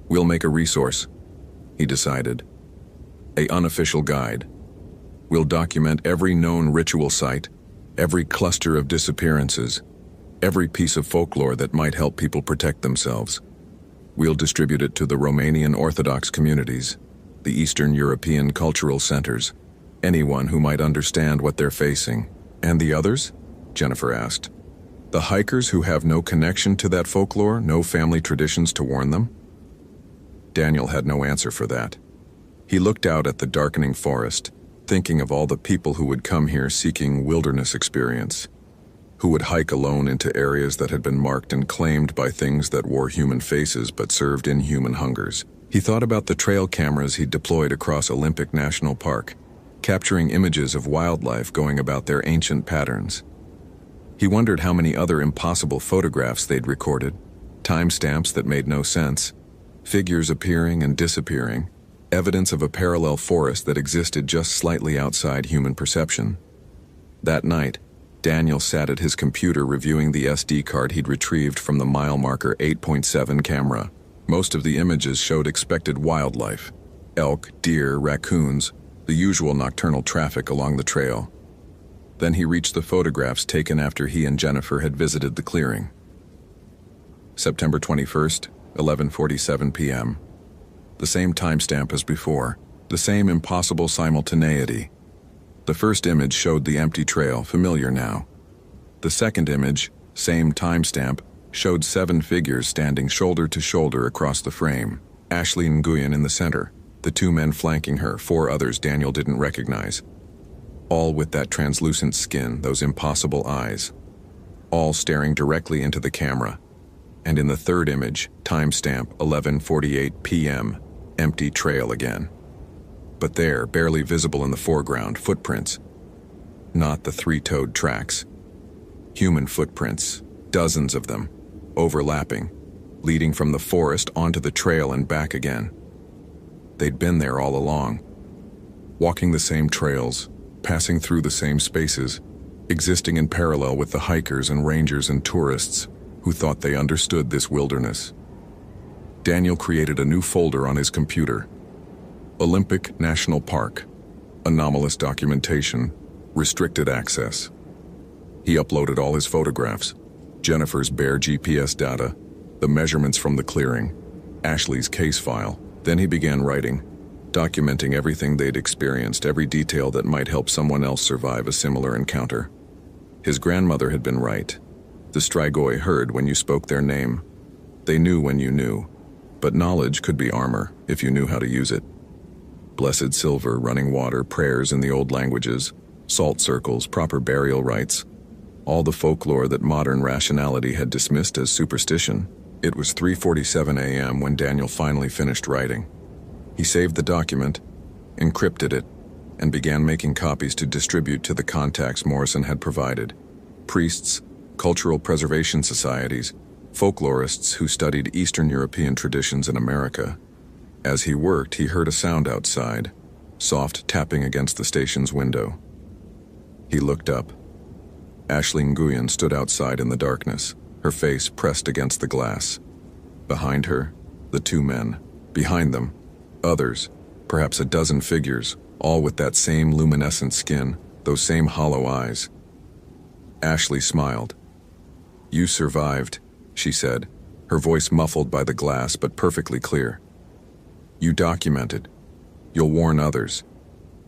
"We'll make a resource," he decided. "A unofficial guide. We'll document every known ritual site, every cluster of disappearances, every piece of folklore that might help people protect themselves. We'll distribute it to the Romanian Orthodox communities, the Eastern European cultural centers, anyone who might understand what they're facing." "And the others?" Jennifer asked. "The hikers who have no connection to that folklore, no family traditions to warn them?" Daniel had no answer for that. He looked out at the darkening forest, thinking of all the people who would come here seeking wilderness experience, who would hike alone into areas that had been marked and claimed by things that wore human faces but served inhuman hungers. He thought about the trail cameras he'd deployed across Olympic National Park, capturing images of wildlife going about their ancient patterns. He wondered how many other impossible photographs they'd recorded, timestamps that made no sense, figures appearing and disappearing, evidence of a parallel forest that existed just slightly outside human perception. That night, Daniel sat at his computer reviewing the SD card he'd retrieved from the mile marker 8.7 camera. Most of the images showed expected wildlife: elk, deer, raccoons, the usual nocturnal traffic along the trail. Then he reached the photographs taken after he and Jennifer had visited the clearing. September 21st, 11:47 p.m. The same timestamp as before, the same impossible simultaneity. The first image showed the empty trail, familiar now. The second image, same timestamp, showed 7 figures standing shoulder to shoulder across the frame. Ashley Nguyen in the center, the 2 men flanking her, 4 others Daniel didn't recognize. All with that translucent skin, those impossible eyes. All staring directly into the camera. And in the third image, timestamp 11:48 p.m., empty trail again. But there, barely visible in the foreground, footprints. Not the 3-toed tracks. Human footprints, dozens of them, overlapping, leading from the forest onto the trail and back again. They'd been there all along, walking the same trails, passing through the same spaces, existing in parallel with the hikers and rangers and tourists who thought they understood this wilderness. Daniel created a new folder on his computer. Olympic National Park, anomalous documentation, restricted access. He uploaded all his photographs, Jennifer's bare GPS data, the measurements from the clearing, Ashley's case file. Then he began writing, documenting everything they'd experienced, every detail that might help someone else survive a similar encounter. His grandmother had been right. The Strigoi heard when you spoke their name. They knew when you knew. But knowledge could be armor if you knew how to use it. Blessed silver, running water, prayers in the old languages, salt circles, proper burial rites. all the folklore that modern rationality had dismissed as superstition. It was 3:47 a.m. when Daniel finally finished writing. He saved the document, encrypted it, and began making copies to distribute to the contacts Morrison had provided: priests, cultural preservation societies, folklorists who studied Eastern European traditions in America. As he worked, he heard a sound outside, soft tapping against the station's window. He looked up. Ashley Nguyen stood outside in the darkness, her face pressed against the glass. Behind her, the two men. Behind them, others, perhaps a dozen figures, all with that same luminescent skin, those same hollow eyes. Ashley smiled. "You survived," she said, her voice muffled by the glass but perfectly clear. "You documented. You'll warn others.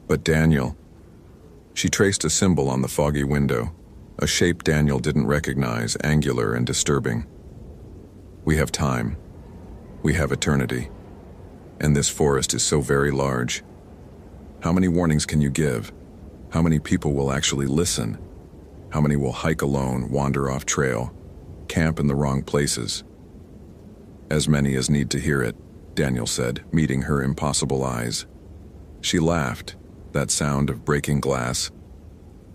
But Daniel..." She traced a symbol on the foggy window, a shape Daniel didn't recognize, angular and disturbing. "We have time. We have eternity. And this forest is so very large. How many warnings can you give? How many people will actually listen? How many will hike alone, wander off trail, camp in the wrong places?" "As many as need to hear it," Daniel said, meeting her impossible eyes. She laughed, that sound of breaking glass,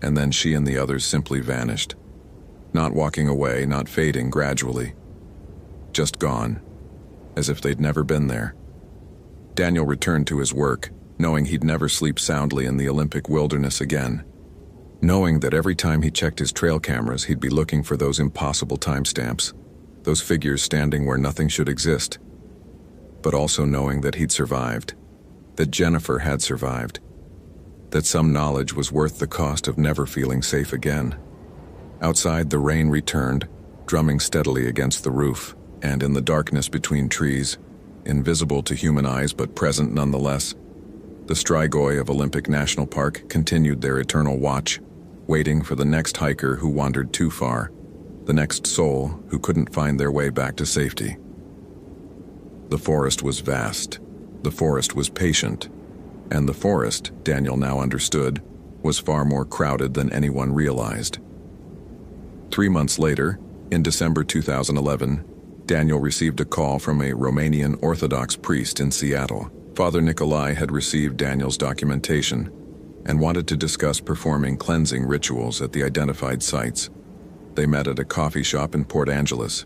and then she and the others simply vanished. Not walking away, not fading gradually. Just gone, as if they'd never been there. Daniel returned to his work, knowing he'd never sleep soundly in the Olympic wilderness again. Knowing that every time he checked his trail cameras, he'd be looking for those impossible timestamps, those figures standing where nothing should exist. But also knowing that he'd survived, that Jennifer had survived, that some knowledge was worth the cost of never feeling safe again. Outside, the rain returned, drumming steadily against the roof, and in the darkness between trees, invisible to human eyes but present nonetheless, the Strigoi of Olympic National Park continued their eternal watch, waiting for the next hiker who wandered too far, the next soul who couldn't find their way back to safety. The forest was vast. The forest was patient. And the forest, Daniel now understood, was far more crowded than anyone realized. 3 months later, in December 2011, Daniel received a call from a Romanian Orthodox priest in Seattle. Father Nicolae had received Daniel's documentation and wanted to discuss performing cleansing rituals at the identified sites. They met at a coffee shop in Port Angeles,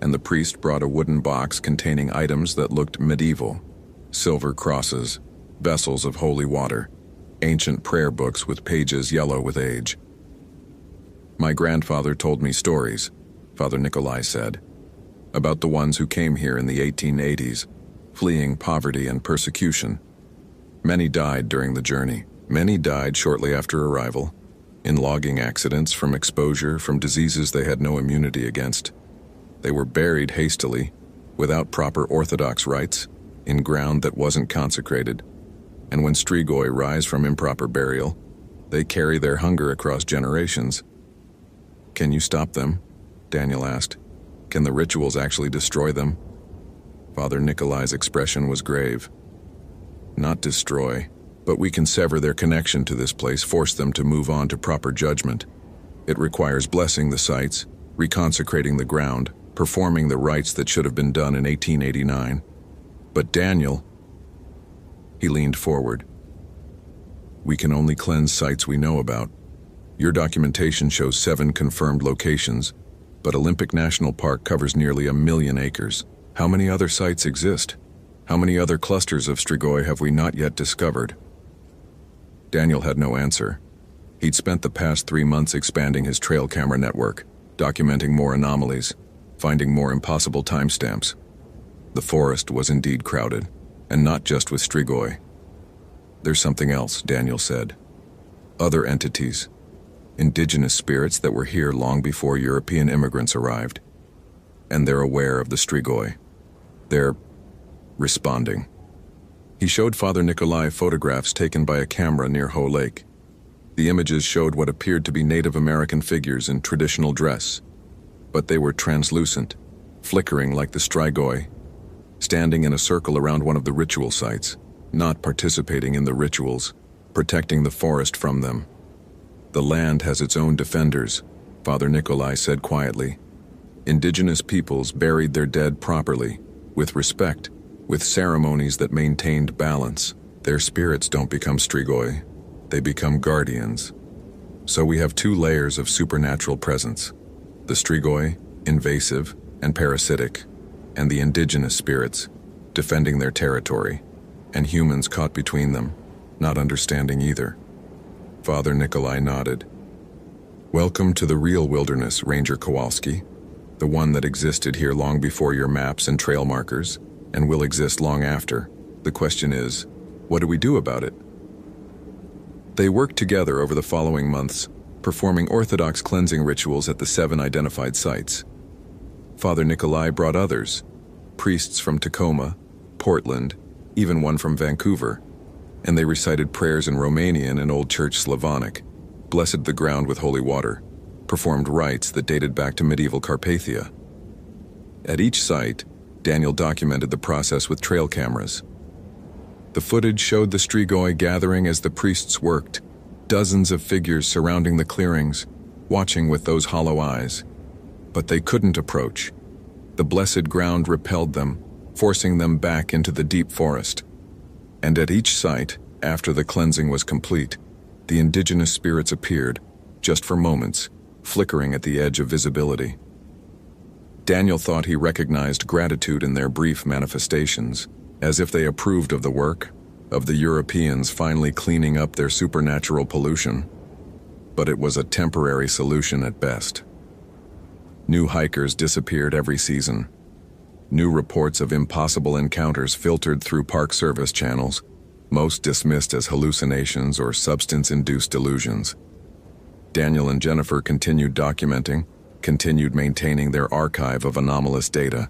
and the priest brought a wooden box containing items that looked medieval: silver crosses, vessels of holy water, ancient prayer books with pages yellow with age. "My grandfather told me stories," Father Nicolae said, "about the ones who came here in the 1880s, fleeing poverty and persecution. Many died during the journey. Many died shortly after arrival, in logging accidents, from exposure, from diseases they had no immunity against. They were buried hastily, without proper Orthodox rites, in ground that wasn't consecrated. And when Strigoi rise from improper burial, they carry their hunger across generations." "Can you stop them?" Daniel asked. "Can the rituals actually destroy them?" Father Nicolae's expression was grave. "Not destroy, but we can sever their connection to this place, force them to move on to proper judgment. It requires blessing the sites, reconsecrating the ground, performing the rites that should have been done in 1889. But Daniel..." He leaned forward. "We can only cleanse sites we know about. Your documentation shows 7 confirmed locations, but Olympic National Park covers nearly 1 million acres. How many other sites exist? How many other clusters of Strigoi have we not yet discovered?" Daniel had no answer. He'd spent the past 3 months expanding his trail camera network, documenting more anomalies, finding more impossible timestamps. The forest was indeed crowded, and not just with Strigoi. "There's something else," Daniel said. "Other entities. Indigenous spirits that were here long before European immigrants arrived. And they're aware of the Strigoi. They're responding." He showed Father Nicolae photographs taken by a camera near Ho Lake. The images showed what appeared to be Native American figures in traditional dress, but they were translucent, flickering like the Strigoi, standing in a circle around one of the ritual sites, not participating in the rituals, protecting the forest from them. "The land has its own defenders," Father Nikolai said quietly. Indigenous peoples buried their dead properly, with respect, with ceremonies that maintained balance. Their spirits don't become strigoi, they become guardians. So we have two layers of supernatural presence. The strigoi, invasive and parasitic, and the indigenous spirits, defending their territory, and humans caught between them, not understanding either. Father Nikolai nodded. Welcome to the real wilderness, Ranger Kowalski, the one that existed here long before your maps and trail markers, and will exist long after. The question is, what do we do about it? They worked together over the following months, performing orthodox cleansing rituals at the 7 identified sites. Father Nikolai brought others, priests from Tacoma, Portland, even one from Vancouver, and they recited prayers in Romanian and Old Church Slavonic, blessed the ground with holy water, performed rites that dated back to medieval Carpathia. At each site, Daniel documented the process with trail cameras. The footage showed the strigoi gathering as the priests worked, dozens of figures surrounding the clearings, watching with those hollow eyes. But they couldn't approach. The blessed ground repelled them, forcing them back into the deep forest. And at each site, after the cleansing was complete, the indigenous spirits appeared, just for moments, flickering at the edge of visibility. Daniel thought he recognized gratitude in their brief manifestations, as if they approved of the work, of the Europeans finally cleaning up their supernatural pollution. But it was a temporary solution at best. New hikers disappeared every season. New reports of impossible encounters filtered through Park Service channels, most dismissed as hallucinations or substance-induced delusions. Daniel and Jennifer continued documenting, continued maintaining their archive of anomalous data,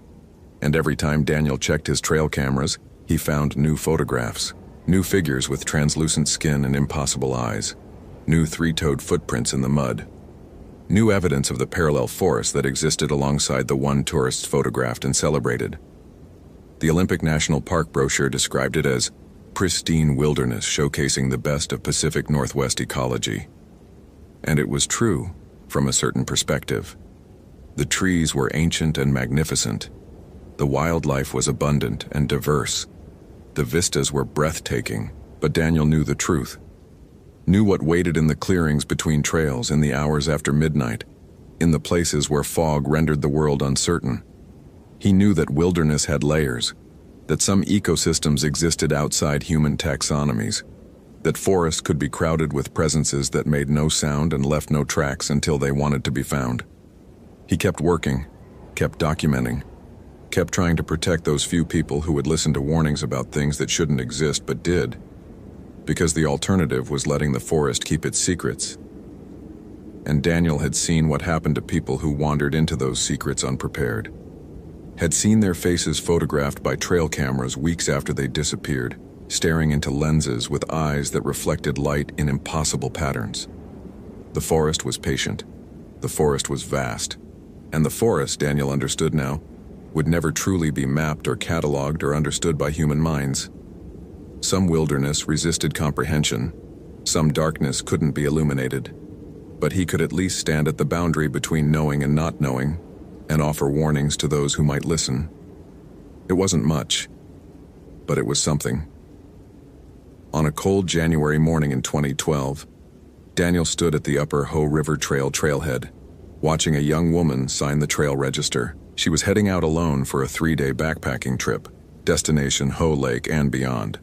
and every time Daniel checked his trail cameras, he found new photographs, new figures with translucent skin and impossible eyes, new 3-toed footprints in the mud, new evidence of the parallel forest that existed alongside the one tourists photographed and celebrated. The Olympic National Park brochure described it as pristine wilderness showcasing the best of Pacific Northwest ecology. And it was true, from a certain perspective. The trees were ancient and magnificent. The wildlife was abundant and diverse. The vistas were breathtaking, but Daniel knew the truth. Knew what waited in the clearings between trails in the hours after midnight, in the places where fog rendered the world uncertain. He knew that wilderness had layers, that some ecosystems existed outside human taxonomies, that forests could be crowded with presences that made no sound and left no tracks until they wanted to be found. He kept working, kept documenting, kept trying to protect those few people who would listen to warnings about things that shouldn't exist but did, because the alternative was letting the forest keep its secrets. And Daniel had seen what happened to people who wandered into those secrets unprepared, had seen their faces photographed by trail cameras weeks after they disappeared, staring into lenses with eyes that reflected light in impossible patterns. The forest was patient. The forest was vast. And the forest, Daniel understood now, would never truly be mapped or cataloged or understood by human minds. Some wilderness resisted comprehension. Some darkness couldn't be illuminated. But he could at least stand at the boundary between knowing and not knowing, and offer warnings to those who might listen. It wasn't much, but it was something. On a cold January morning in 2012, Daniel stood at the Upper Hoh River Trail trailhead, watching a young woman sign the trail register. She was heading out alone for a 3-day backpacking trip, destination Hoh Lake and beyond.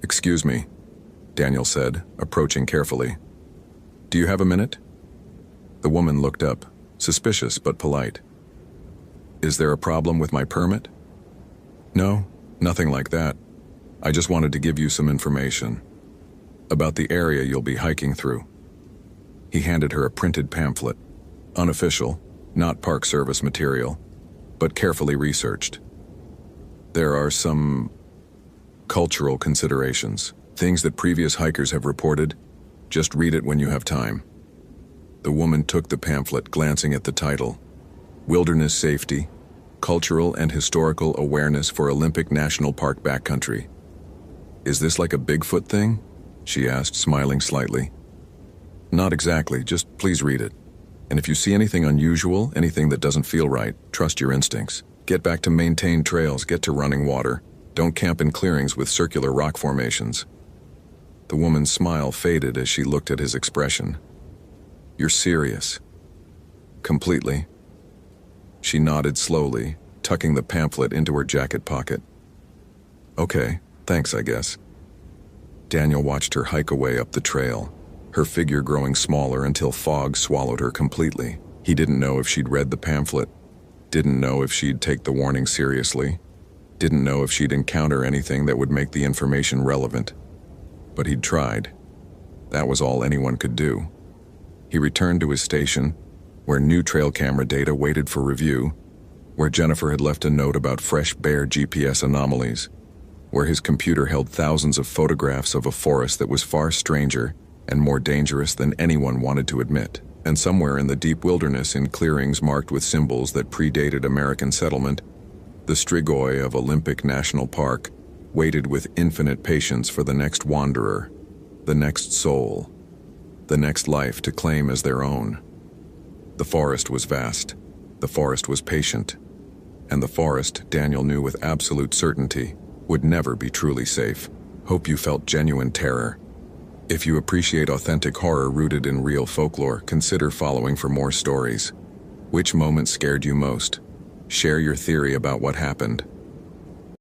"Excuse me," Daniel said, approaching carefully. "Do you have a minute?" The woman looked up, suspicious but polite. "Is there a problem with my permit?" "No, nothing like that. I just wanted to give you some information about the area you'll be hiking through." He handed her a printed pamphlet, unofficial, not Park Service material, but carefully researched. There are some cultural considerations, things that previous hikers have reported. Just read it when you have time. The woman took the pamphlet, glancing at the title, Wilderness Safety, Cultural and Historical Awareness for Olympic National Park Backcountry. "Is this like a Bigfoot thing?" she asked, smiling slightly. "Not exactly, just please read it. And if you see anything unusual, anything that doesn't feel right, trust your instincts. Get back to maintained trails, get to running water. Don't camp in clearings with circular rock formations. The woman's smile faded as she looked at his expression. You're serious? Completely. She nodded slowly, tucking the pamphlet into her jacket pocket. Okay, thanks, I guess. Daniel watched her hike away up the trail, her figure growing smaller until fog swallowed her completely. He didn't know if she'd read the pamphlet, didn't know if she'd take the warning seriously, didn't know if she'd encounter anything that would make the information relevant. But he'd tried. That was all anyone could do. He returned to his station, where new trail camera data waited for review, where Jennifer had left a note about fresh bear GPS anomalies, where his computer held thousands of photographs of a forest that was far stranger and more dangerous than anyone wanted to admit. And somewhere in the deep wilderness, in clearings marked with symbols that predated American settlement, the Strigoi of Olympic National Park waited with infinite patience for the next wanderer, the next soul, the next life to claim as their own. The forest was vast, the forest was patient, and the forest, Daniel knew with absolute certainty, would never be truly safe. Hope you felt genuine terror. If you appreciate authentic horror rooted in real folklore, consider following for more stories. Which moment scared you most? Share your theory about what happened.